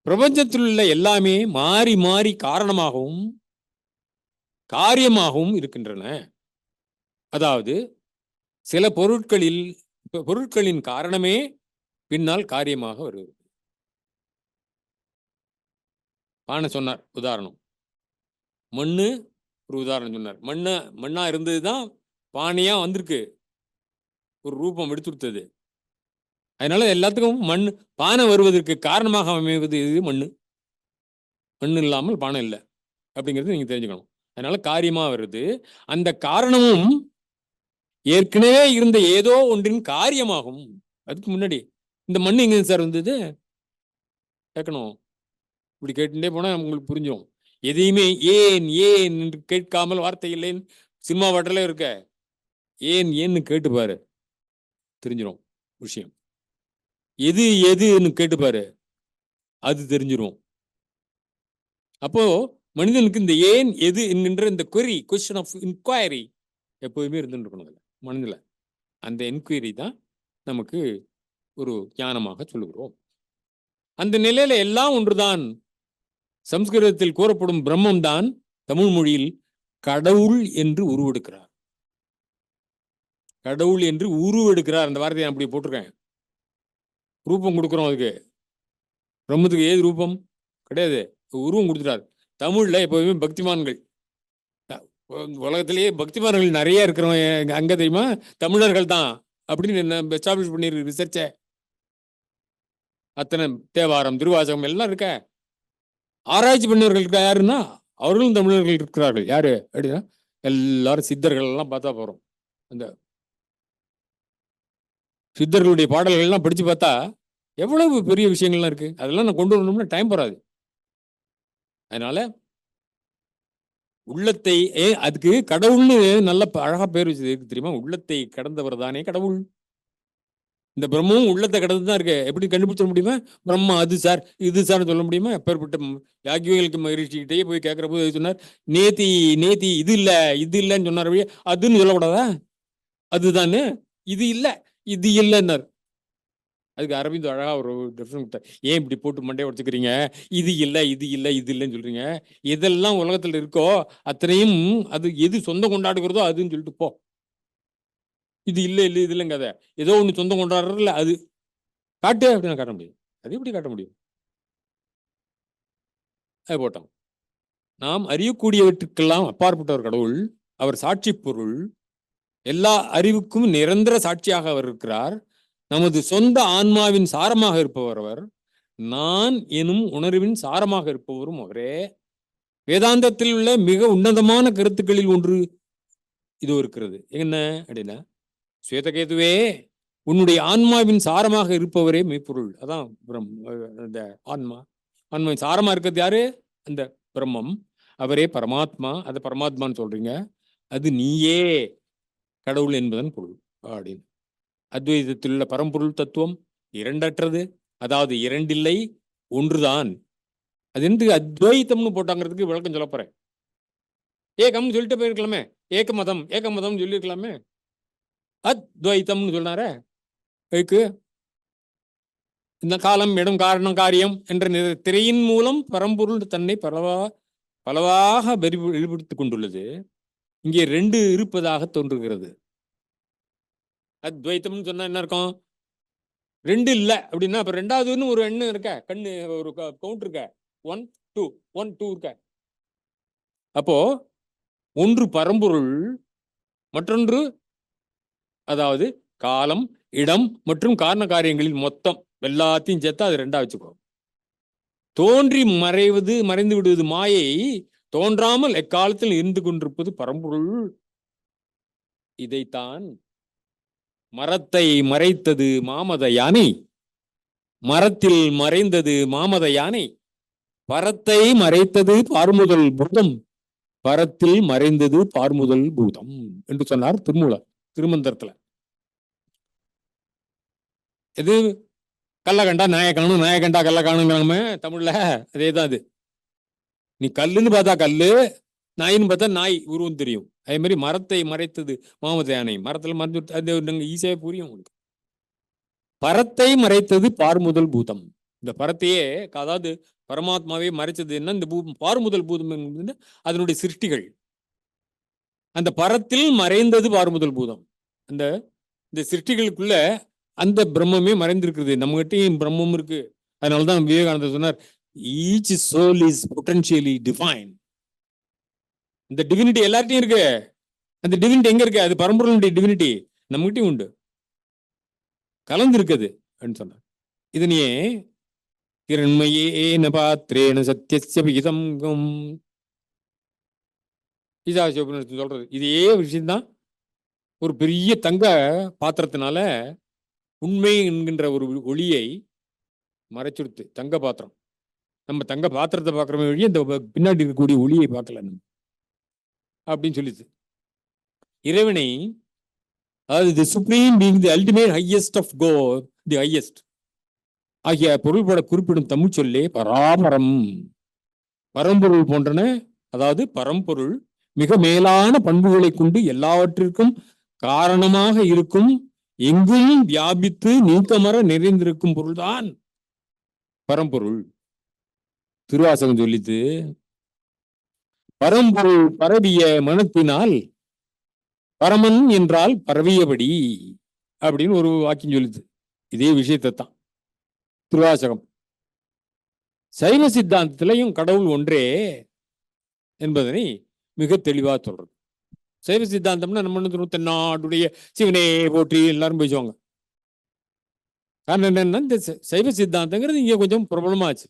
பிரபஞ்சத்தில் உள்ள எல்லாமே மாறி மாறி காரணமாகவும் காரியமாகவும் இருக்கின்றன. அதாவது சில பொருட்களின் காரணமே பின்னால் காரியமாக வருகிறது. பானை சொன்னார் உதாரணம், மண்ணு ஒரு உதாரணம் சொன்னார். மண்ணா இருந்ததுதான் பானையா வந்திருக்கு, ஒரு ரூபம் எடுத்துடுத்தது. அதனால எல்லாத்துக்கும் மண் பானை வருவதற்கு காரணமாக அமைவது இது மண்ணு. மண் இல்லாமல் பானை இல்லை அப்படிங்கிறது நீங்க தெரிஞ்சுக்கணும். அதனால காரியமா வருது. அந்த காரணமும் ஏற்கனவே இருந்த ஏதோ ஒன்றின் காரியமாகும். அதுக்கு முன்னாடி இந்த மண் எங்க சார் வந்தது கேட்கணும். இப்படி கேட்டுட்டே போனா உங்களுக்கு புரிஞ்சிடும். எதையுமே ஏன் ஏன் என்று கேட்காமல் வார்த்தை இல்லைன்னு சினிமா பாட்டில இருக்க. ஏன் ஏன்னு கேட்டுப்பாரு, தெரிஞ்சிடும் விஷயம். எது எதுன்னு கேட்டுப்பாரு, அது தெரிஞ்சிடும். அப்போ மனிதனுக்கு இந்த ஏன் எது என்கின்ற இந்த query, question of inquiry எப்போதுமே இருந்துட்டு இருக்கணும் மனதில். அந்த என்கொயரி தான் நமக்கு ஒரு ஞானமாக சொல்லுகிறோம். அந்த நிலையில எல்லாம் ஒன்றுதான். சம்ஸ்கிருதத்தில் கூறப்படும் பிரம்மம் தான் தமிழ் மொழியில் கடவுள் என்று உருவெடுக்கிறார். கடவுள் என்று உருவெடுக்கிறார். அந்த வார்த்தையை அப்படி போட்டிருக்கேன். ரூபம் கொடுக்குறோம் அதுக்கு. பிரம்மத்துக்கு ஏது ரூபம் கிடையாது, உருவம் கொடுத்துட்டார். தமிழ்ல எப்போதுமே பக்திமான்கள், உலகத்திலேயே பக்திமான்கள் நிறைய இருக்கிறவங்க அங்க தெரியுமா, தமிழர்கள் தான் அப்படின்னு எஸ்டாப்ளிஷ் பண்ணிருக்கு ரிசர்ச்ச. அத்தனை தேவாரம் திருவாசகம் எல்லாம் இருக்க. ஆராய்ச்சி பண்ணவர்கள் இருக்கா யாருன்னா அவர்களும் தமிழர்கள் இருக்கிறார்கள். யாரு அப்படின்னா எல்லாரும் சித்தர்கள் எல்லாம் பார்த்தா போறோம். அந்த சித்தர்களுடைய பாடல்கள் எல்லாம் படிச்சு பார்த்தா எவ்வளவு பெரிய விஷயங்கள்லாம் இருக்கு. அதெல்லாம் நான் கொண்டு வரணும்னா டைம் போறாது. அதனால உள்ளத்தை அதுக்கு கடவுள்னு நல்ல அழகா பேர் வச்சது இருக்கு தெரியுமா. உள்ளத்தை கடந்தவர் தானே கடவுள். இந்த பிரம்மமும் உள்ளத்தை கடந்து தான் இருக்கு. எப்படி கண்டுபிடிச்ச முடியுமா? பிரம்மா அது சார் இது சார்னு சொல்ல முடியுமா? எப்பேற்பட்ட யாக்கியவர்களுக்கு மகிழ்ச்சிக்கிட்டே போய் கேட்கிற போது சொன்னார், நேத்தி நேத்தி இது இல்ல இது இல்லைன்னு சொன்னார். அதுன்னு சொல்லக்கூடாதா? அதுதானே, இது இல்லை இது இல்லைன்னார். அதுக்கு அரவிந்த் அழகா ஒரு டிஃபரன்ஸ். ஏன் இப்படி போட்டு மண்டையை உடச்சுக்கிறீங்க? இது இல்லை இது இல்லை இது இல்லைன்னு சொல்றீங்க. எதெல்லாம் உலகத்துல இருக்கோ அத்தனையும் அது எது சொந்தம் கொண்டாடுகிறதோ அதுன்னு சொல்லிட்டு போ. இது இல்லை இல்லை இது இல்லைங்க. அதை ஏதோ ஒன்று சொந்தம் கொண்டாடுறதுல அது காட்டு அப்படின்னு காட்ட முடியும். அது எப்படி காட்ட முடியும்? அது போட்டோம். நாம் அறியக்கூடியவற்றுக்கெல்லாம் அப்பாற்பட்டவர் கடவுள். அவர் சாட்சி பொருள். எல்லா அறிவுக்கும் நிரந்தர சாட்சியாக அவர் இருக்கிறார். நமது சொந்த ஆன்மாவின் சாரமாக இருப்பவர் அவர். நான் எனும் உணர்வின் சாரமாக இருப்பவரும் அவரே. வேதாந்தத்தில் உள்ள மிக உன்னதமான கருத்துக்களில் ஒன்று இது இருக்கிறது. என்ன அப்படின்னா, ஸ்வேதகேதுவே உன்னுடைய ஆன்மாவின் சாரமாக இருப்பவரே மெய்ப்பொருள். அதான் அந்த ஆன்மாவின் சாரமா இருக்கிறது யாரு? அந்த பிரம்மம். அவரே பரமாத்மா. அதை பரமாத்மான்னு சொல்றீங்க. அது நீயே கடவுள் என்பதன் பொருள் அப்படின்னு. அத்வைதத்தில் உள்ள பரம்பொருள் தத்துவம் இரண்டற்றது, அதாவது இரண்டில்லை ஒன்றுதான். அது என்று அத்வைத்தம்னு போட்டாங்கிறதுக்கு விளக்கம் சொல்ல போறேன். ஏகம்னு சொல்லிட்டு போயிருக்கலாமே, ஏக மதம் சொல்லியிருக்கலாமே. அத்வைத்தம்னு சொன்னாரே. அதுக்கு இந்த காலம் இடம் காரணம் காரியம் என்ற திரையின் மூலம் பரம்பொருள் தன்னை பலவாக வெளிப்படுத்திக் கொண்டுள்ளது. இங்கே ரெண்டு இருப்பதாக தோன்றுகிறது. அத்வைத்தம்னு சொன்னா என்ன இருக்கும்? ரெண்டு இல்லை அப்படின்னா அப்ப ரெண்டாவதுன்னு ஒரு எண்ணம் இருக்க, கண்ணு ஒரு கவுண்ட் இருக்க, 1 2 இருக்க. அப்போ ஒன்று பரம்பொருள், மற்றொன்று அதாவது காலம் இடம் மற்றும் காரண காரியங்களில் மொத்தம் எல்லாத்தையும் சேர்த்தா அது ரெண்டா வச்சுக்கோ. தோன்றி மறைந்து விடுவது மாயை, தோன்றாமல் எக்காலத்தில் இருந்து கொண்டிருப்பது பரம்பொருள். இதைத்தான் மரத்தை மறைத்தது மாமத யானை, மரத்தில் மறைந்தது மாமத யானை, பரத்தை மறைத்தது பார்முதல் பூதம், பரத்தில் மறைந்தது பார்முதல் பூதம் என்று சொன்னார் திருமூலர் திருமந்திரத்துல. எது கல்ல கண்டா நாய காணும், நாய கண்டா கல்ல காணுங்கிறாங்க தமிழ்ல. அதேதான் அது. நீ கல்லுன்னு பார்த்தா கல்லு, நாயின்னு பார்த்தா நாய் உருவம் தெரியும். அதே மாதிரி மரத்தை மறைத்தது மாமத யானை, மரத்துல மறைஞ்சு அது ஈஸியாக புரியும் உங்களுக்கு. பரத்தை மறைத்தது பார்முதல் பூதம். இந்த பரத்தையே, அதாவது பரமாத்மாவே மறைச்சது என்ன? இந்த பார்முதல் பூதம் என்பது அதனுடைய சிருஷ்டிகள். அந்த பரத்தில் மறைந்தது பார்முதல் பூதம். இந்த சிருஷ்டிகளுக்குள்ள அந்த பிரம்மமே மறைந்திருக்கிறது. நம்மகிட்டையும் பிரம்மம் இருக்கு. அதனாலதான் விவேகானந்தர் சொன்னார், each soul is potentially divine. இந்த டிவினிட்டி எல்லார்ட்டையும் இருக்கு. அந்த டிவினிட்டி எங்க இருக்கு? அது பரம்பொருளுடைய டிவினிட்டி நம்மகிட்டையும் உண்டு, கலந்து இருக்குது. அப்படின்னு சொன்னார். இதனையே கிரண்மயேன பாத்திரேன சத்தியஸ்ய விகிதம் ஈசாவாசியோபனிஷத்து சொல்றது இதே விஷயம்தான். ஒரு பெரிய தங்க பாத்திரத்தினால உண்மை என்கின்ற ஒரு ஒளியை மறைச்சுடுத்து. தங்க பாத்திரம், நம்ம தங்க பாத்திரத்தை பார்க்குற வழியே இந்த பின்னாடி இருக்கக்கூடிய ஒளியை பார்க்கல நம்ம அப்படின்னு சொல்லிச்சு. இறைவனை, அதாவது the supreme being the ultimate highest of god, the highest ஆகிய பொருள்பட குறிப்பிடும் தமிழ் சொல்லே பராபரம். பரம்பொருள் போன்றன, அதாவது பரம்பொருள் மிக மேலான பண்புகளை கொண்டு எல்லாவற்றிற்கும் காரணமாக இருக்கும், எங்கும் வியாபித்து நீக்கமர நிறைந்திருக்கும் பொருள்தான் பரம்பொருள். திருவாசகம் சொல்லித்து, பரம்பொருள் பரவிய மனத்தினால் பரமன் என்றால் பரவியபடி அப்படின்னு ஒரு வாக்கியம் சொல்லுது. இதே விஷயத்தை தான் திருவாசகம். சைவ சித்தாந்தத்திலையும் கடவுள் ஒன்றே என்பதனை மிக தெளிவா சொல்றது. சைவ சித்தாந்தம்னா நம்ம தென்னாடுடைய சிவனே போற்றி எல்லாரும் பேசுவாங்க. காரணம் என்னன்னா, இந்த சைவ சித்தாந்தங்கிறது இங்க கொஞ்சம் பிரபலமாச்சு.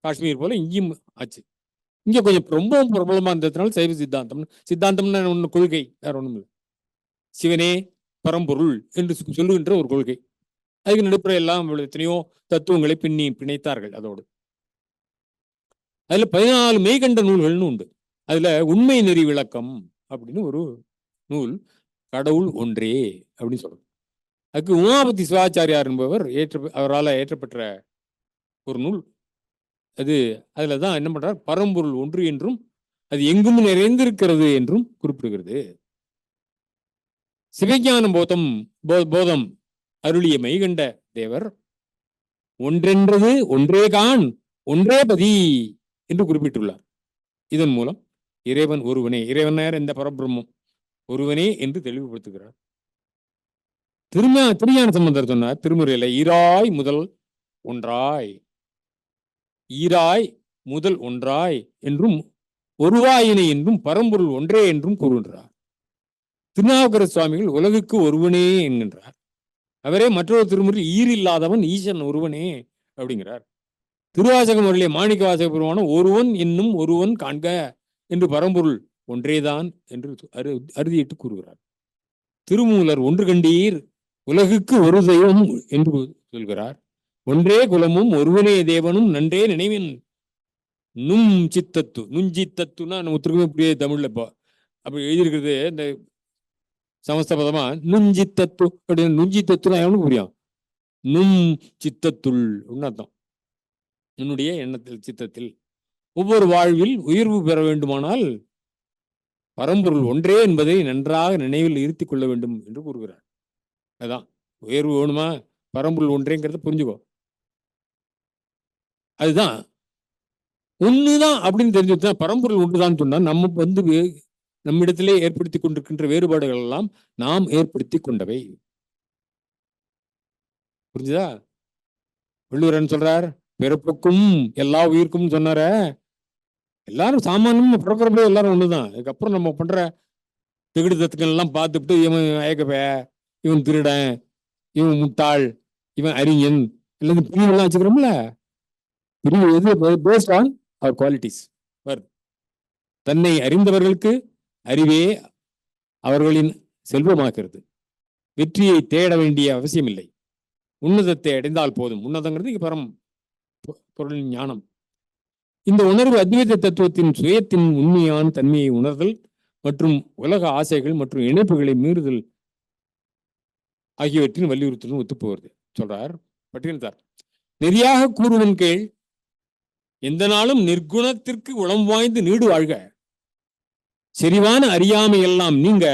காஷ்மீர் போல இங்கேயும் ஆச்சு. இங்க கொஞ்சம் ரொம்ப பிரபலமா இருந்ததுனால சைவ சித்தாந்தம்னா ஒண்ணு கொள்கை, வேற ஒண்ணும் இல்லை. சிவனே பரம்பொருள் என்று சொல்லுகின்ற ஒரு கொள்கை. அதுக்கு நடுப்புற எல்லாம் எத்தனையோ தத்துவங்களை பிணைத்தார்கள். அதோடு அதுல 14 மெய்கண்ட நூல்கள்னு உண்டு. அதுல உண்மை நெறி விளக்கம் அப்படின்னு ஒரு நூல், கடவுள் ஒன்றே அப்படின்னு சொல்றது. அதுக்கு உமாபதி சிவாச்சாரியார் என்பவர் அவரால் ஏற்றப்பட்ட ஒரு நூல் அது. அதுலதான் என்ன பண்றார், பரம்பொருள் ஒன்று என்றும் அது எங்கும் நிறைந்திருக்கிறது என்றும் குறிப்பிடுகிறது. சிவஞானம் போதம் அருளிய மெய்கண்ட தேவர் ஒன்றென்றது ஒன்றே கான் ஒன்றே பதி என்று குறிப்பிட்டுள்ளார். இதன் மூலம் இறைவன் ஒருவனே, இறைவன் இந்த பரபிரம்மம் ஒருவனே என்று தெளிவுபடுத்துகிறார். திருஞான சம்பந்தர் சொன்னார் திருமுறையில, ஈராய் முதல் ஒன்றாய், ஈராய் முதல் ஒன்றாய் என்றும் ஒருவாயினை என்றும் பரம்பொருள் ஒன்றே என்றும் கூறுகின்றார். திருநாவுக்கர சுவாமிகள் உலகுக்கு ஒருவனே என்கின்றார். அவரே மற்றொரு திருமுறை ஈரில்லாதவன் ஈசன் ஒருவனே அப்படிங்கிறார். திருவாசகம் அவர்களே மாணிக்க வாசக பெருமான ஒருவன் என்னும் ஒருவன் காண்க என்று பரம்பொருள் ஒன்றேதான் என்று அறுதியிட்டு கூறுகிறார். திருமூலர் ஒன்று கண்டீர் உலகுக்கு ஒரு தெய்வம் என்று சொல்கிறார். ஒன்றே குலமும் ஒருவனே தேவனும் நன்றே நினைவின் நும் சித்தத்து. நுஞ்சித்தத்துனா நம்ம திரும்ப புரிய தமிழ்ல இப்போ அப்படி எழுதியிருக்கிறது. இந்த சமஸ்த பதமா நுஞ்சித்தத்து அப்படின்னு, நுஞ்சித்தத்துனா எவனுக்கு புரியும்? நும் சித்தத்துள் அர்த்தம். என்னுடைய எண்ணத்தில் சித்தத்தில் ஒவ்வொரு வாழ்வில் உயர்வு பெற வேண்டுமானால் பரம்பொருள் ஒன்றே என்பதை நன்றாக நினைவில் இருத்தி கொள்ள வேண்டும் என்று கூறுகிறார். அதான் உயர்வு வேணுமா, பரம்பொருள் ஒன்றேங்கிறத புரிஞ்சுக்கோ. அதுதான் ஒண்ணுதான் அப்படின்னு தெரிஞ்சு, பரம்பொருள் ஒன்றுதான் சொன்னா நம்ம நம்மிடத்திலே ஏற்படுத்தி கொண்டிருக்கின்ற வேறுபாடுகள் எல்லாம் நாம் ஏற்படுத்தி கொண்டவை. புரிஞ்சுதா? வள்ளுவரன் சொல்றார், பிறப்புக்கும் எல்லா உயிருக்கும் சொன்னார. எல்லாரும் சாமானியமா பிறக்கிறப்ப எல்லாரும் ஒண்ணுதான். அதுக்கப்புறம் நம்ம பண்ற திகிடுத்தத்துக்கள் எல்லாம் பார்த்துட்டு, இவன் ஏகப்ப, இவன் திருடன், இவன் முட்டாள், இவன் அறிஞன், எல்லாத்தையும் பிரிவுலாம் வச்சுக்கிறோம்ல. பிரிவு எது? Based on our qualities. தன்னை அறிந்தவர்களுக்கு அறிவே அவர்களின் செல்வமாகிறது. வெற்றியை தேட வேண்டிய அவசியம் இல்லை. உன்னதத்தை அடைந்தால் போதும். உன்னதங்கிறது இங்க பரம் பொருளின் ஞானம். இந்த உணர்வு அத்வைத தத்துவத்தின் சுயத்தின் உண்மையான தன்மையை உணர்தல் மற்றும் உலக ஆசைகள் மற்றும் இணைப்புகளை மீறுதல் ஆகியவற்றின் வலியுறுத்தலும் ஒத்துப்போகிறது சொல்றார் பட்டியல்தார். நெறியாக கூறுவன் கேள், எந்த நாளும் நிர்குணத்திற்கு உளம் வாய்ந்து நீடு வாழ்க. செறிவான அறியாமை எல்லாம் நீங்க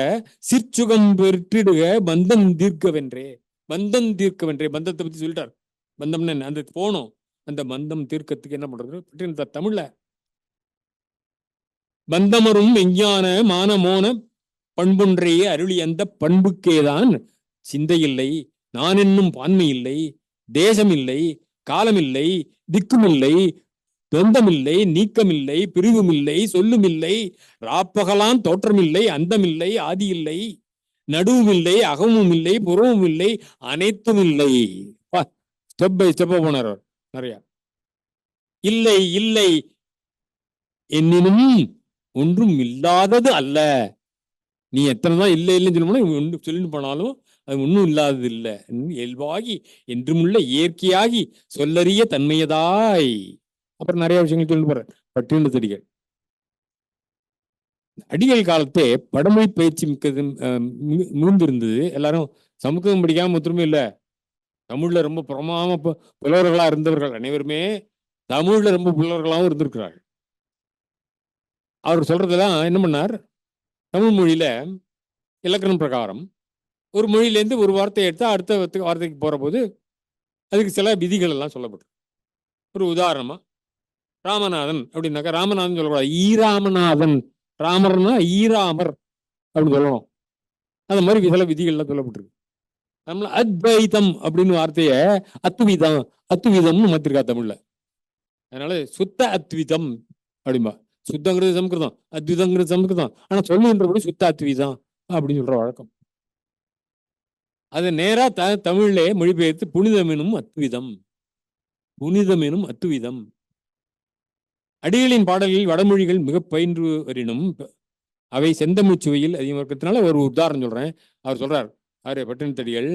சிற்சுகம் பெற்றிடுக பந்தம் தீர்க்கவென்றே. பந்தம் தீர்க்கவென்றே, பந்தத்தை பத்தி சொல்லிட்டார். பந்தம்னு என்ன? அந்த போனோம், அந்த பந்தம் தீர்க்கத்துக்கு என்ன பண்றது? தமிழ்ல பந்தமரும் விஞ்ஞான மானமோன பண்பொன்றையே அருளி அந்த பண்புக்கேதான் சிந்தையில்லை, நான் என்னும் பான்மை இல்லை, தேசம் இல்லை, காலம் இல்லை, திக்கும் இல்லை, தொந்தமில்லை, நீக்கமில்லை, பிரிவுமில்லை, சொல்லுமில்லை, ராப்பகலான் தோற்றமில்லை, அந்தமில்லை, ஆதி இல்லை, நடுவும் இல்லை, அகமும் இல்லை, புறமும் இல்லை, அனைத்தும் இல்லை. ஸ்டெப் பை ஸ்டெப்பா போனார் அவர் நிறைய. இல்லை இல்லை என்னினும் ஒன்றும் இல்லாதது அல்ல. நீ எத்தனை தான் இல்லை இல்லைன்னு சொல்லணும் சொல்லிட்டு போனாலும் அது ஒன்றும் இல்லாதது இல்லை. இயல்பாகி என்றுமுள்ள இயற்கையாகி சொல்லறிய தன்மையதாய். அப்புறம் நிறைய விஷயங்கள் சொல்லி போற பட்டியல் அடிகள். அடிகள் காலத்தே படமொழி பயிற்சி மிக்கது மிகுந்திருந்தது. எல்லாரும் சமஸ்கிருதம் படிக்காம ஒத்துருமே இல்லை, தமிழ்ல ரொம்ப பிரமாம புலவர்களா இருந்தவர்கள் அனைவருமே தமிழ்ல ரொம்ப புலவர்களாகவும் இருந்திருக்கிறார்கள். அவர் சொல்றதெல்லாம் என்ன பண்ணார், தமிழ் மொழியில இலக்கணம் பிரகாரம் ஒரு மொழியிலேருந்து ஒரு வார்த்தையை எடுத்தா அடுத்த வார்த்தைக்கு போற போது அதுக்கு சில விதிகள் எல்லாம் சொல்லப்பட்டு. ஒரு உதாரணமா ராமநாதன் அப்படின்னாக்கா ராமநாதன் சொல்லக்கூடாது, ஈராமநாதன். ராமர்னா ஈராமர் அப்படின்னு சொல்லணும். அந்த மாதிரி சில விதிகள்லாம் சொல்லப்பட்டிருக்கு. நம்மள அத்வைதம் அப்படின்னு வார்த்தைய அத்துவிதம்னு மாத்திருக்கா தமிழ்ல. அதனால சுத்த அத்விதம் அப்படின்பா. சுத்தங்கிறது சம்ஸ்கிருதம், அத்விதங்கிறது சம்ஸ்கிருதம். ஆனா சொல்லுன்றபடி சுத்த அத்விதம் அப்படின்னு சொல்ற வழக்கம். அதை நேரா தமிழ்லே மொழிபெயர்த்து புனிதமெனும் அத்விதம், புனிதமெனும் அத்துவிதம். அடிகளின் பாடல்களில் வடமொழிகள் மிக பயின்று வரினும் அவை செந்தமிழ் சுவையில் அதிகமாக இருக்கிறதுனால ஒரு உதாரணம் சொல்றேன். அவர் சொல்றார், ஆரே பட்டினத்தடிகள்,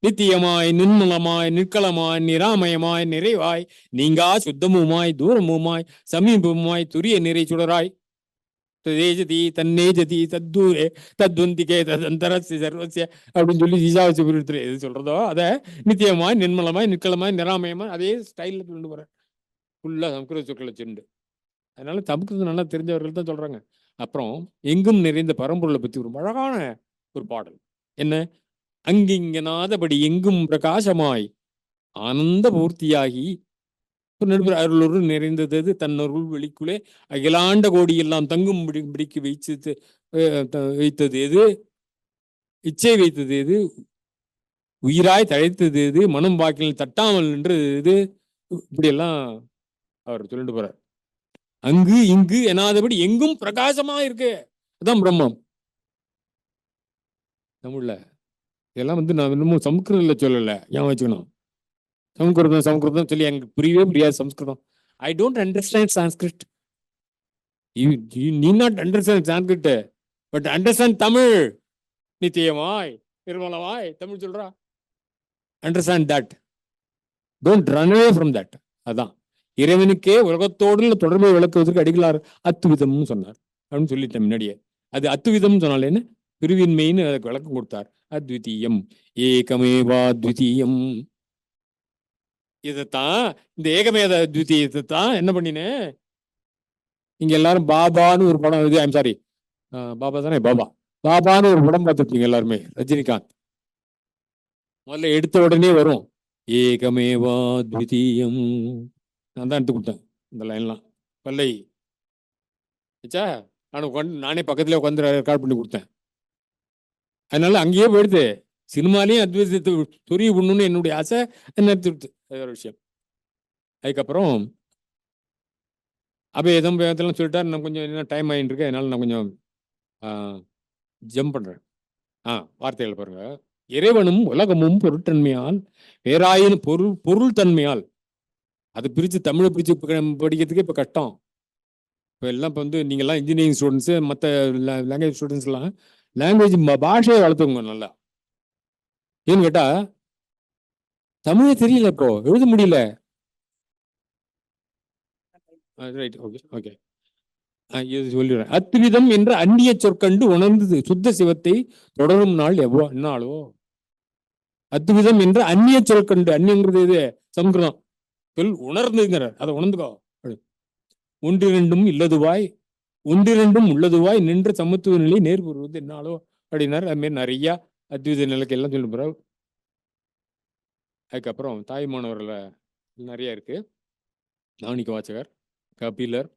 நித்தியமாய் நிர்மலமாய் நிற்களமாய் நிராமயமாய் நிறைவாய் நீங்கா சுத்தமுமாய் தூரமுமாய் சமீபமாய் துரிய நிறை சுடராய் தேஜதி தன்னேஜதி தத்தூரே தத்வந்திகே தந்தரஸ்ய சர்வசிய அப்படின்னு சொல்லி ஈசாவசி புரியுது எது சொல்றதோ அதை நித்தியமாய் நிர்மலமாய் நிற்களமாய் நிராமயமாய் அதே ஸ்டைலில் கொண்டு போற ஃபுல்லா சம்ஸ்கிருத சொற்களை செண்டு. அதனால சம்ஸ்கிருதம் நல்லா தெரிஞ்சவர்கள் தான் சொல்றாங்க. அப்புறம் எங்கும் நிறைந்த பரம்பொருளை பத்தி ஒரு அழகான ஒரு பாடல். என்ன, அங்கிங்கனாதபடி எங்கும் பிரகாசமாய் ஆனந்த பூர்த்தியாகி அருளொரு நிறைந்தது தன்னொருள் வெளிக்குள்ளே அகிலாண்ட கோடி எல்லாம் தங்கும் பிடிக்கு வைத்தது எது, இச்சை வைத்தது எது, உயிராய் தழைத்தது எது, மனம் வாக்கில் தட்டாமல் நின்றது எது, இப்படியெல்லாம் அவர் சொல்லிட்டு போறார். அங்கு இங்கு எனாதபடி எங்கும் பிரகாசமா இருக்கு, அதான் பிரம்மம். தமிழ்ல இதெல்லாம் நான் இன்னமும் சம்ஸ்கிருதத்துல சொல்லல, ஏன் வச்சுக்கணும். சமஸ்கிருதம் சொல்லி எனக்கு புரியவே முடியாது Sanskrit. I don't understand Sanskrit. You need not understand Sanskrit, but understand Tamil. நித்தியமாய் நிர்மலமாய் தமிழ் சொல்றா. Understand that, don't run away from that. அதான் இறைவனுக்கே உலகத்தோடு தொடர்பை விளக்குவதற்கு அடிகளார் அத்துவிதம்னு சொன்னார் அப்படின்னு சொல்லிட்டேன் முன்னாடியே. அது அத்துவிதம் சொன்னாலேன்னு பிரிவின்மைன்னு அதுக்கு விளக்கம் கொடுத்தார். அத்விதீயம் ஏகமேவா அத்விதீயம். இதைத்தான் இந்த ஏகமேத அத்விதீயத்தை தான் என்ன பண்ணினேன், இங்க எல்லாரும் பாபான்னு ஒரு படம், இது ஐம் சாரி பாபா தானே, பாபான்னு ஒரு படம் பார்த்துருக்கீங்க எல்லாருமே, ரஜினிகாந்த். முதல்ல எடுத்த உடனே வரும் ஏகமேவா அத்விதீயம். நான் தான் எடுத்து கொடுத்தேன் இந்த லைன்லாம் பல்லை வச்சா. நானே பக்கத்துல உட்காந்து ரெக்கார்ட் பண்ணி கொடுத்தேன். அதனால அங்கேயே போயிடுது. சினிமாலையும் அத்வைதத்தை சொரிய பண்ணணும்னு என்னுடைய ஆசை, நிறுத்தி கொடுத்து அது ஒரு விஷயம். அதுக்கப்புறம் அபேதம் வேதம்லாம் சொல்லிட்டா நான் கொஞ்சம் என்ன டைம் ஆகிட்டு இருக்கேன், அதனால நான் கொஞ்சம் ஜம்ப் பண்றேன். வார்த்தைகள் பாருங்க. இறைவனும் உலகமும் பொருட்தன்மையால் வேறாயினும் பொருள் தன்மையால். அதை பிரித்து தமிழை பிரித்து படிக்கிறதுக்கு இப்போ கஷ்டம். இப்போ எல்லாம் இப்போ நீங்கள்லாம் இன்ஜினியரிங் ஸ்டூடெண்ட்ஸு, மற்ற லாங்குவேஜ் ஸ்டூடெண்ட்ஸ்லாம் லாங்குவேஜ் பாஷையை வளர்த்துவங்க நல்லா. ஏன்னு கேட்டா தமிழே தெரியல, இப்போ எழுத முடியல. ரைட், ஓகே ஓகே, இது சொல்லிடுறேன். அத்விதம் என்ற அந்நிய சொற்கண்டு உணர்ந்தது சுத்த சிவத்தை தொடரும் நாள் என்னாலோ. அத்விதம் என்ற அந்நிய சொற்கண்டு, அந்நியங்கிறது இது சம்ஸ்கிருதம் சொல், உணர்ந்துங்கிறார். அதை உணர்ந்துக்கோ. ஒன்றிரண்டும் உள்ளதுவாய் நின்ற சமத்துவ நிலை நேர்புறுவது என்னாலோ அப்படின்னாரு. அதுமாரி நிறைய அத்வித நிலைக்கு எல்லாம் சொல்லி போறார். அதுக்கப்புறம் தாய்மானவர்ல நிறைய இருக்கு. நாணிக்க வாசகர், கபிலர்,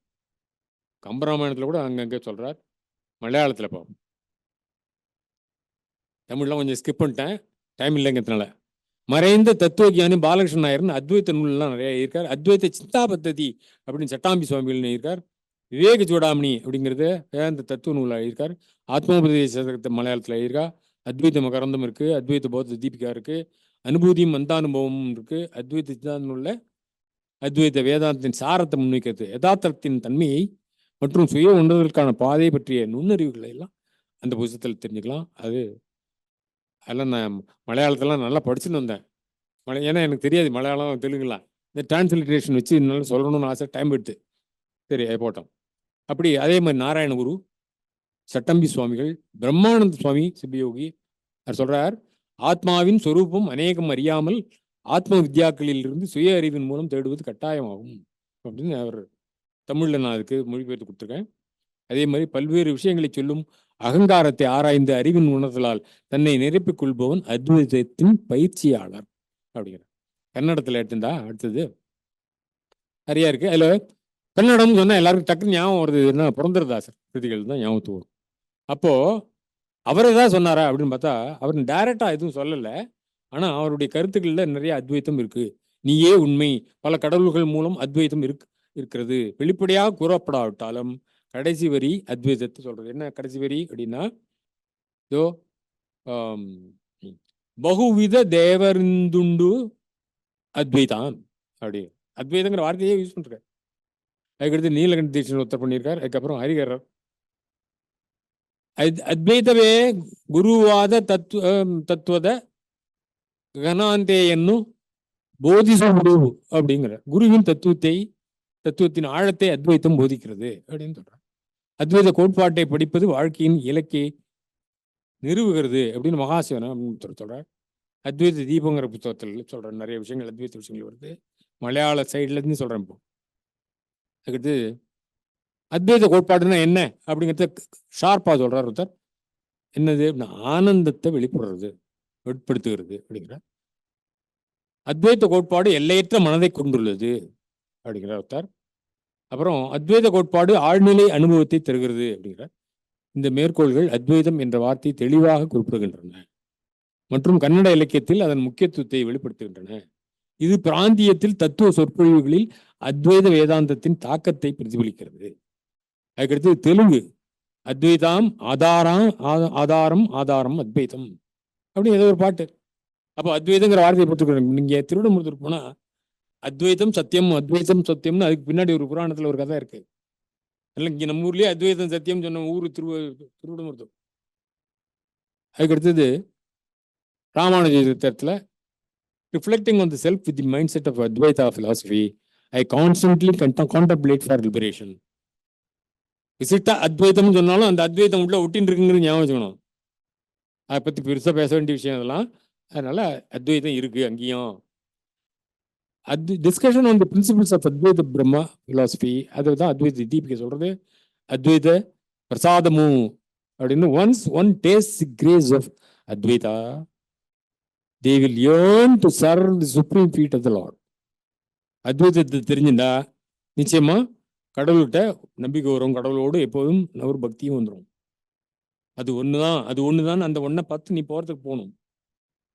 கம்பராமாயணத்துல கூட அங்கங்கே சொல்றார். மலையாளத்துல இப்போ தமிழ்லாம் கொஞ்சம் ஸ்கிப் பண்ணிட்டேன், டைம் இல்லைங்கிறதுனால. மறைந்த தத்துவ கியானி பாலகிருஷ்ணன் நாயர்னு அத்வைத்த நூல்லாம் நிறைய இருக்கார். அத்வைத்த சிந்தா பத்ததி அப்படின்னு சட்டாம்பி சுவாமிகள் இருக்கார். விவேக சூடாமணி அப்படிங்கிறது வேதாந்த தத்துவ நூலாக இருக்கார். ஆத்மோபதேச மலையாளத்தில் இருக்கா. அத்வைத்த மகரந்தம் இருக்கு, அத்வைத்த பௌத்த தீபிகா இருக்கு, அனுபூதியும் மந்தானுபவமும் இருக்கு. அத்வைத சித்தாந்தம் உள்ள அத்வைத வேதாந்தத்தின் சாரத்தை முன்வைக்கிறது, யதார்த்தத்தின் தன்மையை மற்றும் சுய உணர்தலுக்கான பாதை பற்றிய நுண்ணறிவுகளை எல்லாம் அந்த புத்தகத்தில் தெரிஞ்சுக்கலாம். அதெல்லாம் நான் மலையாளத்தெல்லாம் நல்லா படிச்சுன்னு வந்தேன். ஏன்னா எனக்கு தெரியாது மலையாளம் தெலுங்குலாம். இந்த டிரான்ஸ்லிட்ரேஷன் வச்சு நல்லா சொல்லணும்னு ஆசை, டைம் எடுத்து சரி போட்டோம். அப்படி அதே மாதிரி நாராயணகுரு, சட்டம்பி சுவாமிகள், பிரம்மானந்த சுவாமி சிவயோகி அவர் சொல்றார், ஆத்மாவின் சொரூபம் அநேகம் அறியாமல் ஆத்ம வித்யாக்களில் இருந்து சுய அறிவின் மூலம் தேடுவது கட்டாயமாகும் அப்படின்னு அவர் தமிழ்ல நான் அதுக்கு மொழிபெயர்த்து கொடுத்துருக்கேன். அதே மாதிரி பல்வேறு விஷயங்களை சொல்லும் அகங்காரத்தை ஆராய்ந்து அறிவின் உணர்தலால் தன்னை நிரப்பிக் கொள்பவன் அத்வைதத்தின் பயிற்சியாளர் அப்படிங்கிற. கன்னடத்தில் எடுத்துட்டா அடுத்தது நிறையா இருக்கு. அதில் கன்னடம்னு சொன்னால் எல்லாருக்கும் டக்குன்னு ஞாபகம் வருது என்ன, புரந்தரதாசர் கிருதிகள் தான் ஞாபகத்து வரும். அப்போ அவர் ஏதாவது சொன்னாரா அப்படின்னு பார்த்தா அவர் டைரக்டா எதுவும் சொல்லலை. ஆனால் அவருடைய கருத்துக்களில் நிறைய அத்வைத்தம் இருக்கு. நீயே உண்மை, பல கடவுள்கள் மூலம் அத்வைத்தம் இருக்கிறது, வெளிப்படையாக கூறப்படாவிட்டாலும் கடைசி வரி அத்வைதத்தை சொல்றது. என்ன கடைசி வரி அப்படின்னா, இதோ பகுவித தேவரிந்துண்டு அத்வைதான் அப்படி அத்வைதங்கிற வார்த்தையே யூஸ் பண்றாரு. அதுக்கடுத்து நீலகண்ட தீட்சன் ஒருத்தர் பண்ணியிருக்கார். அதுக்கப்புறம் ஹரிகரர் ಅದ್ವೈತವೇ ಗುರುವಾದ ತತ್ವದ கனாந்தேயன்னு போதிசுடு அப்படிங்கிற. குருவின் தத்துவத்தின் ஆழத்தை அத்வைத்தம் போதிக்கிறது அப்படின்னு சொல்றாங்க. அத்வைத கோட்பாட்டை படிப்பது வாழ்க்கையின் இலக்கை நிறுவுகிறது அப்படின்னு மகாசிவன் அப்படின்னு சொல்றார். அத்வைத தீபங்கிற புத்தகத்தில் சொல்றேன், நிறைய விஷயங்கள் அத்வைத்த விஷயங்கள் வருது. மலையாள சைட்ல இருந்து சொல்றேன். இப்போ அதுக்கடுத்து அத்வைத கோட்பாடுன்னா என்ன அப்படிங்கிறத ஷார்ப்பா சொல்றார் ஒருத்தர். என்னது அப்படின்னா, ஆனந்தத்தை வெளிப்படுத்துகிறது அப்படிங்கிற. அத்வைத கோட்பாடு எல்லையற்ற மனதை கொண்டுள்ளது அப்படிங்கிற ஒருத்தர். அப்புறம் அத்வைத கோட்பாடு ஆழ்நிலை அனுபவத்தை தருகிறது அப்படிங்கிற. இந்த மேற்கோள்கள் அத்வைதம் என்ற வார்த்தையை தெளிவாக குறிப்பிடுகின்றன மற்றும் கன்னட இலக்கியத்தில் அதன் முக்கியத்துவத்தை வெளிப்படுத்துகின்றன. இது பிராந்தியத்தில் தத்துவ சொற்பொழிவுகளில் அத்வைத வேதாந்தத்தின் தாக்கத்தை பிரதிபலிக்கிறது. அதுக்கடுத்து தெலுங்கு அத்வைதாம் ஆதாரம் அத்வைதம் அப்படின்னு ஏதோ ஒரு பாட்டு. அப்போ அத்வைதங்கிற வார்த்தையை போட்டுருக்காங்க. நீங்க திருவிடமுருத்தூர் போனா அத்வைதம் சத்தியம் சத்தியம்னு அதுக்கு பின்னாடி ஒரு புராணத்துல ஒரு கதை இருக்கு. இல்லை இங்க நம்ம ஊர்லயே அத்வைதம் சத்தியம் சொன்ன ஊர் திருவிடமுருத்தூர். அதுக்கடுத்தது ராமானுஜ சரித்திரத்துல reflecting on the self with the mindset of Advaita philosophy, I constantly contemplate for liberation. விசிட்டா அத்வைத்தம்னு சொன்னாலும் அந்த அத்வைத்தம் உள்ள ஒட்டின்னு இருக்குங்கிறது ஞாபகம் வச்சுக்கணும். அதை பற்றி பெருசாக பேச வேண்டிய விஷயம் அதெல்லாம். அதனால அத்வைதம் இருக்கு அங்கேயும். Discussion on the principles of Advaita Brahma philosophy, அதை தான் அத்வைத தீபிகை சொல்றது. அத்வைத பிரசாதமு அப்படின்னு. One taste the grace of Advaita, they will yearn to serve the supreme feet of the Lord. அத்வைதத்தை தெரிஞ்சுட்டா நிச்சயமா கடவுள்கிட்ட நம்பிக்கை வரும், கடவுளோடு எப்போதும் ஒரு பக்தியும் வந்துடும். அது ஒண்ணுதான் அந்த ஒன்றை பார்த்து நீ போறதுக்கு போகணும்.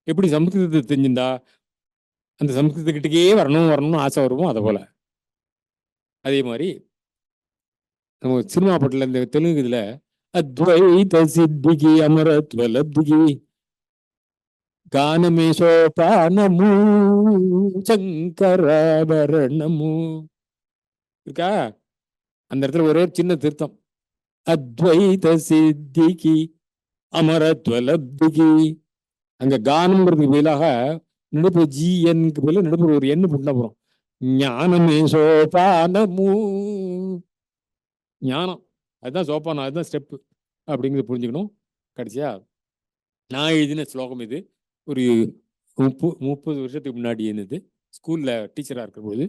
எப்படி சம்ஸ்கிருதத்தை தெரிஞ்சுட்டா அந்த சம்ஸ்கிருதக்கிட்டே வரணும்னு ஆசை வருவோம், அதை போல. அதே மாதிரி நம்ம சினிமா பாட்டுல இந்த தெலுங்கு இதுல அத்வைத சித்திகி அமரத்வலப்திகி கானமே சோபானமு சங்கராபரணமு இருக்கா. அந்த இடத்துல ஒரே சின்ன திருத்தம், அத்வைத சித்திகி அமரத்வலப்திகி. அங்க கானம்ங்கிறதுக்கு பதிலாக நடுப்பு ஜிஎன்க்கு பதிலாக நடுப்பு ஒரு எண்ணு புண்ண போறோம். ஞானமே சோபானமு, ஞானம் அதுதான் சோப்பானம், அதுதான் ஸ்டெப்பு அப்படிங்கிறது புரிஞ்சுக்கணும். கடைசியா நான் எழுதின ஸ்லோகம் இது. ஒரு 30 வருஷத்துக்கு முன்னாடி என்னது ஸ்கூல்ல டீச்சரா இருக்கிற பொழுது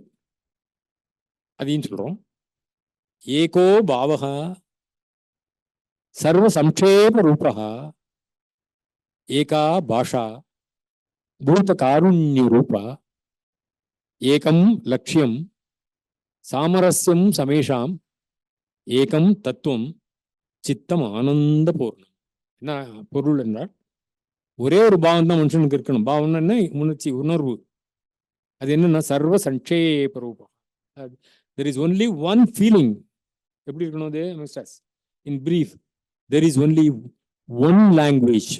அதையும் சொல்றோம். ஏகோ பாவகா சர்வ சம்ஷேப ரூபகா ஏகா பாஷா பூத காருண்ய ரூபா ஏகம் லட்சியம் சாமரஸ்யம் சமேஷாம் ஏகம் தத்துவம் சித்தம் ஆனந்த பூர்ணம். என்ன பொருள் என்றால், ஒரே ஒரு பாவம் தான் மனுஷனுக்கு இருக்கணும். பாவம்னா என்ன? உணர்ச்சி, உணர்வு. அது என்னன்னா சர்வ சங்கேப ரூபம். there is only one feeling. எப்படி இருக்கணும் அது mister's? In brief, there is only one language,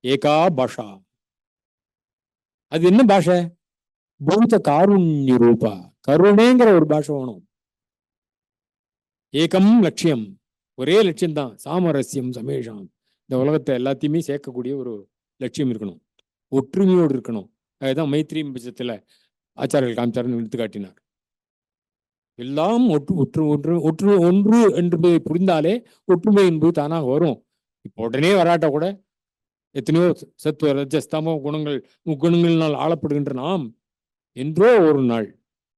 ஏகா பாஷா. அது என்ன பாஷை? பூத காருண்ய ரூபா, கருணைங்கிற ஒரு பாஷை வேணும். ஏகம் லட்சியம், ஒரே லட்சியம் தான். சாமரஸ்யம் சமேஷாம், இந்த உலகத்தை எல்லாத்தையுமே சேர்க்கக்கூடிய ஒரு லட்சியம் இருக்கணும். ஒற்றுமையோடு இருக்கணும். அதுதான் மைத்ரி பட்சத்துல ஆச்சாரியர்கள் காமிச்சார்னு எடுத்து காட்டினார். எல்லாம் ஒன்று என்று புரிந்தாலே ஒற்றுமை என்பது தானாக வரும். இப்போ உடனே வராட்ட கூட எத்தனையோ சத்துவ ரஜஸ்தமோ குணங்கள், முக்குணங்களினால் ஆளப்படுகின்ற நாம் என்றோ ஒரு நாள்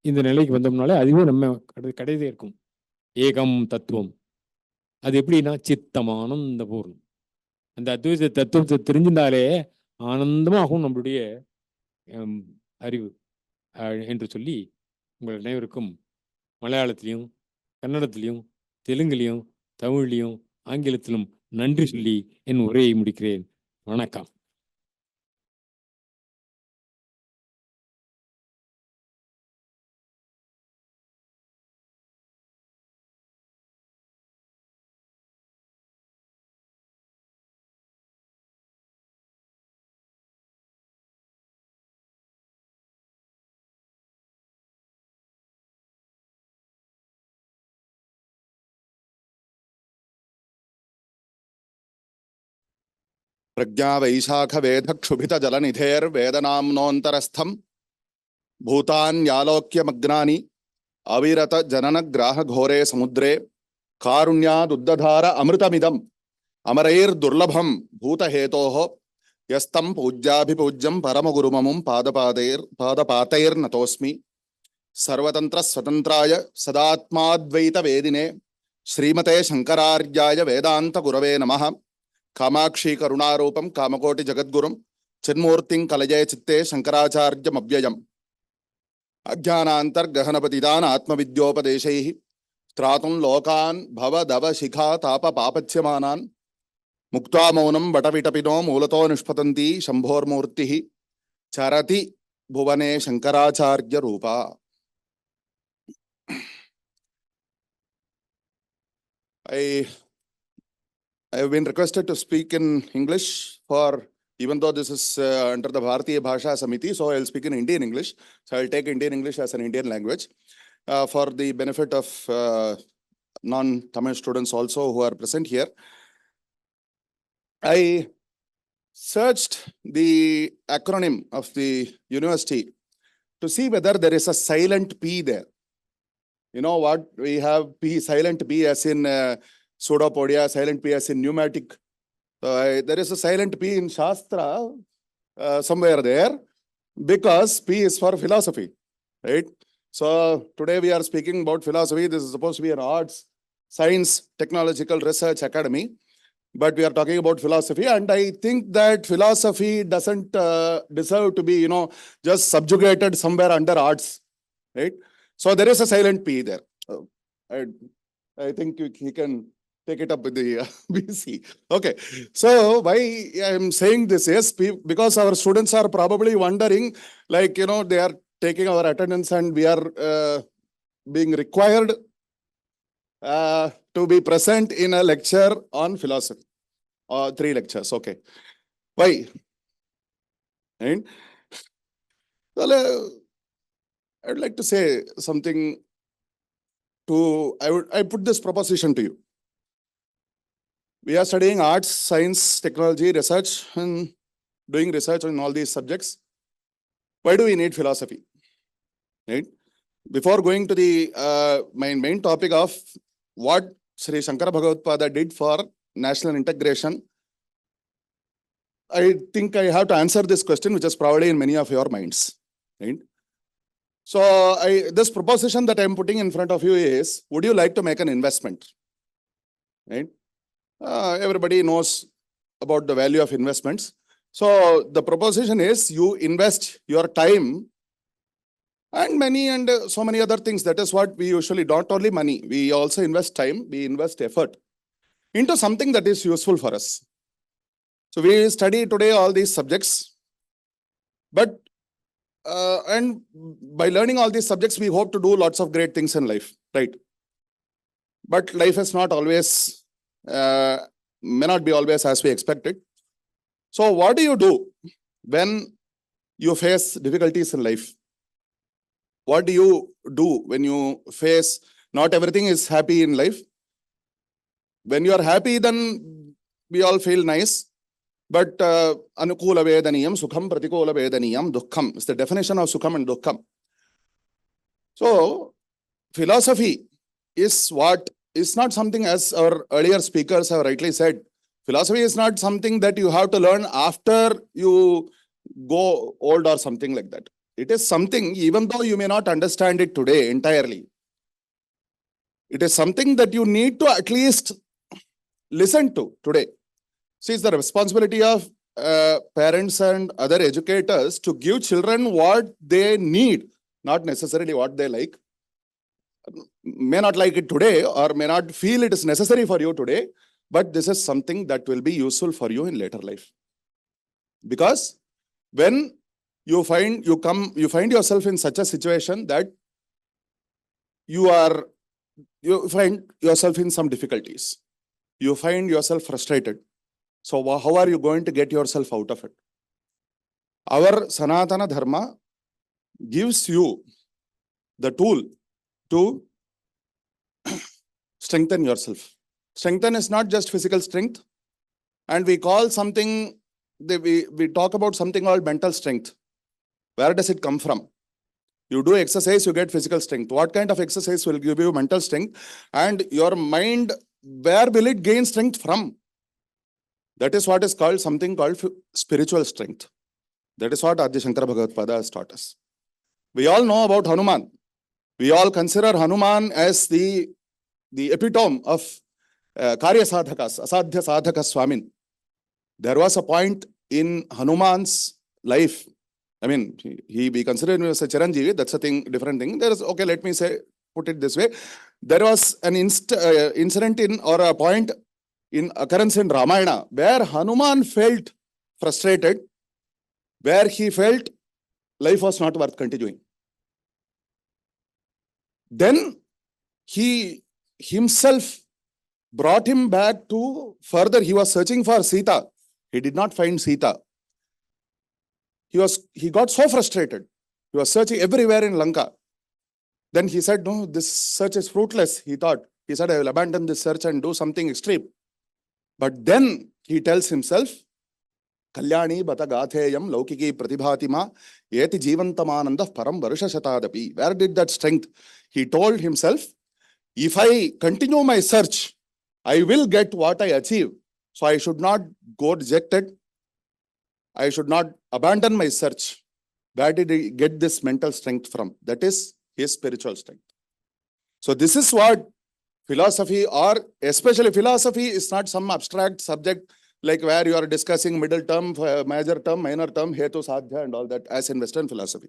இந்த நிலைக்கு வந்தோம்னாலே அதுவே நம்ம கடைதே இருக்கும். ஏகம் தத்துவம், அது எப்படின்னா சித்தம் ஆனந்த பூர்ணம். அந்த அத்வைத தத்துவத்தை தெரிஞ்சிருந்தாலே ஆனந்தமாகும் நம்மளுடைய அறிவு என்று சொல்லி உங்கள் அனைவருக்கும் மலையாளத்திலையும் கன்னடத்திலையும் தெலுங்குலையும் தமிழ்லையும் ஆங்கிலத்திலும் நன்றி சொல்லி என் உரையை முடிக்கிறேன். வணக்கம். प्रज्ञा वैशाख वेद क्षुभित जल निधेर वेदनाम्नोन्तरस्थम भूतान्यालोक्यमग्नानि अविरत जनन ग्राह घोरे समुद्रे कारुण्यादुद्धधार अमृतमिदम् अमरैर्दुर्लभम भूतहेतोः यस्तं पूज्याभिपूज्यं परमगुरुममुं पादपातैर्नतोऽस्मि सर्वतंत्र स्वतंत्राय सदात्माद्वैत वेदिने श्रीमते शंकरार्याय वेदांत गुरवे नमः। कामाक्षी करुणारूपम कामकोटि जगद्गुरुम चिन्मूर्तिं कलये चित्ते शंकराचार्यमव्ययम् अज्ञानान्तर्गहनपतिदान आत्मविद्योपदेशैः त्रातुं लोकान् भवदव शिखा ताप पापच्यमानान् मुक्त्वा मौनं वटविटपिनो मूलतो निष्पतन्ति शम्भोर्मूर्तिः चरति भुवने शंकराचार्य रूपा। I have been requested to speak in English for, even though this is under the Bharatiya Bhasha Samiti, so I'll speak in Indian English. So I'll take Indian English as an Indian language for the benefit of non-Tamil students also who are present here. I searched the acronym of the university to see whether there is a silent P there. You know what? We have P, silent P as in pseudopodia, silent P as in pneumatic. There is a silent P in Shastra somewhere there because P is for philosophy, right? So today we are speaking about philosophy. This is supposed to be an arts, science, technological research academy, but we are talking about philosophy, and I think that philosophy doesn't deserve to be, just subjugated somewhere under arts, right? So there is a silent P there. I think he can take it up with the BC. Okay. So why I am saying this is because our students are probably wondering, like, they are taking our attendance and we are being required to be present in a lecture on philosophy. 3 lectures. Okay. Why? And well, I would like to say something I put this proposition to you. We are studying arts, science, technology, research, and doing research on all these subjects. Why do we need philosophy? Right? Before going to the my main topic of what Sri Shankara Bhagavad did for national integration, I think I have to answer this question, which is probably in many of your minds. Right? So this proposition that I'm putting in front of you is, would you like to make an investment? Right? Everybody knows about the value of investments. So the proposition is, you invest your time and money and so many other things. That is what we usually, not only money, we also invest time, we invest effort into something that is useful for us. So we study today all these subjects, but and by learning all these subjects, we hope to do lots of great things in life, right? But life is not always, may not be always as we expected. So what do you do when you face difficulties in life. What do you do when you face not everything is happy in life? When you are happy, then we all feel nice. But anukula vedaniyam, sukham pratikula vedaniyam, dukkham. It's the definition of sukham and dukkham. So, philosophy is what is not something, as our earlier speakers have rightly said. Philosophy is not something that you have to learn after you go old or something like that. It is something, even though you may not understand it today entirely, it is something that you need to at least listen to today. See, it's the responsibility of parents and other educators to give children what they need, not necessarily what they like. May not like it today or may not feel it is necessary for you today, but this is something that will be useful for you in later life. Because when you find yourself in such a situation that you find yourself in some difficulties, you find yourself frustrated. So how are you going to get yourself out of it? Our Sanatana Dharma gives you the tool to strengthen yourself. Strengthen is not just physical strength. And we call something, we talk about something called mental strength. Where does it come from? You do exercise, you get physical strength. What kind of exercise will give you mental strength? And your mind, where will it gain strength from? That is what is called something called spiritual strength. That is what Adi Shankara Bhagavad-pada has taught us. We all know about Hanuman. We all consider Hanuman as the epitome of Karya Sadhakas, Asadhya Sadhakas Swamin. There was a point in Hanuman's life. I mean, we consider him as a Chiranjeevi, that's a thing, different thing. There is, okay, let me put it this way. There was an incident or a point in occurrence in Ramayana where Hanuman felt frustrated, where he felt life was not worth continuing. Then he himself brought him back to further. He was searching for Sita. He did not find Sita. He got so frustrated. He was searching everywhere in Lanka. Then he said, no, this search is fruitless. He said, I will abandon this search and do something extreme. But then he tells himself, Kalyani bata gatheyam laukiki pratibhatima yeti jivantamananda param varusha shatadapi. Where did that strength? He told himself, if I continue my search, I will get what I achieve. So I should not go rejected. I should not abandon my search. Where did he get this mental strength from? That is his spiritual strength. So this is what philosophy, or especially philosophy, is not some abstract subject like where you are discussing middle term, major term, minor term, hetu, sadhya and all that as in Western philosophy.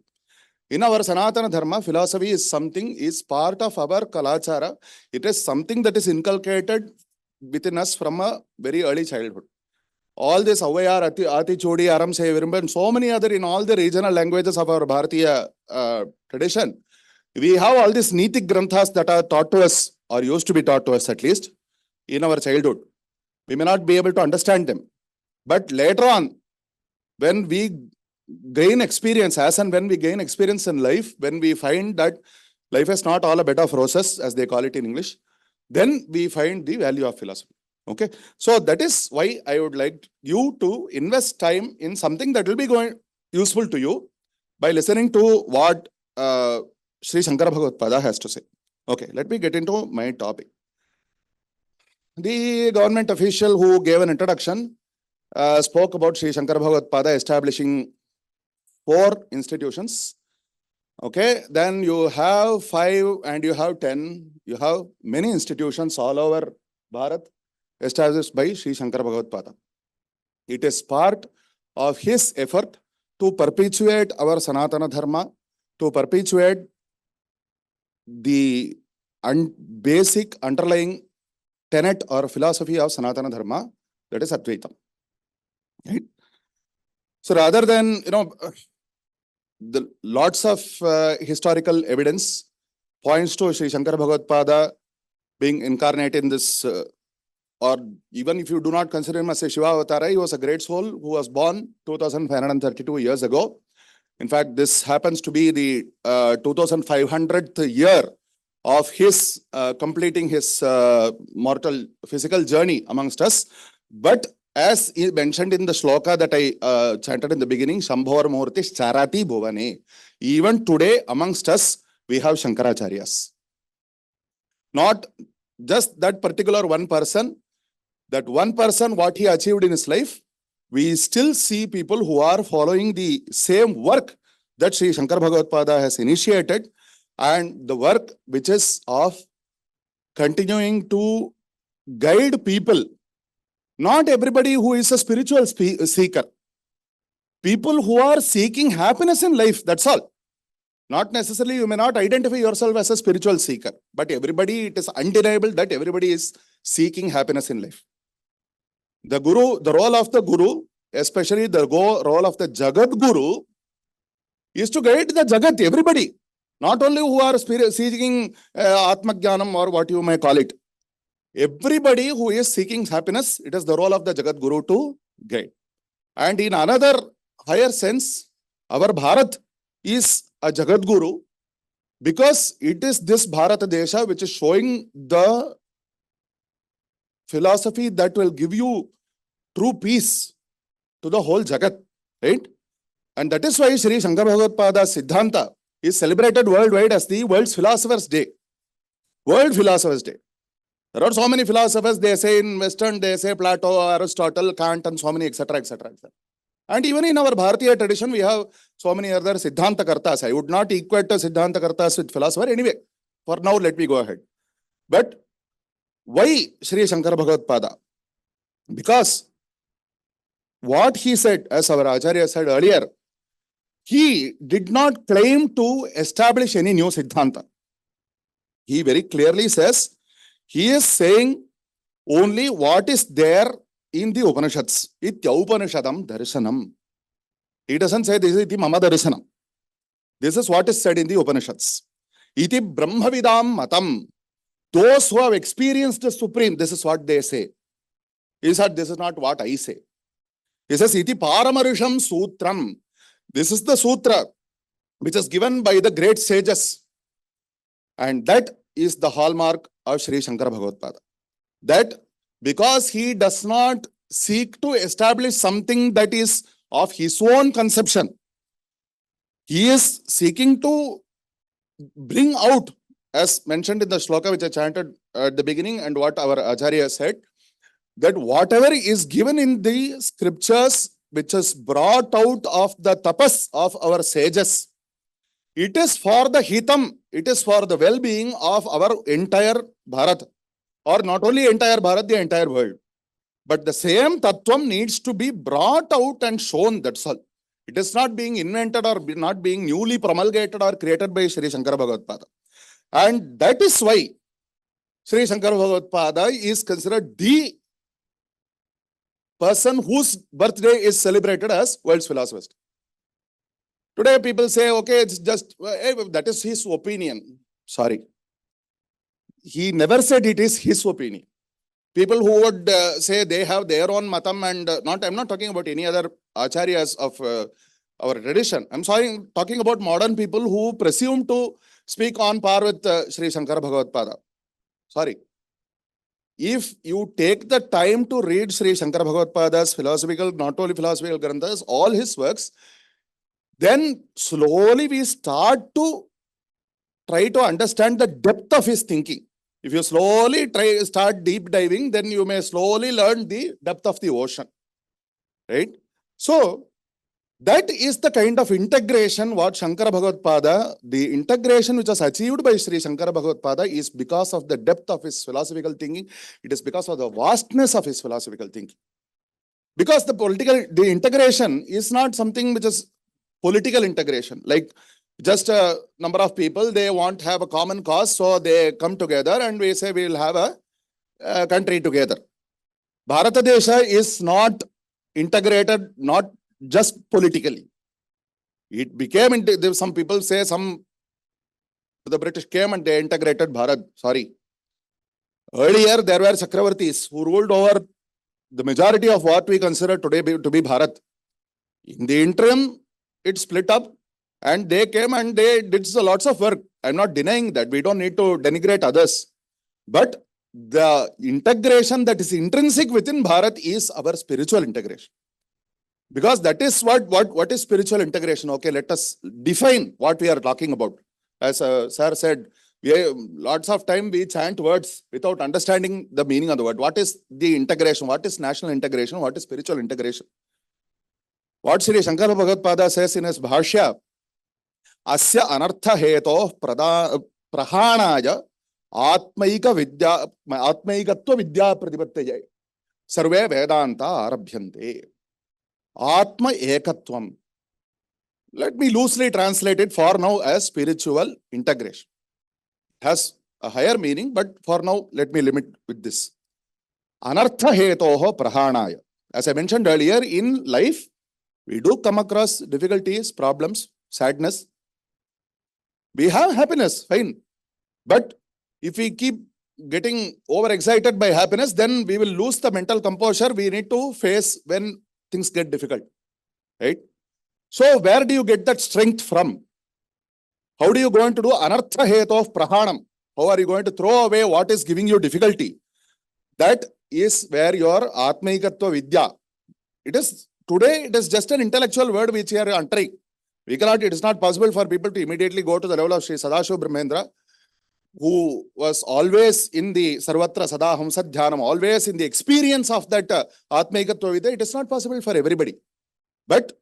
In our Sanatana Dharma, philosophy is part of our kalachara. It is something that is inculcated within us from a very early childhood. All this Avayar, Ati Chodi, Aram Se Virimba, and so many other in all the regional languages of our Bharatiya tradition. We have all these Nitik Granthas that are taught to us, or used to be taught to us at least, in our childhood. We may not be able to understand them. But later on, when we gain experience, as and when we gain experience in life, when we find that life is not all a bed of roses, as they call it in English, then we find the value of philosophy. Okay, so that is why I would like you to invest time in something that will be useful to you by listening to what Sri Shankara Bhagavad-pada has to say. Okay, let me get into my topic. The government official who gave an introduction spoke about Sri Shankara Bhagavad-pada establishing 4 institutions. Okay, then you have 5 and you have 10. You have many institutions all over Bharat established by Sri Shankara Bhagavad-pada. It is part of his effort to perpetuate our Sanatana Dharma, to perpetuate the basic underlying tenet or philosophy of Sanatana Dharma, that is Advaita. Right? So rather than, the lots of historical evidence points to Sri Shankara Bhagavad-pada being incarnate in this, or even if you do not consider him as a Shiva Avatara, he was a great soul who was born 2532 years ago. In fact, this happens to be the 2500th year of his completing his mortal physical journey amongst us. But as he mentioned in the shloka that I chanted in the beginning, Shambhor Murtish Charati Bhuvane. Even today amongst us, we have Shankaracharyas. Not just that particular one person, what he achieved in his life, we still see people who are following the same work that Sri Shankar Bhagavad Pada has initiated, and the work which is of continuing to guide people. Not everybody who is a spiritual seeker. People who are seeking happiness in life, that's all. Not necessarily, you may not identify yourself as a spiritual seeker, but everybody, it is undeniable that everybody is seeking happiness in life. The Guru, the role of the Guru, especially the role of the Jagadguru, is to guide the Jagat, everybody. Not only who are seeking Atmajnanam or what you may call it. Everybody who is seeking happiness, it is the role of the Jagadguru to guide. And in another higher sense, our Bharat is a Jagadguru because it is this Bharat Desha which is showing the philosophy that will give you true peace to the whole Jagat, right? And that is why Sri Shankar Bhagavad Pada Siddhanta is celebrated worldwide as the World's Philosophers' Day. World Philosophers' Day. There are so many philosophers, they say in Western, they say Plato, Aristotle, Kant, and so many, etc., etc., etc. And even in our Bharatiya tradition, we have so many other Siddhanta Kartas. I would not equate Siddhanta Kartas with philosopher. Anyway, for now, let me go ahead. But why Sri Shankar Bhagavad Pada? Because what he said, as our Acharya said earlier, he did not claim to establish any new Siddhanta. He very clearly says, he is saying only what is there in the Upanishads. Itya Upanishadam Darshanam. He doesn't say this is iti mama darshanam. This is what is said in the Upanishads. Iti Brahmavidam Matam. Those who have experienced the Supreme, this is what they say. He said, this is not what I say. He says, Iti Paramarisham Sutram. This is the sutra which is given by the great sages. And that is the hallmark of Sri Shankara Bhagavad Pada. That because he does not seek to establish something that is of his own conception, he is seeking to bring out, as mentioned in the shloka which I chanted at the beginning and what our Acharya said, that whatever is given in the scriptures which is brought out of the tapas of our sages, it is for the hitam, it is for the well-being of our entire Bharat, or not only entire Bharat, the entire world. But the same tattvam needs to be brought out and shown, that's all. It is not being invented or not being newly promulgated or created by Sri Shankara Bhagavad Pada. And that is why Sri Shankara Bhagavad Pada is considered the person whose birthday is celebrated as World's Philosopher's Day. Today people say, okay, it's just, that is his opinion. Sorry. He never said it is his opinion. People who would say they have their own matam and I'm not talking about any other acharyas of our tradition. I'm talking about modern people who presume to speak on par with Sri Shankara Bhagavad Pada. Sorry. If you take the time to read Sri Shankara Bhagavad Pada's philosophical, not only philosophical granthas, all his works, then slowly we start to try to understand the depth of his thinking. If you slowly start deep diving, then you may slowly learn the depth of the ocean. Right? So, that is the kind of integration what Shankara Bhagavad Pada, the integration which was achieved by Sri Shankara Bhagavad Pada is because of the depth of his philosophical thinking. It is because of the vastness of his philosophical thinking. Because the integration is not something which is political integration. Like just a number of people, they want to have a common cause, so they come together and we say we will have a country together. Bharata Desha is not integrated, not just politically. It became, some people say the British came and they integrated Bharat. Sorry. Earlier, there were Chakravartis who ruled over the majority of what we consider today to be Bharat. In the interim, it split up And they came and they did lots of work. I'm not denying that. We don't need to denigrate others. But the integration that is intrinsic within Bharat is our spiritual integration. Because that is what is spiritual integration. Okay, let us define what we are talking about. As sir said, lots of time we chant words without understanding the meaning of the word. What is the integration? What is national integration? What is spiritual integration? What Sri Shankara Bhagavad says in his Bhashya, Asya anartha heto prahanaya atmaikatva vidya pratipattaya sarve vedanta arabhyante. Atma ekatvam. Let me loosely translate it for now as spiritual integration. It has a higher meaning, but for now, let me limit with this. Anartha hetoho prahanaya. As I mentioned earlier, in life, we do come across difficulties, problems, sadness. We have happiness, fine. But if we keep getting overexcited by happiness, then we will lose the mental composure we need to face when things get difficult, right? So where do you get that strength from? How do you going to do anartha heto of prahanam? How are you going to throw away what is giving you difficulty? That is where your atmaikatva vidya. It is today, it is just an intellectual word which we are uttering. It is not possible for people to immediately go to the level of Sri Sadashiva Brahmendra, who was always in the Sarvatra Sadahamsa Dhyanam, always in the experience of that Atmaikatva Vidya. It is not possible for everybody. But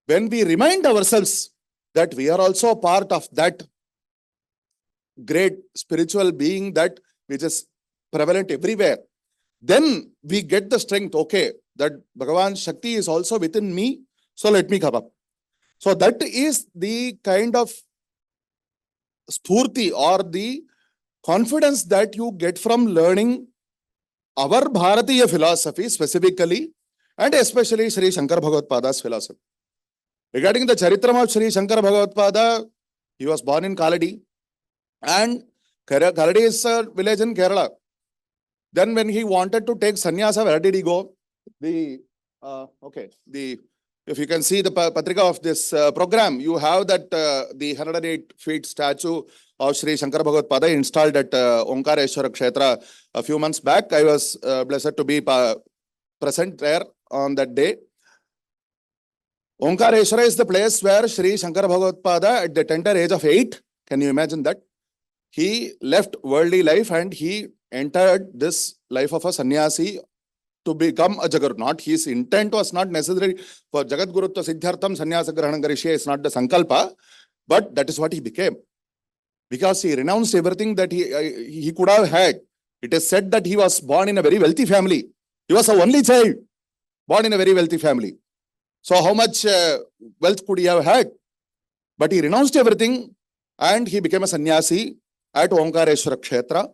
when we remind ourselves that we are also part of that great spiritual being that which is prevalent everywhere, then we get the strength, okay, that Bhagavan Shakti is also within me, so let me come up. So that is the kind of spurti or the confidence that you get from learning our Bharatiya philosophy specifically and especially Sri Shankara Bhagavad-pada's philosophy. Regarding the Charitram of Sri Shankara Bhagavad-pada, he was born in Kaladi, and Kaladi is a village in Kerala. Then when he wanted to take sannyasa, where did he go? If you can see the patrika of this program, you have that the 108 feet statue of Sri Shankara Bhagavad-pada installed at Omkareshwara Kshetra a few months back. I was blessed to be present there on that day. Omkareshwara is the place where Sri Shankara Bhagavad-pada at the tender age of 8, can you imagine that? He left worldly life and he entered this life of a sannyasi to become a Jagadguru. Not his intent was not necessary for Jagadgurutva Siddhartham Sannyasa Grahanam Karishye is not the Sankalpa, but that is what he became. Because he renounced everything that he could have had. It is said that he was born in a very wealthy family. He was a only child, born in a very wealthy family. So how much wealth could he have had? But he renounced everything and he became a sannyasi at Omkareshwara Kshetra.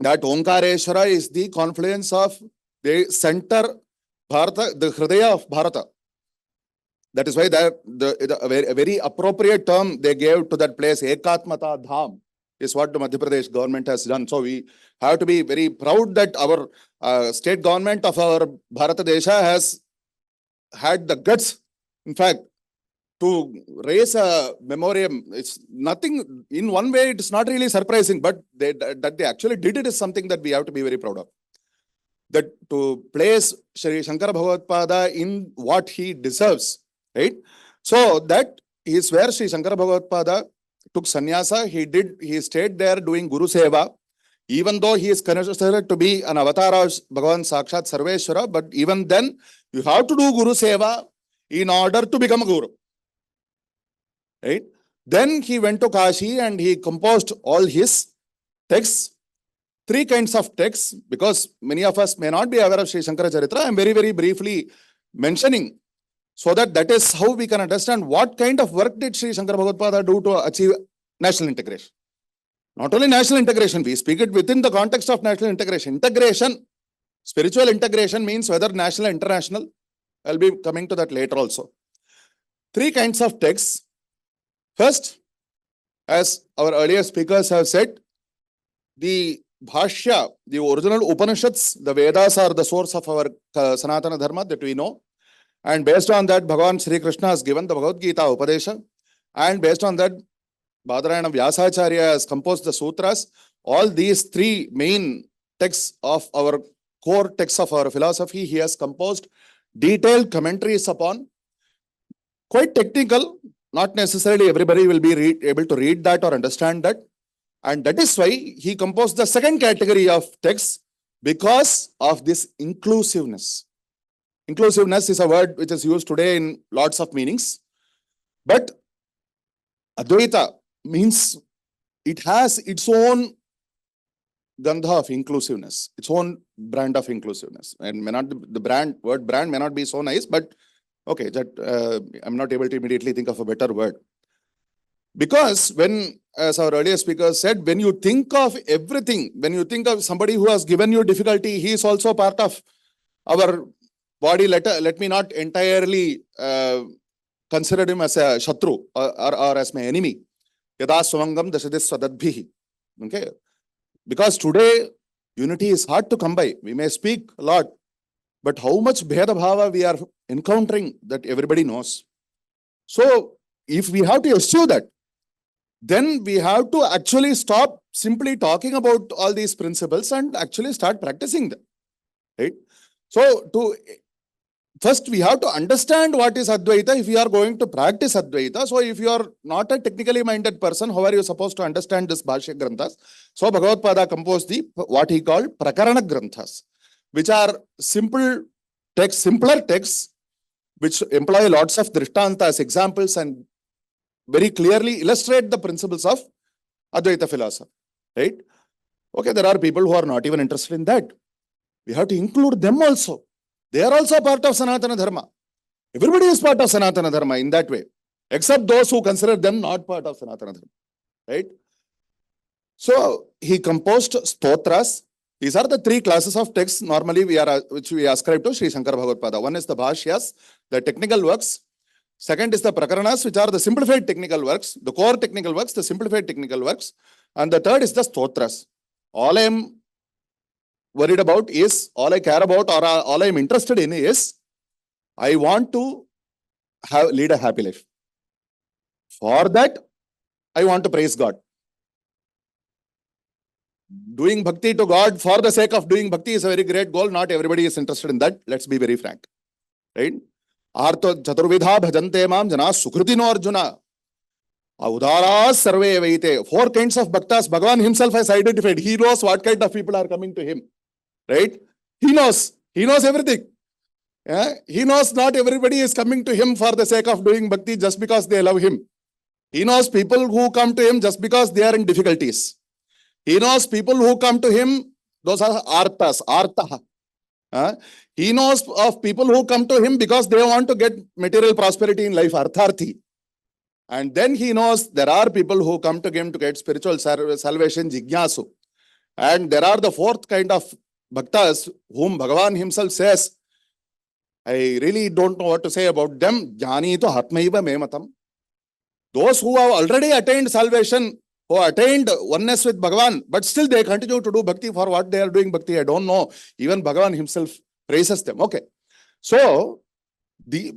That Omkareshwara is the confluence of the center, Bharata, the Hridaya of Bharata. That is why a very appropriate term they gave to that place, Ekatmata Dham, is what the Madhya Pradesh government has done. So we have to be very proud that our state government of our Bharata Desha has had the guts, in fact, to raise a memoriam. It's nothing, in one way, it's not really surprising, but that they actually did it is something that we have to be very proud of. That to place Sri Shankara Bhagavad-pada in what he deserves, right? So that is where Sri Shankara Bhagavad-pada took sannyasa. He stayed there doing Guru Seva, even though he is considered to be an avatar of Bhagavan Sakshat Sarveshwara, but even then, you have to do Guru Seva in order to become a Guru. Right? Then he went to Kashi and he composed all his texts, 3 kinds of texts, because many of us may not be aware of Sri Shankaracharya. I am very, very briefly mentioning so that is how we can understand what kind of work did Sri Shankara Bhagavad-pada do to achieve national integration. Not only national integration, we speak it within the context of national integration. Integration, spiritual integration means whether national or international. I'll be coming to that later also. 3 kinds of texts. First, as our earlier speakers have said, the Bhashya, the original Upanishads, the Vedas are the source of our Sanatana Dharma that we know. And based on that, Bhagavan Sri Krishna has given the Bhagavad Gita Upadesha. And based on that, Badarayana Vyasacharya has composed the sutras. All these three main texts of our core texts of our philosophy, he has composed detailed commentaries upon. Quite technical, not necessarily everybody will be able to read that or understand that. And that is why he composed the second category of texts, because of this inclusiveness. Inclusiveness is a word which is used today in lots of meanings. But Advaita means it has its own gandha of inclusiveness, its own brand of inclusiveness. And may not the word brand may not be so nice, but okay, that I'm not able to immediately think of a better word. Because when, as our earlier speaker said, when you think of everything, when you think of somebody who has given you difficulty, he is also part of our body. Let me not entirely consider him as a shatru or as my enemy. Yada swangam dashadis swadadbhihi. Okay. Because today, unity is hard to come by. We may speak a lot, but how much bheda bhava we are encountering that everybody knows. So, if we have to eschew that, then we have to actually stop simply talking about all these principles and actually start practicing them. Right? So, first we have to understand what is Advaita if we are going to practice Advaita. So, if you are not a technically minded person, how are you supposed to understand this Bhashya Granthas? So, Bhagavad Pada composed what he called Prakarana Granthas, which are simpler texts, which employ lots of drishtantas, examples, and very clearly illustrate the principles of Advaita philosophy. Right? Okay, there are people who are not even interested in that. We have to include them also. They are also part of Sanatana Dharma. Everybody is part of Sanatana Dharma in that way, except those who consider them not part of Sanatana Dharma. Right? So, he composed stotras. These are the three classes of texts normally which we ascribe to Sri Shankara Bhagavad Pada. One is the Bhashyas, the technical works. Second is the Prakaranas, which are the simplified technical works, the core technical works, the simplified technical works. And the third is the Stotras. All I am worried about is, all I care about or all I am interested in is, I want to lead a happy life. For that, I want to praise God. Doing bhakti to God for the sake of doing bhakti is a very great goal. Not everybody is interested in that. Let's be very frank. Right? Artha chaturvidha bhajante mam jana sukritino arjuna. Udara sarve vaite. 4 kinds of bhaktas Bhagavan himself has identified. He knows what kind of people are coming to him. Right? He knows everything. Yeah? He knows not everybody is coming to him for the sake of doing bhakti just because they love him. He knows people who come to him just because they are in difficulties. He knows people who come to him, those are arthas, artha. He knows of people who come to him because they want to get material prosperity in life, artharthi. And then he knows there are people who come to him to get spiritual salvation, jignasu. And there are the fourth kind of bhaktas whom Bhagavan himself says, I really don't know what to say about them. Jnani to atmaiva me matam. Those who have already attained salvation, who attained oneness with Bhagavan, but still they continue to do bhakti for what they are doing bhakti. I don't know. Even Bhagavan himself praises them. Okay. So, we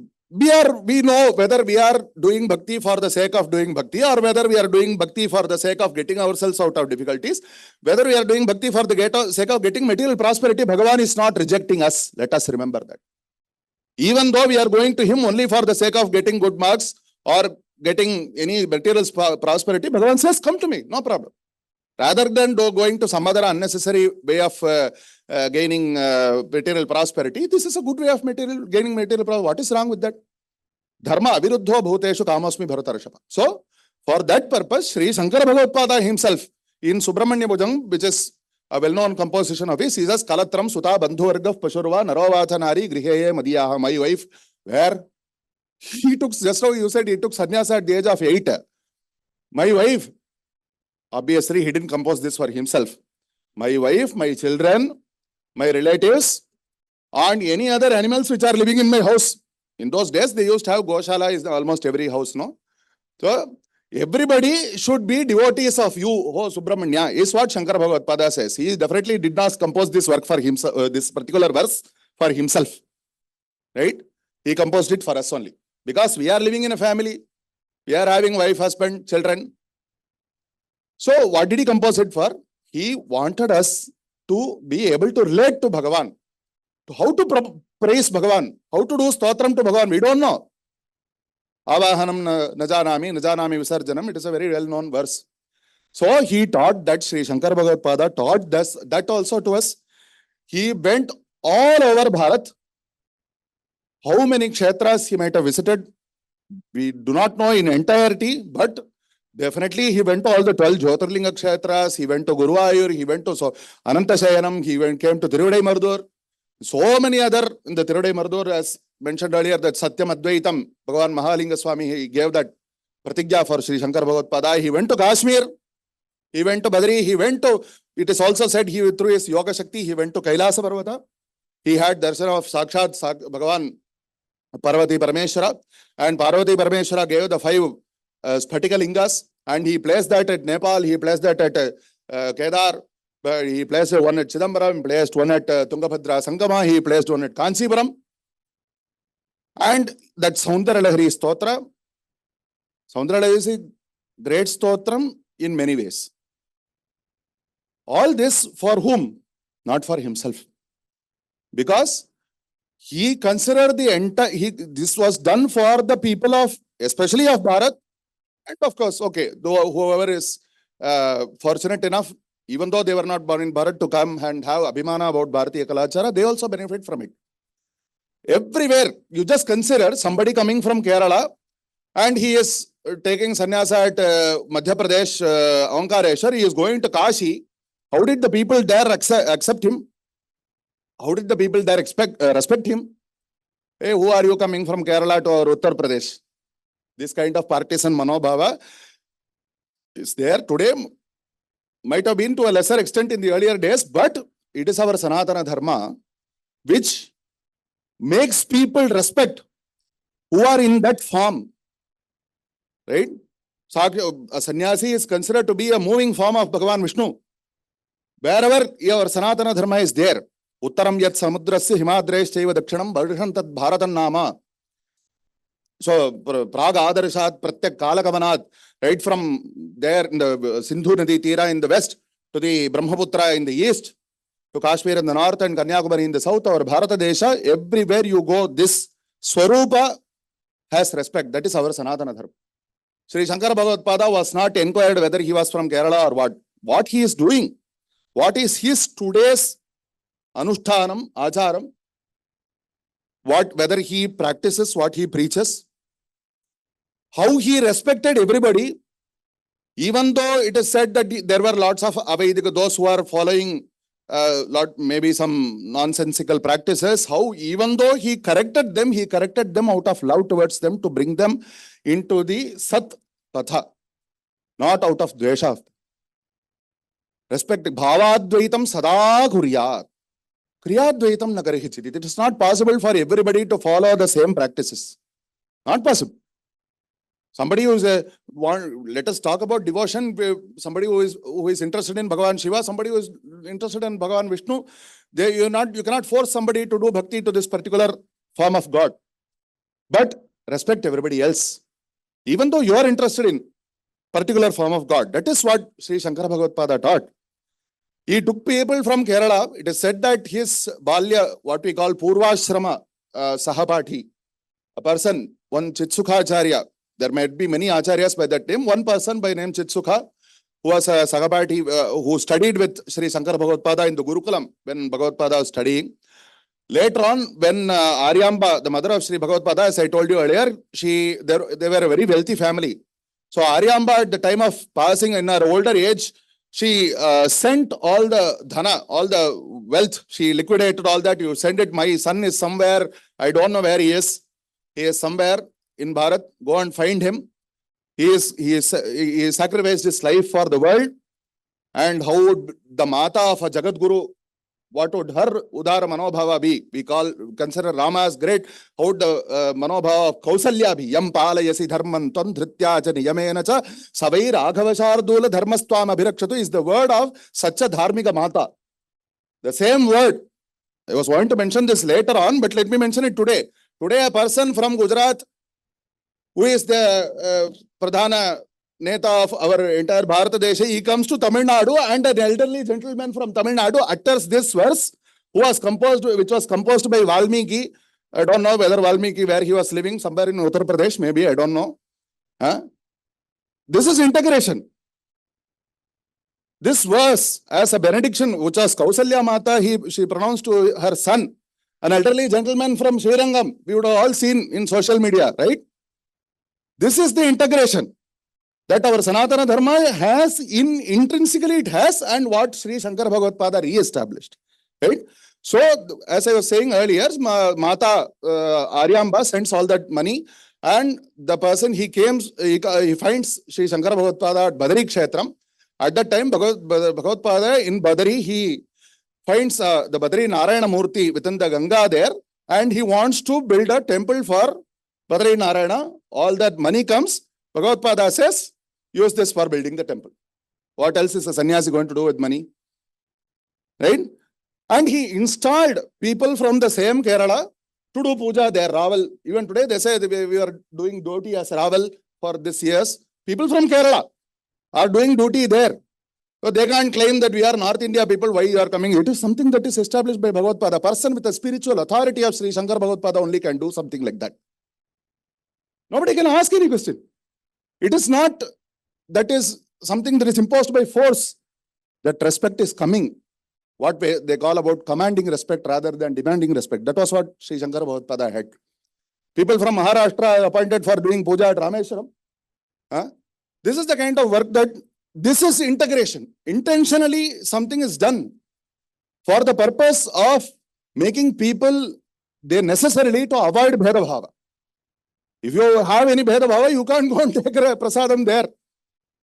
know whether we are doing bhakti for the sake of doing bhakti or whether we are doing bhakti for the sake of getting ourselves out of difficulties. Whether we are doing bhakti for the sake of getting material prosperity, Bhagavan is not rejecting us. Let us remember that. Even though we are going to him only for the sake of getting good marks or getting any material prosperity, Bhagavan says, come to me, no problem. Rather than going to some other unnecessary way of gaining material prosperity, this is a good way of gaining material prosperity. What is wrong with that? Dharma aviruddho bhuteshu kamasmi bharatarashapa. So, for that purpose, Sri Shankara Bhagavad Pada himself, in Subramanya Bhujam, which is a well-known composition of his, he says, Kalatram Suta Bandhu Vargav Pashurva Narovata Nari Griheye Madiyaha, my wife, where he took, just how you said, he took sannyasa at the age of 8. My wife, obviously he didn't compose this for himself. My wife, my children, my relatives, and any other animals which are living in my house. In those days, they used to have Goshala in almost every house, no? So, everybody should be devotees of you, oh Subramanya, is what Shankara Bhagavad Pada says. He definitely did not compose this work for himself, this particular verse for himself. Right? He composed it for us only. Because we are living in a family. We are having wife, husband, children. So what did he compose it for? He wanted us to be able to relate to Bhagavan. To how to praise Bhagavan. How to do stotram to Bhagavan. We don't know. Avahanam najanami visarjanam. It is a very well-known verse. So he taught that, Sri Shankar Bhagavad Pada taught that also to us. He went all over Bharat. How many kshetras he might have visited, we do not know in entirety, but definitely he went to all the 12 Jyotirlinga kshetras, he went to Guruvayur, he went to Anantasayanam, came to Tiruvadai Mardur. So many other in the Tiruvadai Mardur, as mentioned earlier, that Satyam Advaitam, Bhagavan Mahalinga Swami, he gave that pratigya for Sri Shankar Bhagavad Pada. He went to Kashmir, he went to Badri, he went to, it is also said he through his Yoga Shakti, he went to Kailasa Parvata. He had darshan of Sakshat Bhagavan Parvati Parameshwara, and Parvati Parameshwara gave the 5 Sphatika Lingas, and he placed that at Nepal, he placed that at Kedar, he placed one at Chidambaram, he placed one at Tungabhadra Sangama, he placed one at Kanchipuram. And that Saundaralahari Stotra, Saundaralahari is a great stotram in many ways. All this for whom? Not for himself. Because he considered the entire, this was done for the people of, especially of Bharat, and of course, okay, though whoever is fortunate enough, even though they were not born in Bharat, to come and have abhimana about Bharatiya Kalachara, they also benefit from it. Everywhere, you just consider somebody coming from Kerala, and he is taking sannyasa at Madhya Pradesh, Omkareshwar, he is going to Kashi. How did the people there accept him? How did the people there respect him? Hey, who are you coming from Kerala to Uttar Pradesh? This kind of partisan manobhava is there today. Might have been to a lesser extent in the earlier days, but it is our Sanatana Dharma which makes people respect who are in that form. Right? A sannyasi is considered to be a moving form of Bhagavan Vishnu. Wherever your Sanatana Dharma is there, Uttaram yat samudrasya himadresh chaiva dakshinam bharishan tad bharatan nama. So, Praga Adarshat Pratyak Kalakavanat, right from there in the Sindhu Nadi Tira in the west to the Brahmaputra in the east, to Kashmir in the north and Kanyakumari in the south, or Bharata Desha, everywhere you go, this Swarupa has respect. That is our Sanatana Dharma. Sri Shankara Bhagavad Pada was not inquired whether he was from Kerala or what. What he is doing, what is his today's Anushtanam, Acharam, whether he practices what he preaches, how he respected everybody, even though it is said that there were lots of Avaidika, those who are following maybe some nonsensical practices, how even though he corrected them out of love towards them to bring them into the Sat Patha, not out of Dvesha. Respect. Bhavadvaitam sada kuryat. Kriyadvaitam nagarihichiti. It is not possible for everybody to follow the same practices. Not possible. Somebody who is let us talk about devotion. Somebody who is interested in Bhagavan Shiva, somebody who is interested in Bhagavan Vishnu. You cannot force somebody to do bhakti to this particular form of God. But respect everybody else. Even though you are interested in particular form of God. That is what Sri Shankara Bhagavad Pada taught. He took people from Kerala. It is said that his Balya, what we call Purvashrama Sahapati, a person, one Chitsukacharya, there might be many acharyas by that name, one person by name Chitsukha, who was a Sahapati, who studied with Sri Shankara Bhagavad Pada in the Gurukulam when Bhagavad Pada was studying. Later on, when Aryamba, the mother of Sri Bhagavad Pada, as I told you earlier, they were a very wealthy family. So Aryamba, at the time of passing in her older age, she sent all the dhana, all the wealth. She liquidated all that. You send it. My son is somewhere. I don't know where he is. He is somewhere in Bharat. Go and find him. He sacrificed his life for the world. And how would the Mata of a Jagadguru, what would her Udara Manobhava be? We consider Rama as great. How would the Manobhava of Kausalya be? Yam palayasi dharman tvam dhrityacha niyamena cha savai raghavashardula dharmastvam abhirakshatu is the word of such a dharmika Mata. The same word. I was going to mention this later on, but let me mention it today. Today, a person from Gujarat, who is the Pradhana Neta of our entire Bharat Desha, he comes to Tamil Nadu, and an elderly gentleman from Tamil Nadu utters this verse, which was composed by Valmiki. I don't know whether Valmiki, where he was living, somewhere in Uttar Pradesh, maybe, I don't know. This is integration. This verse, as a benediction, which was Kausalya Mata, she pronounced to her son, an elderly gentleman from Srirangam. We would have all seen in social media, right? This is the integration that our Sanatana Dharma has intrinsically it has, and what Sri Shankara Bhagavad-pada re-established, right? So, as I was saying earlier, Mata Aryamba sends all that money, and the person he finds Sri Shankara Bhagavad-pada at Badari Kshetram. At that time, Bhagavad-pada in Badari, he finds the Badari Narayana Murti within the Ganga there, and he wants to build a temple for Badari Narayana. All that money comes, Bhagavad-pada says, use this for building the temple. What else is a sannyasi going to do with money? Right? And he installed people from the same Kerala to do puja there. Raval, even today they say we are doing duty as Raval for this year's. People from Kerala are doing duty there. So they can't claim that we are North India people, why you are coming. It is something that is established by Bhagavad-pada. A person with the spiritual authority of Sri Shankar Bhagavad-pada only can do something like that. Nobody can ask any question. It is not that is something that is imposed by force. That respect is coming. What they call about commanding respect rather than demanding respect. That was what Sri Shankara Bhagavad-pada had. People from Maharashtra are appointed for doing puja at Rameshwaram. This is the kind of work that, this is integration. Intentionally, something is done for the purpose of making people, they necessarily to avoid Bheda Bhava. If you have any Bheda Bhava, you can't go and take a prasadam there.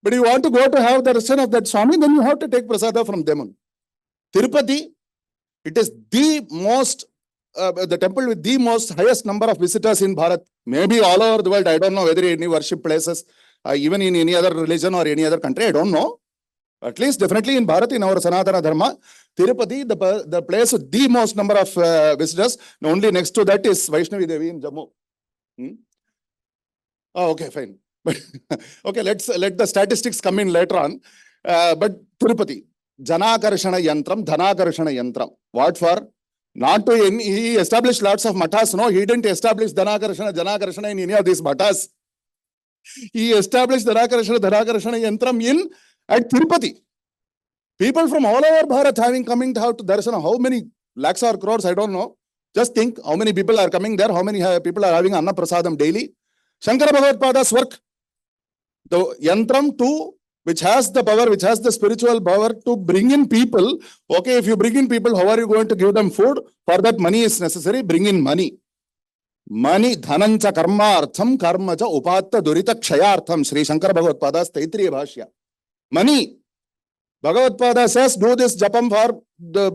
But you want to go to have the darshan of that Swami, then you have to take prasada from them. Tirupati, it is the most, the temple with the most highest number of visitors in Bharat. Maybe all over the world, I don't know whether any worship places, even in any other religion or any other country, I don't know. At least definitely in Bharat, in our Sanatana Dharma, Tirupati, the place with the most number of visitors, only next to that is Vaishnavi Devi in Jammu. Oh, okay, fine. Okay, let the statistics come in later on. But Tirupati, Janakarshana Yantram, Dhanakarshana Yantram. What for? Not to any, he established lots of matas. No, he didn't establish Janakarshana in any of these matas. He established Dhanakarshana Yantram at Tirupati. People from all over Bharat coming to have to darsana. How many lakhs or crores, I don't know. Just think how many people are coming there, how many people are having Anna Prasadam daily. Shankara Bhagavad-pada's work, the Yantram too, which has the power, which has the spiritual power to bring in people. Okay, if you bring in people, how are you going to give them food? For that, money is necessary. Bring in money. Money, dhanancha karma artham, karmacha upatta durita kshayartham. Sri Shankara Bhagavad-pada's Taitriya Bhashya. Money. Bhagavad-pada says, do this japam for the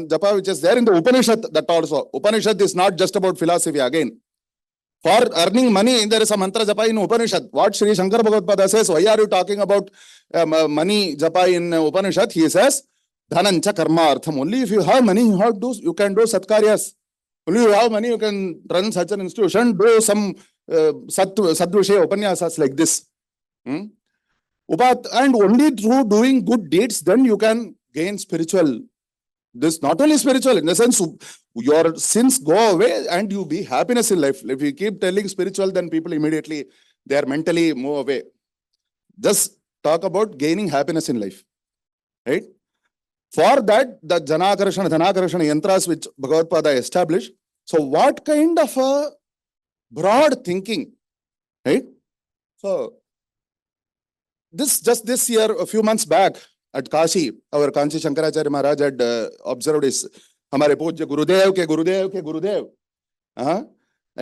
japa which is there in the Upanishad. That also. Upanishad is not just about philosophy again. For earning money, there is a mantra japa in Upanishad. What Sri Shankara Bhagavad-pada says, why are you talking about money japa in Upanishad? He says, dhanancha karma artham. Only if you have money, you can do satkaryas. Only if you have money, you can run such an institution, do some sadvishaya upanyasas like this. And only through doing good deeds, then you can gain spiritual. This not only spiritual, in the sense your sins go away and you be happiness in life. If you keep telling spiritual, then people immediately, they are mentally move away. Just talk about gaining happiness in life. Right? For that, the Janakarshana, Dhanakarshana yantras which Bhagavad-pada established. So what kind of a broad thinking, right? So this year, a few months back at Kashi, our Kanchi Shankaracharya Maharaj had observed his Hamare Pujya Gurudev ke Gurudev. I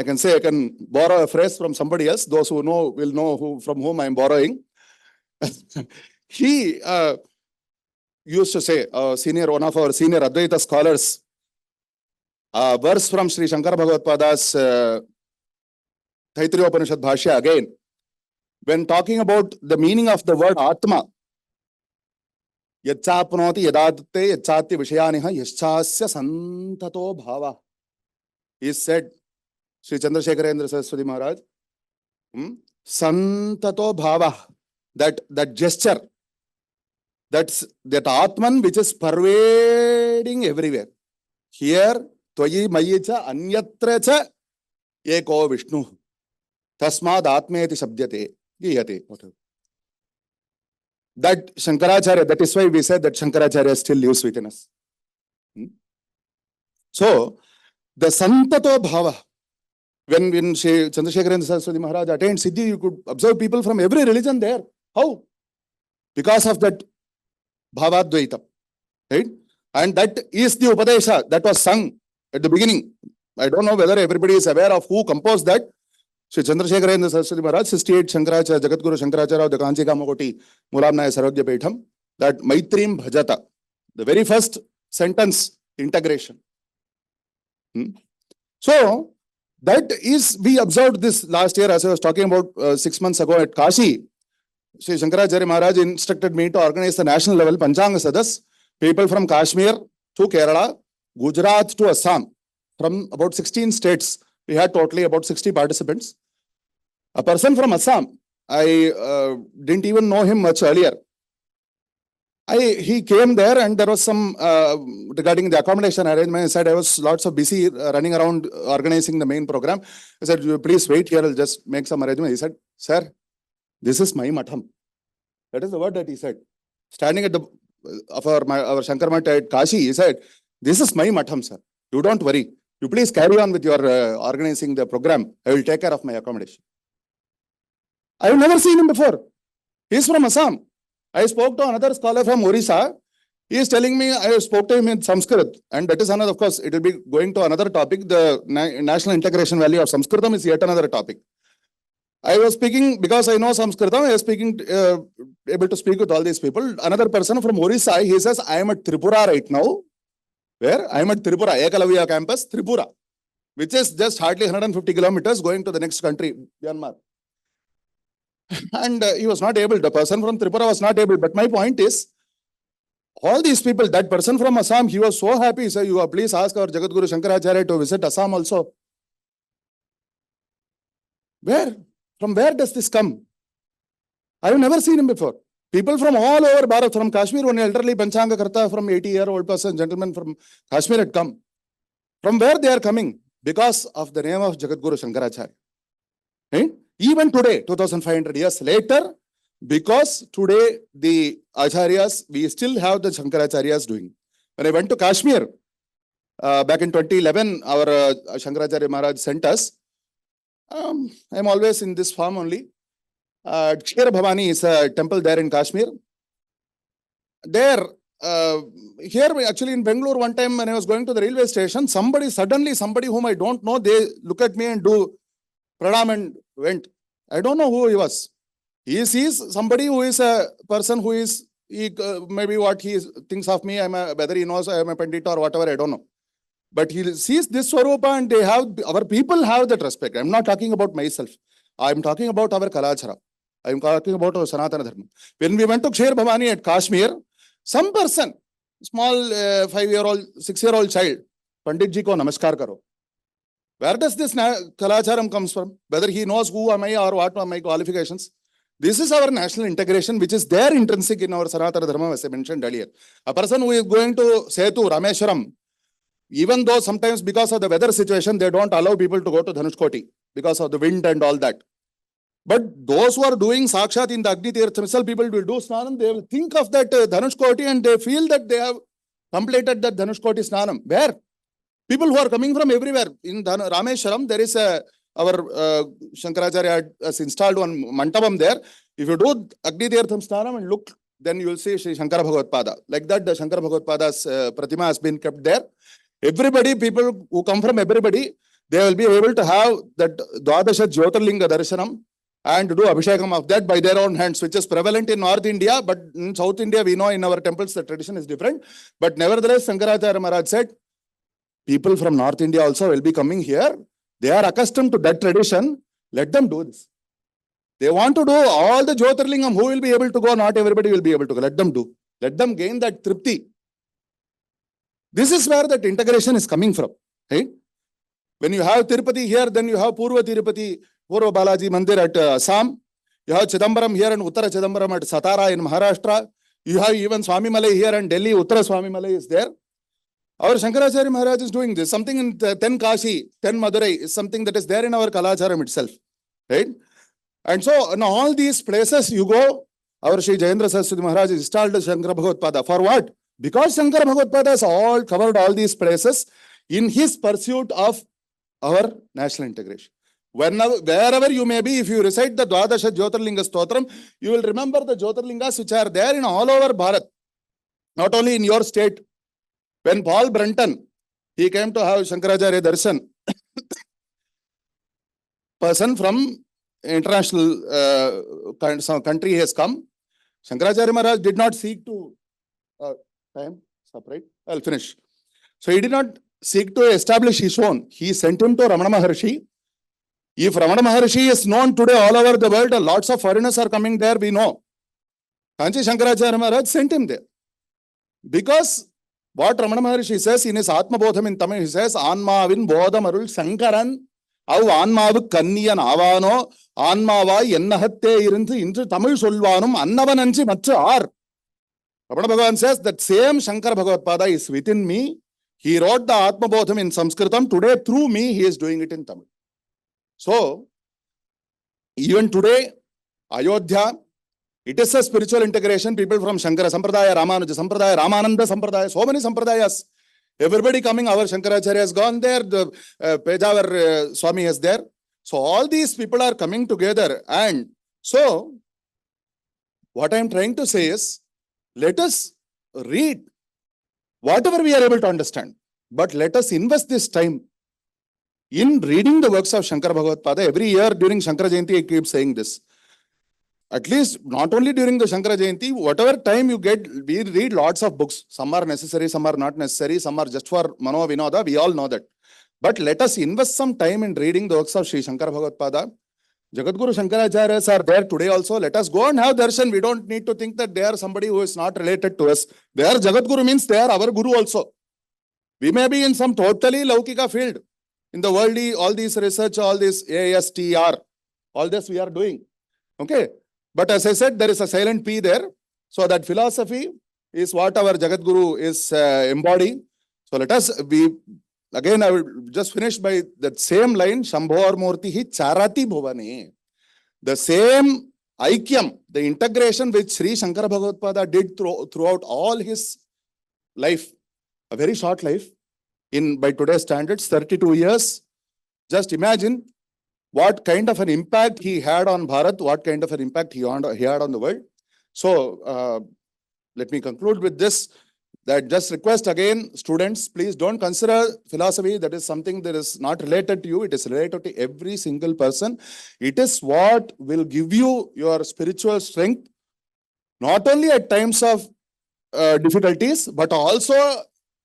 can borrow a phrase from somebody else. Those who know will know from whom I am borrowing. He used to say, one of our senior Advaita scholars, verse from Sri Shankara Bhagavad-pada's Taitriya Upanishad Bhashya again. When talking about the meaning of the word Atma, Yachapnoti yadadate yachati vishayaniha yaschasya santato bhava. He said, Sri Chandrasekharendra Saraswati Maharaj, Santato Bhava, that gesture, that Atman which is pervading everywhere. Here, Tvayi Mayicha Anyatra cha Eko Vishnu. Tasmad Atmeti Shabdyate. Giyate. That Shankaracharya, that is why we said that Shankaracharya still lives within us. So, the Santato Bhava, when Chandrasekharendra Saraswati Maharaj attained Siddhi, you could observe people from every religion there. How? Because of that Bhavadvaita. Right? And that is the Upadesha that was sung at the beginning. I don't know whether everybody is aware of who composed that. Sri Chandrasekharendra Saraswati Maharaj, 68 Shankaracharya, Jagadguru Shankaracharya of the Kanchi Kamakoti, Mulamnaya Sarvagya Petham, that Maitrim Bhajata, the very first sentence, integration. So, that is, we observed this last year, as I was talking about 6 months ago at Kashi. Sri Shankaracharya Maharaj instructed me to organize the national level Panchanga Sadas, people from Kashmir to Kerala, Gujarat to Assam, from about 16 states. We had totally about 60 participants. A person from Assam, I didn't even know him much earlier. He came there and there was some, regarding the accommodation arrangement, I said I was lots of busy running around organizing the main program. I said, please wait here, I'll just make some arrangement. He said, sir, this is my matham. That is the word that he said. Standing at the, of our Shankar Mat at Kashi, he said, this is my matham, sir. You don't worry. You please carry on with your organizing the program. I will take care of my accommodation. I have never seen him before. He is from Assam. I spoke to another scholar from Orissa. He is telling me, I spoke to him in Sanskrit. And that is another, of course, it will be going to another topic. The national integration value of Sanskritam is yet another topic. I was speaking, because I know Sanskritam, I was speaking, able to speak with all these people. Another person from Orissa, he says, I am at Tripura right now. Where? I am at Tripura, Ekalavya campus, Tripura, which is just hardly 150 kilometers going to the next country, Myanmar. And he was not able, the person from Tripura was not able. But my point is, all these people, that person from Assam, he was so happy. He said, you please ask our Jagadguru Shankaracharya to visit Assam also. Where? From where does this come? I have never seen him before. People from all over Bharat, from Kashmir, one elderly Panchanga Karta from 80-year-old person, gentleman from Kashmir had come. From where they are coming? Because of the name of Jagadguru Shankaracharya. Right? Even today, 2500 years later, because today the Acharyas, we still have the Shankaracharyas doing. When I went to Kashmir, back in 2011, our Shankaracharya Maharaj sent us. I'm always in this form only. Kshira Bhavani is a temple there in Kashmir. There, here actually in Bangalore, one time when I was going to the railway station, somebody whom I don't know, they look at me and do pranam and went. I don't know who he was. He sees somebody who is a person who is, maybe what he thinks of me, whether he knows I am a Pandit or whatever, I don't know. But he sees this Swarupa and they have, our people have that respect. I'm not talking about myself. I'm talking about our Kalachara. I'm talking about our Sanatana Dharma. When we went to Kshira Bhavani at Kashmir, some person, small 5-year-old, 6-year-old child, Pandit ji ko namaskar karo. Where does this Kalacharam comes from? Whether he knows who am I or what are my qualifications. This is our national integration, which is there intrinsic in our Sanatana Dharma, as I mentioned earlier. A person who is going to Setu, Rameshwaram, even though sometimes because of the weather situation, they don't allow people to go to Dhanushkoti because of the wind and all that. But those who are doing Sakshat in the Agni Tirtha, misal people will do Snanam, they will think of that Dhanushkoti and they feel that they have completed that Dhanushkoti Snanam. Where? People who are coming from everywhere. In Rameshwaram, there is our Shankaracharya has installed one Mantabam there. If you do Agni Tirtham Snanam and look, then you will see Sri Shankara Bhagavatpada. Like that, the Shankara Bhagavatpada's Pratima has been kept there. Everybody, people who come from everybody, they will be able to have that Dwadasha Jyotirlinga Darshanam and do Abhishekam of that by their own hands, which is prevalent in North India, but in South India, we know in our temples the tradition is different. But nevertheless, Shankaracharya Maharaj said, people from North India also will be coming here. They are accustomed to that tradition. Let them do this. They want to do all the Jyotirlingam. Who will be able to go? Not everybody will be able to go. Let them do. Let them gain that tripti. This is where that integration is coming from. Right? When you have Tirupati here, then you have Purva Tirupati, Purva Balaji Mandir at Assam. You have Chidambaram here and Uttara Chidambaram at Satara in Maharashtra. You have even Swami Malai here and Delhi, Uttara Swami Malai is there. Our Shankaracharya Maharaj is doing this. Something in 10 Kashi, 10 Madurai is something that is there in our Kalacharam itself. Right? And so in all these places you go, our Sri Jayendra Saraswati Maharaj installed Shankara Bhagavad-pada. For what? Because Shankara Bhagavad-pada has all covered all these places in his pursuit of our national integration. Wherever you may be, if you recite the Dwadasha Jyotirlinga Stotram, you will remember the Jyotirlingas which are there in all over Bharat, not only in your state. When Paul Brunton, he came to have Shankaracharya Darshan, person from international country has come. Shankaracharya Maharaj did not seek to, time, stop, right? I'll finish. So he did not seek to establish his own. He sent him to Ramana Maharshi. If Ramana Maharshi is known today all over the world, lots of foreigners are coming there, we know. Kanchi Shankaracharya Maharaj sent him there. Because what Ramana Maharshi says in his Atma Bodham in Tamil, he says, Anmavin Bodham Arul Shankaran, Au Anmavu Kanniyan Avano, Anmava Yennahatte Irinthi into Tamil Sulvanum, Annavananchi Macha Ar. Ramana Bhagavan says that same Shankara Bhagavad-pada is within me. He wrote the Atma Bodham in Sanskritam. Today, through me, he is doing it in Tamil. So, even today, Ayodhya, it is a spiritual integration. People from Shankara Sampradaya, Ramanuja Sampradaya, Ramananda Sampradaya, so many Sampradayas. Everybody coming, our Shankaracharya has gone there, the Pejawar Swami is there. So, all these people are coming together. And so, what I am trying to say is, let us read whatever we are able to understand. But let us invest this time in reading the works of Shankara Bhagavad-pada. Every year during Shankara Jayanti, I keep saying this. At least not only during the Shankara Jayanti, whatever time you get, we read lots of books. Some are necessary, some are not necessary, some are just for Mano Vinoda. We all know that. But let us invest some time in reading the works of Sri Shankara Bhagavad-pada. Jagadguru Shankaracharyas are there today also. Let us go and have darshan. We don't need to think that they are somebody who is not related to us. They are Jagadguru means they are our Guru also. We may be in some totally Laukika field. In the worldly, all these research, all this ASTR, all this we are doing. Okay. But as I said, there is a silent P there. So that philosophy is what our Jagadguru is embodying. So let us be. Again, I will just finish by that same line, Shambhor Murti hi Charati Bhuvane. The same Aikyam, the integration which Sri Shankara Bhagavad-pada did throughout all his life, a very short life, by today's standards, 32 years. Just imagine what kind of an impact he had on Bharat, what kind of an impact he had on the world. So, let me conclude with this. That just request again, students, please don't consider philosophy that is something that is not related to you. It is related to every single person. It is what will give you your spiritual strength, not only at times of difficulties, but also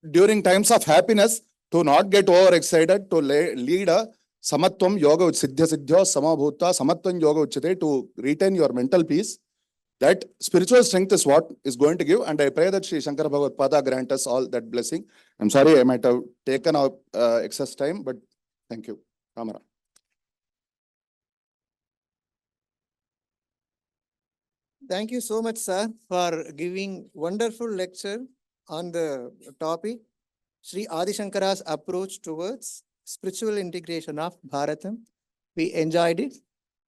during times of happiness, to not get overexcited, to lead a samatvam yoga siddhya siddhyo samabhuta samatvam yoga uchyate, to retain your mental peace. That spiritual strength is what is going to give, and I pray that Sri Shankara Bhagavad-pada grant us all that blessing. I'm sorry I might have taken our excess time, but thank you. Ramara. Thank you so much, sir, for giving wonderful lecture on the topic, Sri Adi Shankara's approach towards spiritual integration of Bharatam. We enjoyed it.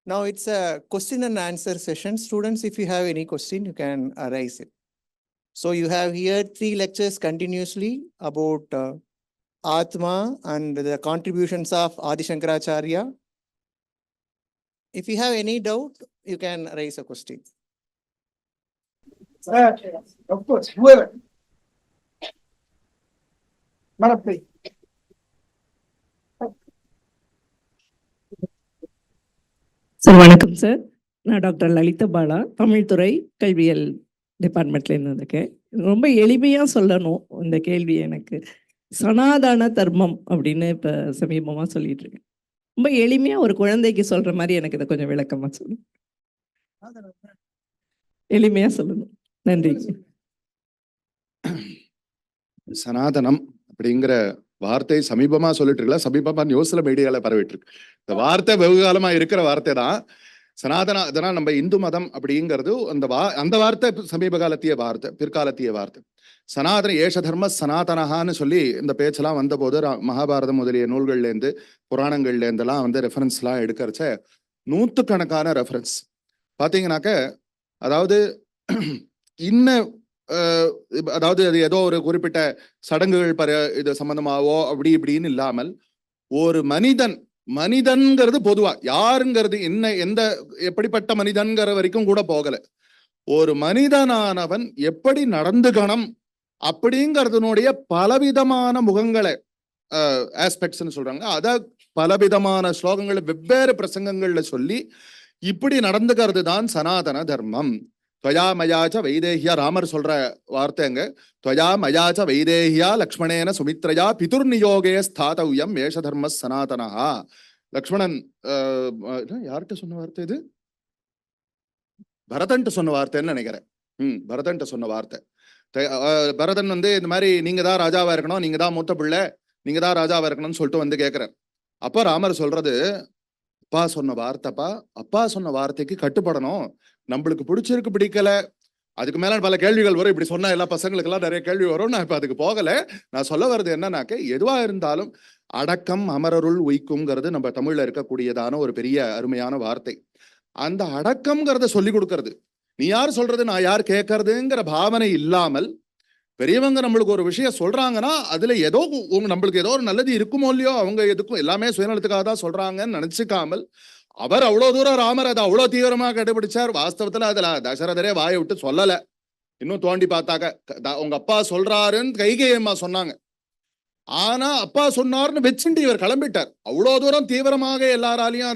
Now it's a question and answer session. Students, if you have any question, you can raise it. So you have here 3 lectures continuously about Atma and the contributions of Adi Shankaracharya. If you have any doubt, you can raise a question. Of course, whoever. Madam, please. Sir வணக்கம் sir. நான் doctor Lalitha Bala, Tamil துறை கல்வியல் டிபார்ட்மெண்ட்லேருந்து வந்திருக்கேன். ரொம்ப எளிமையாக சொல்லணும் இந்த கேள்வி. எனக்கு சனாதன தர்மம் அப்படின்னு இப்போ சமீபமாக சொல்லிட்டு இருக்கேன். ரொம்ப எளிமையாக ஒரு குழந்தைக்கு சொல்கிற மாதிரி எனக்கு இதை கொஞ்சம் விளக்கமாக சொல்லணும். எளிமையாக சொல்லணும். நன்றி. சனாதனம் அப்படிங்கிற வார்த்தை சமீபமா சொல்லிட்டு இருக்கல, சமீபமா நியூஸ்ல மீடியால பரவிட்டு இருக்கு. இந்த வார்த்தை வெகு காலமா இருக்கிற வார்த்தை தான் சனாதன. அதனால் நம்ம இந்து மதம் அப்படிங்கிறது அந்த வார்த்தை சமீப காலத்திய வார்த்தை, பிற்காலத்திய வார்த்தை. சனாதன ஏஷ தர்ம சனாதனஹான்னு சொல்லி இந்த பேச்செல்லாம் வந்த போது மகாபாரதம் முதலிய நூல்கள்ல இருந்து புராணங்கள்ல இருந்தெல்லாம் வந்து ரெஃபரன்ஸ்லாம் எடுக்கிறச்ச நூற்றுக்கணக்கான ரெஃபரன்ஸ் பாத்தீங்கன்னாக்க, அதாவது அதாவது அது ஏதோ ஒரு குறிப்பிட்ட சடங்குகள் இது சம்பந்தமாவோ அப்படி இப்படின்னு இல்லாமல் ஒரு மனிதன்கிறது பொதுவா யாருங்கிறது என்ன எந்த எப்படிப்பட்ட மனிதன்கிற வரைக்கும் கூட போகல. ஒரு மனிதனானவன் எப்படி நடந்துக்கணும் அப்படிங்கிறதுனுடைய பலவிதமான முகங்களை ஆஸ்பெக்ட்ஸ்ன்னு சொல்றாங்க. அத பலவிதமான ஸ்லோகங்களை வெவ்வேறு பிரசங்கங்கள்ல சொல்லி இப்படி நடந்துக்கிறது தான் சனாதன தர்மம். துவயா மயாச்ச வைதேகியா, ராமர் சொல்ற வார்த்தைங்க. துவயா மயாச்ச வைதேகியா லக்ஷ்மணேன சுமித்ரயா பிதுர்நியோகே ஸ்தாதவ்யம் ஏஷ தர்ம சனாதனஹா. லக்ஷ்மணன் யார்கிட்ட சொன்ன வார்த்தை இது? பரதன்ட்டு சொன்ன வார்த்தைன்னு நினைக்கிறேன். பரதன்ட்டு சொன்ன வார்த்தை. பரதன் வந்து இந்த மாதிரி நீங்க தான் ராஜாவா இருக்கணும், நீங்க தான் மூத்த பிள்ளை, நீங்க தான் ராஜாவா இருக்கணும்னு சொல்லிட்டு வந்து கேட்கிறார். அப்ப ராமர் சொல்றது, அப்பா சொன்ன வார்த்தைப்பா, அப்பா சொன்ன வார்த்தைக்கு கட்டுப்படணும். நம்மளுக்கு பிடிச்சிருக்கு பிடிக்கல, அதுக்கு மேல பல கேள்விகள் வரும். இப்படி சொன்னா எல்லா பசங்களுக்கு எல்லாம் நிறைய கேள்வி வரும். நான் இப்ப அதுக்கு போகல. நான் சொல்ல வர்றது என்னன்னாக்க, எதுவா இருந்தாலும் அடக்கம் அமரருள் உய்க்கும்ங்கிறது நம்ம தமிழ்ல இருக்கக்கூடியதான ஒரு பெரிய அருமையான வார்த்தை. அந்த அடக்கம்ங்கிறத சொல்லி கொடுக்கறது, நீ யார் சொல்றது நான் யார் கேட்கறதுங்கிற பாவனை இல்லாமல், பெரியவங்க நம்மளுக்கு ஒரு விஷயம் சொல்றாங்கன்னா அதுல ஏதோ நம்மளுக்கு ஏதோ ஒரு நல்லது இருக்குமோ இல்லையோ, அவங்க எதுக்கும் எல்லாமே சுயநலத்துக்காக தான் சொல்றாங்கன்னு நினைச்சுக்காமல், அவர் அவ்வளவு தூரம் ராமர் அதை அவ்வளவு தீவிரமா கண்டுபிடிச்சார். வாஸ்தவத்துல அதுல தசரதரே வாயை விட்டு சொல்லல. இன்னும் தோண்டி பார்த்தாக்க உங்க அப்பா சொல்றாருன்னு கைகேயி அம்மா சொன்னாங்க. ஆனா அப்பா சொன்னார்னு வச்சுட்டு இவர் கிளம்பிட்டார். அவ்வளவு தூரம் தீவிரமாக எல்லாராலையும்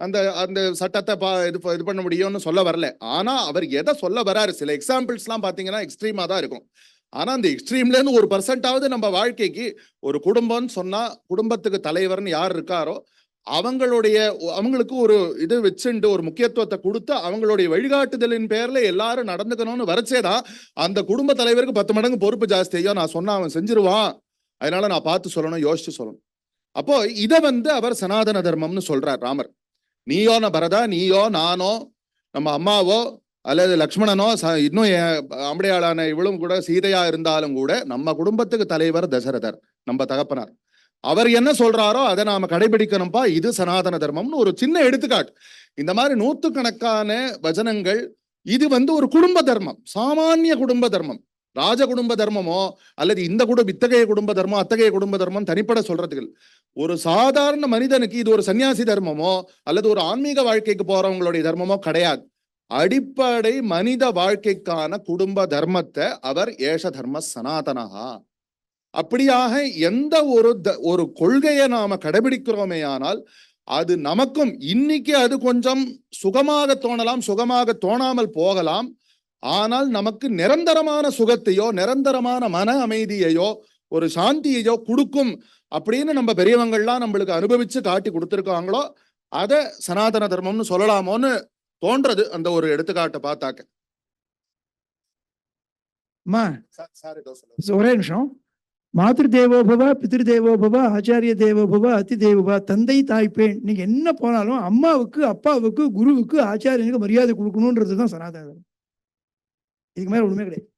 அந்த அந்த சட்டத்தை இது பண்ண முடியும்னு சொல்ல வரல. ஆனா அவர் எதை சொல்ல வராரு, சில எக்ஸாம்பிள்ஸ் எல்லாம் பாத்தீங்கன்னா எக்ஸ்ட்ரீமா தான் இருக்கும். ஆனா அந்த எக்ஸ்ட்ரீம்ல இருந்து 1% நம்ம வாழ்க்கைக்கு, ஒரு குடும்பம்னு சொன்னா குடும்பத்துக்கு தலைவர்னு யார் இருக்காரோ அவங்களுக்கு ஒரு இது வச்சுட்டு ஒரு முக்கியத்துவத்தை கொடுத்து அவங்களுடைய வழிகாட்டுதலின் பேர்ல எல்லாரும் நடந்துக்கணும்னு வரச்சேதான் அந்த குடும்ப தலைவருக்கு 10 மடங்கு பொறுப்பு ஜாஸ்தி. ஐயோ நான் சொன்னா அவன் செஞ்சிருவான், அதனால நான் பார்த்து சொல்லணும், யோசிச்சு சொல்லணும். அப்போ இதை வந்து அவர் சனாதன தர்மம்னு சொல்றார் ராமர். நீயோ பரதா, நீயோ நானோ நம்ம அம்மாவோ அல்லது லக்ஷ்மணனோ இன்னும் ஆம்படையாளான இவளும் கூட சீதையா இருந்தாலும் கூட நம்ம குடும்பத்துக்கு தலைவர் தசரதர், நம்ம தகப்பனார். அவர் என்ன சொல்றாரோ அதை நாம கடைபிடிக்கணும்பா, இது சனாதன தர்மம்னு ஒரு சின்ன எடுத்துக்காட்டு. இந்த மாதிரி நூற்றுக்கணக்கான வசனங்கள். இது வந்து ஒரு குடும்ப தர்மம், சாமானிய குடும்ப தர்மம். ராஜ குடும்ப தர்மமோ அல்லது இத்தகைய குடும்ப தர்மம் அத்தகைய குடும்ப தர்மம் தனிப்பட சொல்றதுக்கு, ஒரு சாதாரண மனிதனுக்கு இது ஒரு சன்னியாசி தர்மமோ அல்லது ஒரு ஆன்மீக வாழ்க்கைக்கு போறவங்களுடைய தர்மமோ கிடையாது. அடிப்படை மனித வாழ்க்கைக்கான குடும்ப தர்மத்தை அவர் ஏஷ தர்ம சனாதனஹா. அப்படியாக எந்த ஒரு கொள்கையை நாம கடைபிடிக்கிறோமே ஆனால் அது நமக்கும் இன்னைக்கு அது கொஞ்சம் சுகமாக தோணலாம், சுகமாக தோணாமல் போகலாம். ஆனால் நமக்கு நிரந்தரமான சுகத்தையோ நிரந்தரமான மன அமைதியையோ ஒரு சாந்தியையோ கொடுக்கும் அப்படின்னு நம்ம பெரியவங்கள்லாம் நம்மளுக்கு அனுபவிச்சு காட்டி கொடுத்துருக்காங்களோ அதை சனாதன தர்மம்னு சொல்லலாமோன்னு தோன்றது அந்த ஒரு எடுத்துக்காட்டை பார்த்தாக்க. ஒரே நிமிஷம். மாத்ரு தேவோபவ, பித்ரு தேவோபவ, ஆச்சாரிய தேவோபவ, அதி தேவோபவ, தந்தை தாய்ப்பேன். நீங்க என்ன போனாலும் அம்மாவுக்கு அப்பாவுக்கு குருவுக்கு ஆச்சாரியனுக்கு மரியாதை கொடுக்கணும்ன்றதுதான் சனாதன தர்மம். இதுக்கு மேல ஒண்ணுமே கிடையாது.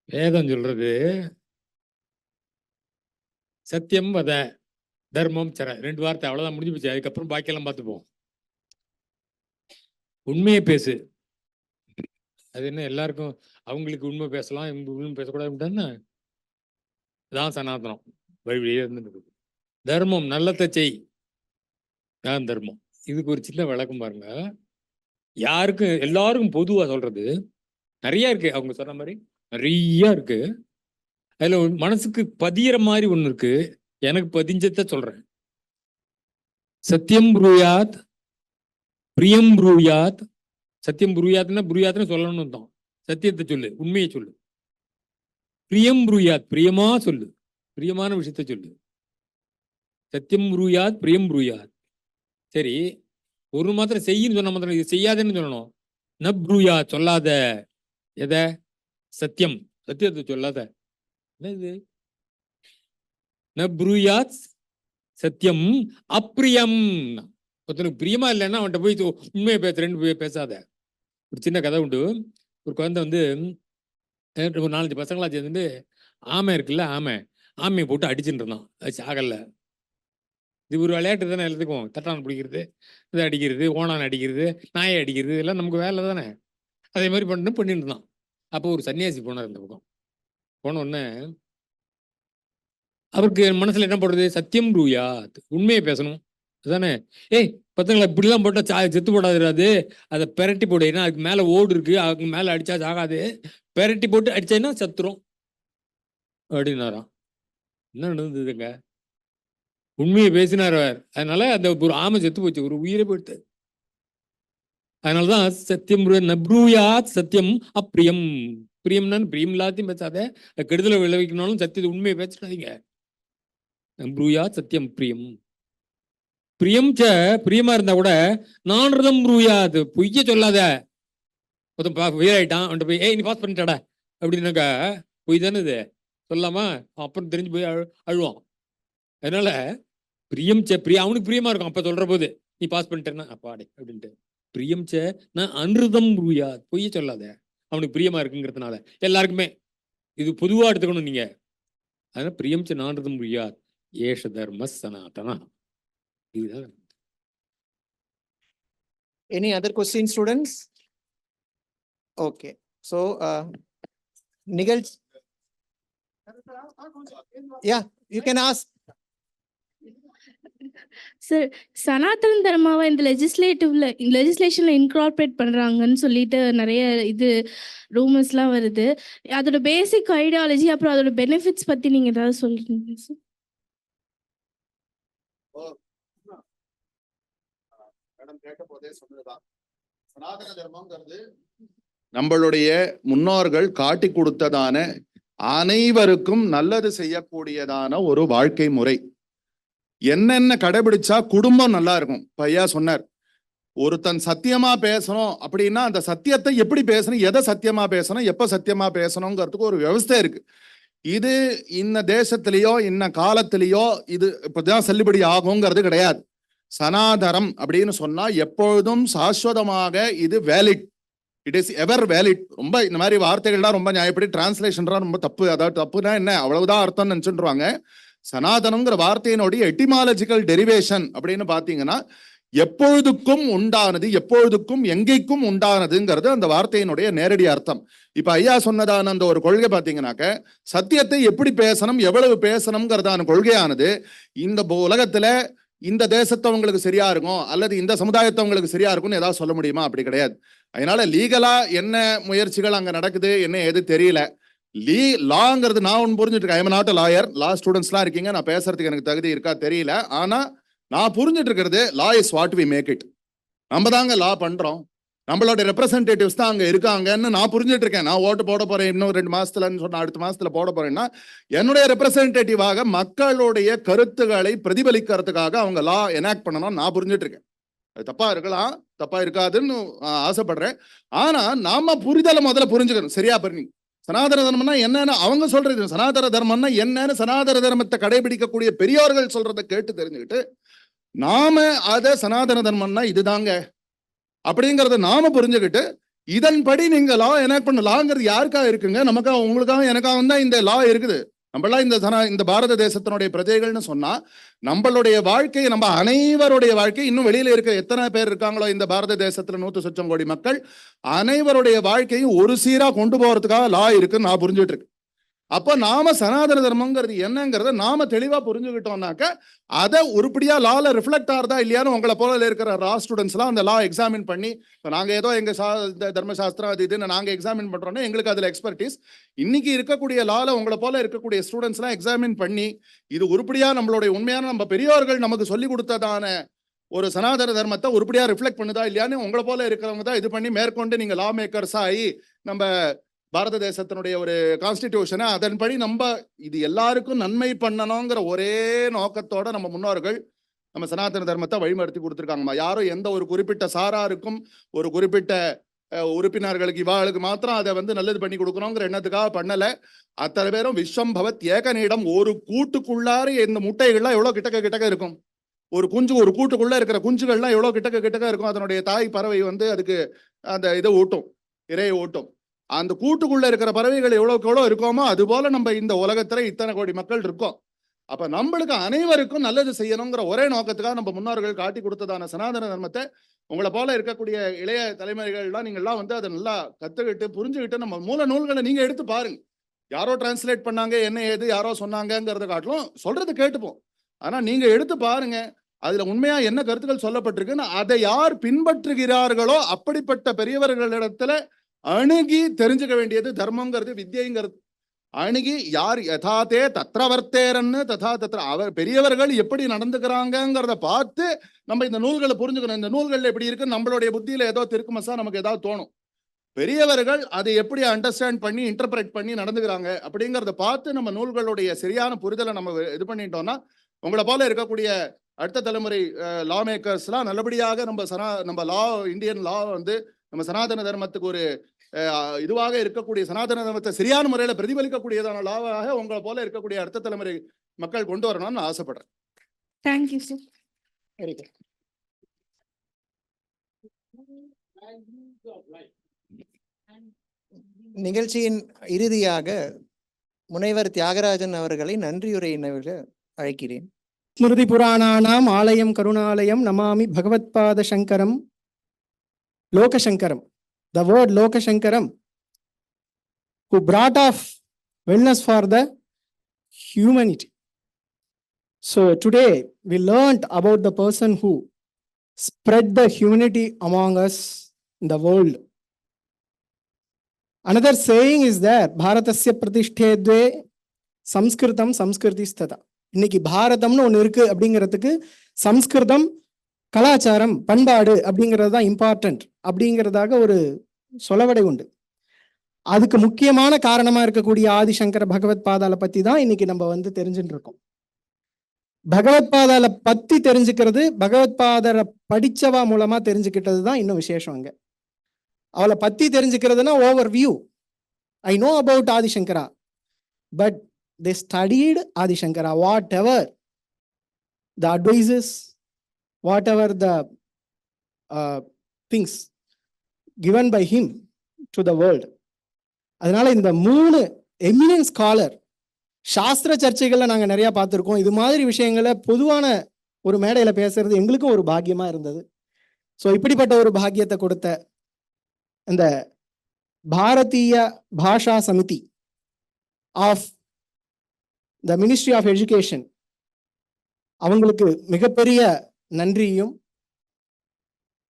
வேதம் சொல்றது சத்தியம் வத தர்மம் சர, 2 வார்த்தை அவ்வளவுதான், முடிஞ்சு போச்சு. அதுக்கப்புறம் பாக்கியெல்லாம் பார்த்துப்போம். உண்மையை பேசு. அது என்ன எல்லாருக்கும் அவங்களுக்கு உண்மை பேசலாம், உண்மை பேசக்கூடாதுன்னு தான் சனாதனம் வழியே இருந்துருக்கு. தர்மம் நல்லத்தை செய் தான் தர்மம். இதுக்கு ஒரு சின்ன விளக்கம் பாருங்க. யாருக்கும் எல்லாருக்கும் பொதுவா சொல்றது நிறைய இருக்கு, அவங்க சொன்ன மாதிரி நிறைய இருக்கு. அதுல மனசுக்கு பதியிற மாதிரி ஒண்ணு இருக்கு, எனக்கு பதிஞ்சத சொல்றேன். சத்தியம் ப்ரூயாத் பிரியம் ப்ரூயாத். சத்தியம் புரியாதுன்னா புரியாதுன்னு சொல்லணும்னு தான். சத்தியத்தை சொல்லு, உண்மையை சொல்லு. பிரியம் புரியாத், பிரியமா சொல்லு, பிரியமான விஷயத்த சொல்லு. சத்தியம் புரியாத் பிரியம் புரியாத். சரி, ஒரு மாத்திரம் செய்யின்னு சொன்ன மாத்திரம் இது செய்யாதுன்னு சொல்லணும். ந ப்ரூயா, சொல்லாத. எத? சத்தியம். சத்தியத்தை சொல்லாத. என்ன இது? ந ப்ரூயாத் சத்தியம் அப்பிரியம். ஒருத்தனுக்கு பிரியமா இல்லைன்னா அவன்கிட்ட போய் உண்மையை பேசுறேன்னு பேசாத. ஒரு சின்ன கதை உண்டு. ஒரு குழந்தை வந்து ஒரு 4-5 பசங்களா சேர்ந்துட்டு ஆமை இருக்குல்ல, ஆமையை போட்டு அடிச்சுட்டு இருந்தான். அது சாகல. இது ஒரு விளையாட்டு தானே எல்லாத்துக்கும். தட்டான் பிடிக்கிறது, இதை அடிக்கிறது, ஓனான் அடிக்கிறது, நாயை அடிக்கிறது, எல்லாம் நமக்கு வேலை தானே. அதே மாதிரி பண்ணிட்டு இருந்தான். அப்போ ஒரு சன்னியாசி போனார் இந்த பக்கம். போன உடனே அவருக்கு மனசுல என்ன போடுறது? சத்தியம் ப்ரூயா, உண்மையை பேசணும் அதுதானே. ஏய் பத்தங்களா இப்படிலாம் போட்டா செத்து போடாது, அதை பெரட்டி போடு. ஏன்னா அதுக்கு மேல ஓடு இருக்கு, அதுக்கு மேல அடிச்சா சாகாது, பெரட்டி போட்டு அடிச்சேன்னா சத்துரும் அப்படின்னாராம். என்ன நடந்ததுங்க? உண்மையை பேசினார் அவர். அதனால அந்த ஒரு ஆமை செத்து போச்சு, ஒரு உயிரை போயிட்டு. அதனாலதான் சத்தியம் நப்ரூயாத் சத்தியம் அப்பிரியம். பிரியம்னா பிரியம் எல்லாத்தையும் பேசாத, கெடுதலை விளைவிக்கணும்னாலும் சத்தியத்தை உண்மையை பேசிடாதீங்க. நப்ரூயாத் சத்தியம் பிரியம். பிரியம் ச, பிரியமா இருந்தா கூட நான்ரதம் ப்ரூயாது, பொய்ய சொல்லாத. ஒருத்தன் ஃபெயில் ஆயிட்டான், அவன்கிட்ட போய் ஏய் நீ பாஸ் பண்ணிட்டாடா அப்படின்னாக்கா பொய் தானே இது, சொல்லாமா? அப்புறம் தெரிஞ்சு போய் அழுவான். அதனால பிரியம் ச அவனுக்கு பிரியமா இருக்கும் அப்ப சொல்ற போது, நீ பாஸ் பண்ணிட்டேன்னா அப்பாடே அப்படின்ட்டு. பிரியம் ச நான் அன்ருதம் ப்ரூயாது, பொய்ய சொல்லாத, அவனுக்கு பிரியமா இருக்குங்கிறதுனால. எல்லாருக்குமே இது பொதுவா எடுத்துக்கணும் நீங்க. அதனால பிரியம் ச நான்ருதம் ப்ரூயாது ஏஷ தர்ம சனாதனா. இதுதான். Any other questions, students? Okay. So, Nigel, yeah, you can ask. Sir, Sanatana தர்மாவை இந்த லெஜிஸ்லேஷன்ல இன்கார்பரேட் பண்றாங்கன்னு சொல்லிட்டு நிறைய ரூமர்ஸ்லாம் வருது. அதோட பேசிக் ஐடியாலஜி அப்புறம் அதோட பெனிஃபிட்ஸ் பத்தி நீங்க ஏதாவது சொல்றீங்க சார்? சனாதன தர்மம்ங்கிறது நம்மளுடைய முன்னோர்கள் காட்டி கொடுத்ததான அனைவருக்கும் நல்லது செய்யக்கூடியதான ஒரு வாழ்க்கை முறை. என்னென்ன கடைபிடிச்சா குடும்பம் நல்லா இருக்கும். ஐயா சொன்னார், ஒருத்தன் சத்தியமா பேசணும் அப்படின்னா அந்த சத்தியத்தை எப்படி பேசணும், எதை சத்தியமா பேசணும், எப்ப சத்தியமா பேசணுங்கிறதுக்கு ஒரு விவஸ்தை இருக்கு. இது இந்த தேசத்திலேயோ இன்ன காலத்திலேயோ இது இப்பதான் செல்லுபடி ஆகுங்கிறது கிடையாது. சனாதனம் அப்படின்னு சொன்னா எப்பொழுதும் சாஸ்வதமாக இது valid, it is ever valid. ரொம்ப இந்த மாதிரி வார்த்தைகள்லாம் ரொம்ப நியாயப்படி டிரான்ஸ்லேஷன்லாம் ரொம்ப தப்பு. அதாவது தப்புனா என்ன, அவ்வளவுதான் அர்த்தம் நினைச்சுருவாங்க. சனாதனம்ங்கிற வார்த்தையினுடைய எட்டிமாலஜிக்கல் டெரிவேஷன் அப்படின்னு பாத்தீங்கன்னா எப்பொழுதுக்கும் உண்டானது, எப்பொழுதுக்கும் எங்கேக்கும் உண்டானதுங்கிறது அந்த வார்த்தையினுடைய நேரடி அர்த்தம். இப்ப ஐயா சொன்னதான அந்த ஒரு கொள்கை பாத்தீங்கன்னாக்க சத்தியத்தை எப்படி பேசணும், எவ்வளவு பேசணும்ங்கிறதான கொள்கையானது இந்த உலகத்துல இந்த தேசத்தவங்களுக்கு சரியா இருக்கும் அல்லது இந்த சமுதாயத்தவங்களுக்கு சரியா இருக்கும்னு ஏதாவது சொல்ல முடியுமா? அப்படி கிடையாது. அதனால லீகலா என்ன முயற்சிகள் அங்க நடக்குது என்ன எது தெரியல. லாங்கிறது நான் ஒன்று புரிஞ்சுட்டு இருக்கேன். I am not a lawyer. Law ஸ்டூடெண்ட்ஸ்லாம் இருக்கீங்க, நான் பேசுறதுக்கு எனக்கு தகுதி இருக்கா தெரியல. ஆனா நான் புரிஞ்சுட்டு இருக்கிறது, law is what we make it. நம்ம தாங்க லா பண்றோம், நம்மளோட ரெப்ரசன்டேட்டிவ்ஸ் தான் அங்க இருக்காங்கன்னு நான் புரிஞ்சுட்டு இருக்கேன். நான் ஓட்டு போட போறேன் இன்னும் 2 மாசத்துலன்னு சொன்னா அடுத்த மாசத்துல போட போறேன்னா என்னுடைய ரெப்ரசன்டேட்டிவாக மக்களுடைய கருத்துக்களை பிரதிபலிக்கிறதுக்காக அவங்க லா எனாக்ட் பண்ணணும் நான் புரிஞ்சுட்டு இருக்கேன். அது தப்பா இருக்கலாம், தப்பா இருக்காதுன்னு ஆசைப்படுறேன். ஆனா நாம புரிதலை முதல்ல புரிஞ்சுக்கணும். சரியா பண்ணி சனாதன தர்மம்னா என்னன்னு அவங்க சொல்றது, சனாதன தர்மம்னா என்னன்னு சனாதன தர்மத்தை கடைபிடிக்கக்கூடிய பெரியோர்கள் சொல்றதை கேட்டு தெரிஞ்சுக்கிட்டு நாம அதை சனாதன தர்மம்னா இதுதாங்க அப்படிங்கறத நாம புரிஞ்சுக்கிட்டு இதன்படி நீங்க லா எனாக்ட் பண்ண. லாங்கிறது யாருக்காக இருக்குங்க? நமக்காக, உங்களுக்காக, எனக்காக தான் இந்த லா இருக்குது. நம்மளாம் இந்த பாரத தேசத்தினுடைய பிரஜைகள்னு சொன்னா நம்மளுடைய வாழ்க்கை, நம்ம அனைவருடைய வாழ்க்கை, இன்னும் வெளியில இருக்க எத்தனை பேர் இருக்காங்களோ இந்த பாரத தேசத்துல 100 லட்சம் கோடி மக்கள் அனைவருடைய வாழ்க்கையும் ஒரு சீரா கொண்டு போறதுக்காக லா இருக்குன்னு நான் புரிஞ்சுட்டு இருக்கேன். அப்போ நாம சனாதன தர்மங்கிறது என்னங்கிறத நாம தெளிவா புரிஞ்சுக்கிட்டோம்னாக்க அதை உருப்படியா லால ரிஃப்ளெக்ட் ஆகுதா இல்லையான்னு உங்களை போல இருக்கிற லா ஸ்டூடெண்ட்ஸ் எல்லாம் அந்த லா எக்ஸாமின் பண்ணி, நாங்க ஏதோ எங்க தர்மசாஸ்திரம் அது இதுன்னு நாங்க எக்ஸாமின் பண்றோம்னா எங்களுக்கு அதுல எக்ஸ்பர்டீஸ். இன்னைக்கு இருக்கக்கூடிய லால உங்களை போல இருக்கக்கூடிய ஸ்டூடெண்ட்ஸ் எல்லாம் எக்ஸாமின் பண்ணி இது உருப்படியா நம்மளுடைய உண்மையான நம்ம பெரியோர்கள் நமக்கு சொல்லி கொடுத்ததான ஒரு சனாதன தர்மத்தை உருப்படியா ரிஃப்ளெக்ட் பண்ணுதா இல்லையான்னு உங்களை போல இருக்கிறவங்க தான் இது பண்ணி மேற்கொண்டு நீங்க லா மேக்கர்ஸ் ஆகி நம்ம பாரத தேசத்தினுடைய ஒரு கான்ஸ்டிடியூஷனை அதன்படி நம்ம இது எல்லாருக்கும் நன்மை பண்ணணுங்கிற ஒரே நோக்கத்தோட நம்ம முன்னோர்கள் நம்ம சனாதன தர்மத்தை வழிமடுத்தி கொடுத்துருக்காங்கம்மா. யாரும் எந்த ஒரு குறிப்பிட்ட சாராருக்கும் ஒரு குறிப்பிட்ட உறுப்பினர்களுக்கு இவாளுக்கு மாத்திரம் அதை வந்து நல்லது பண்ணி கொடுக்கணுங்கிற எண்ணத்துக்காக பண்ணல. அத்தனை பேரும் விஸ்வம் பவத் ஏக நீடம். ஒரு கூட்டுக்குள்ளார இந்த முட்டைகள்லாம் எவ்வளவு கிட்டக்க இருக்கும். ஒரு குஞ்சு ஒரு கூட்டுக்குள்ள இருக்கிற குஞ்சுகள்லாம் எவ்வளவு கிட்டக்க இருக்கும். அதனுடைய தாய் பறவை வந்து அதுக்கு அந்த இதை ஊட்டும், இரையை ஊட்டும். அந்த கூட்டுக்குள்ள இருக்கிற பறவைகள் எவ்வளவுக்கு எவ்வளவு இருக்கோமோ அது போல நம்ம இந்த உலகத்துல இத்தனை கோடி மக்கள் இருக்கோம். அப்ப நம்மளுக்கு அனைவருக்கும் நல்லது செய்யணுங்கிற ஒரே நோக்கத்துக்காக நம்ம முன்னோர்கள் காட்டி கொடுத்ததான சனாதன தர்மத்தை உங்களை போல இருக்கக்கூடிய இளைய தலைமுறைகள்லாம் நீங்கள்லாம் வந்து அதை நல்லா கத்துக்கிட்டு புரிஞ்சுக்கிட்டு நம்ம மூல நூல்களை நீங்க எடுத்து பாருங்க. யாரோ டிரான்ஸ்லேட் பண்ணாங்க என்ன ஏது யாரோ சொன்னாங்கிறத காட்டிலும் சொல்றது கேட்டுப்போம். ஆனா நீங்க எடுத்து பாருங்க, அதுல உண்மையா என்ன கருத்துக்கள் சொல்லப்பட்டிருக்குன்னு அதை யார் பின்பற்றுகிறார்களோ அப்படிப்பட்ட பெரியவர்களிடத்துல அணுகி தெரிஞ்சுக்க வேண்டியது தர்மங்கிறது, வித்யைங்கிறது. அணுகி யார் யதாதே தத்ரவர்த்தேரன்னு ததா தத்ர அவர் பெரியவர்கள் எப்படி நடந்துக்கிறாங்கிறத பார்த்து நம்ம இந்த நூல்களை புரிஞ்சுக்கணும். இந்த நூல்கள் எப்படி இருக்கு, நம்மளுடைய புத்தியில ஏதோ திருக்குமசா நமக்கு ஏதாவது தோணும். பெரியவர்கள் அதை எப்படி அண்டர்ஸ்டாண்ட் பண்ணி இன்டர்பிரேட் பண்ணி நடந்துக்கிறாங்க அப்படிங்கிறத பார்த்து நம்ம நூல்களுடைய சரியான புரிதலை நம்ம இது பண்ணிட்டோம்னா உங்களை போல இருக்கக்கூடிய அடுத்த தலைமுறை லா மேக்கர்ஸ்லாம் நல்லபடியாக நம்ம லா இந்தியன் லா வந்து நம்ம சனாதன தர்மத்துக்கு ஒரு இதுவாக இருக்கக்கூடிய சனாதன தர்மத்தை சரியான முறையில் பிரதிபலிக்கக்கூடியதான லாவாக உங்களை போல இருக்கக்கூடிய அடுத்த தலைமுறை மக்கள் கொண்டு வரணும்னு நான் ஆசைப்படுறேன். Thank you sir. Very good. நிகழ்ச்சியின் இறுதியாக முனைவர் தியாகராஜன் அவர்களை நன்றியுரையினவர்கள் அழைக்கிறேன். ஸ்மிருதி புராணானாம் ஆலயம் கருணாலயம் நமாமி பகவத்பாத சங்கரம் லோகசங்கரம். The word Lokashankaram, who brought off wellness for the humanity. So today we learned about the person who spread the humanity among us in the world. Another saying is there, Bharatasya pratishtedve samskritam samskritisthata. இன்னைக்கு பாரதம்னு ஒன்று இருக்கு அப்படிங்கிறதுக்கு சம்ஸ்கிருதம் கலாச்சாரம் பண்பாடு அப்படிங்கிறது தான் important அப்படிங்கிறதாக ஒரு சொலவடை உண்டு. அதுக்கு முக்கியமான காரணமா இருக்கக்கூடிய ஆதிசங்கர பகவத் பாதாள பத்தி தான் இன்னைக்கு நம்ம வந்து தெரிஞ்சுட்டு இருக்கோம். பகவத் பாதாள பத்தி தெரிஞ்சுக்கிறது பகவத் பாதாள படிச்சவா மூலமா தெரிஞ்சுக்கிட்டது தான் இன்னும் விசேஷம். அங்க அவளை பத்தி தெரிஞ்சுக்கிறதுனா overview. I know about Adishankara, but they studied Adishankara, whatever the advices, whatever the things given by him to the world. அதனால இந்த 3 எமினன்ட் ஸ்காலர் சாஸ்திர சர்ச்சைகள்ல நாங்க நிறைய பார்த்திருக்கோம். இது மாதிரி விஷயங்களை பொதுவான ஒரு மேடையில பேசுறது எங்களுக்கும் ஒரு பாக்கியமா இருந்தது. ஸோ இப்படிப்பட்ட ஒரு பாக்கியத்தை கொடுத்த இந்த Bharatiya Bhasha Samiti of the ministry of education அவங்களுக்கு மிகப்பெரிய நன்றியும்,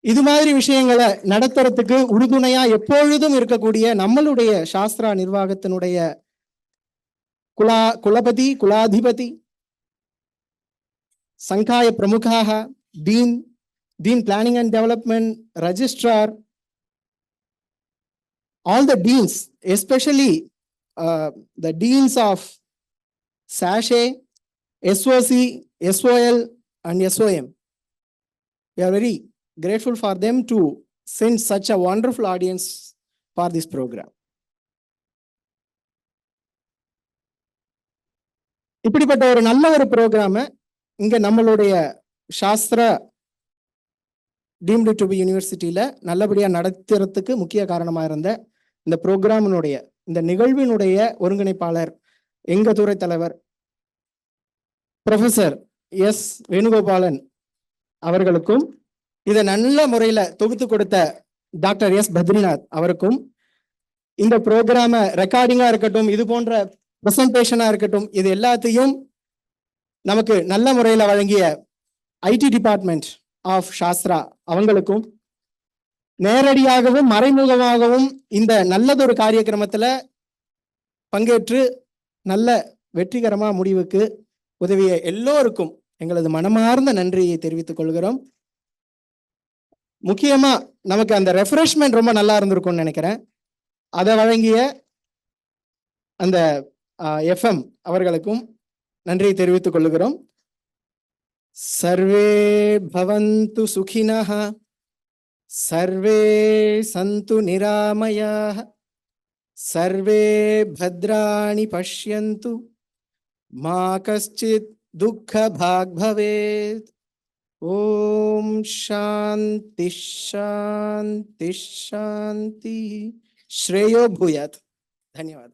இது மாதிரி விஷயங்களை நடத்துறதுக்கு உறுதுணையா எப்பொழுதும் இருக்கக்கூடிய நம்மளுடைய சாஸ்திரா நிர்வாகத்தினுடைய குலபதி குலாதிபதி சங்காய பிரமுகாக dean planning and development registrar, all the deans, especially the deans of SASHE, SOC, SOL and SOM. We are very grateful for them to send such a wonderful audience for this program. இப்படிப்பட்ட ஒரு நல்ல ஒரு ப்ரோக்ராமை இங்க நம்மளுடைய Sastra deemed to be யூனிவர்சிட்டியில நல்லபடியா நடத்துறதுக்கு முக்கிய காரணமா இருந்த இந்த ப்ரோக்ராமினுடைய இந்த நிகழ்வினுடைய ஒருங்கிணைப்பாளர் எங்க துறை தலைவர் ப்ரொஃபசர் எஸ் வேணுகோபாலன் அவர்களுக்கும், இதை நல்ல முறையில தொகுத்து கொடுத்த டாக்டர் எஸ் பத்ரிநாத் அவருக்கும், இந்த ப்ரோக்ராம ரெக்கார்டிங்கா இருக்கட்டும், இது போன்ற பிரசன்டேஷனா இருக்கட்டும், இது எல்லாத்தையும் நமக்கு நல்ல முறையில வழங்கிய ஐடி டிபார்ட்மெண்ட் ஆஃப் சாஸ்திரா அவங்களுக்கும், நேரடியாகவும் மறைமுகமாகவும் இந்த நல்லதொரு காரியக்கிரமத்துல பங்கேற்று நல்ல வெற்றிகரமா முடிவுக்கு உதவிய எல்லோருக்கும் எங்களது மனமார்ந்த நன்றியை தெரிவித்துக் கொள்கிறோம். முக்கியமா நமக்கு அந்த ரெஃப்ரெஷ்மெண்ட் ரொம்ப நல்லா இருந்திருக்கும்னு நினைக்கிறேன். அதை வழங்கிய அந்த எஃப்எம் அவர்களுக்கும் நன்றியை தெரிவித்துக் கொள்கிறோம். சர்வே பவந்து சுகினஹ सर्वे सन्तु निरामयाः, सर्वे भद्राणि पश्यन्तु, मा कश्चित् दुःखभाग् भवेत्। ओम शांति शांति शांति। श्रेयो भूयात्। धन्यवाद।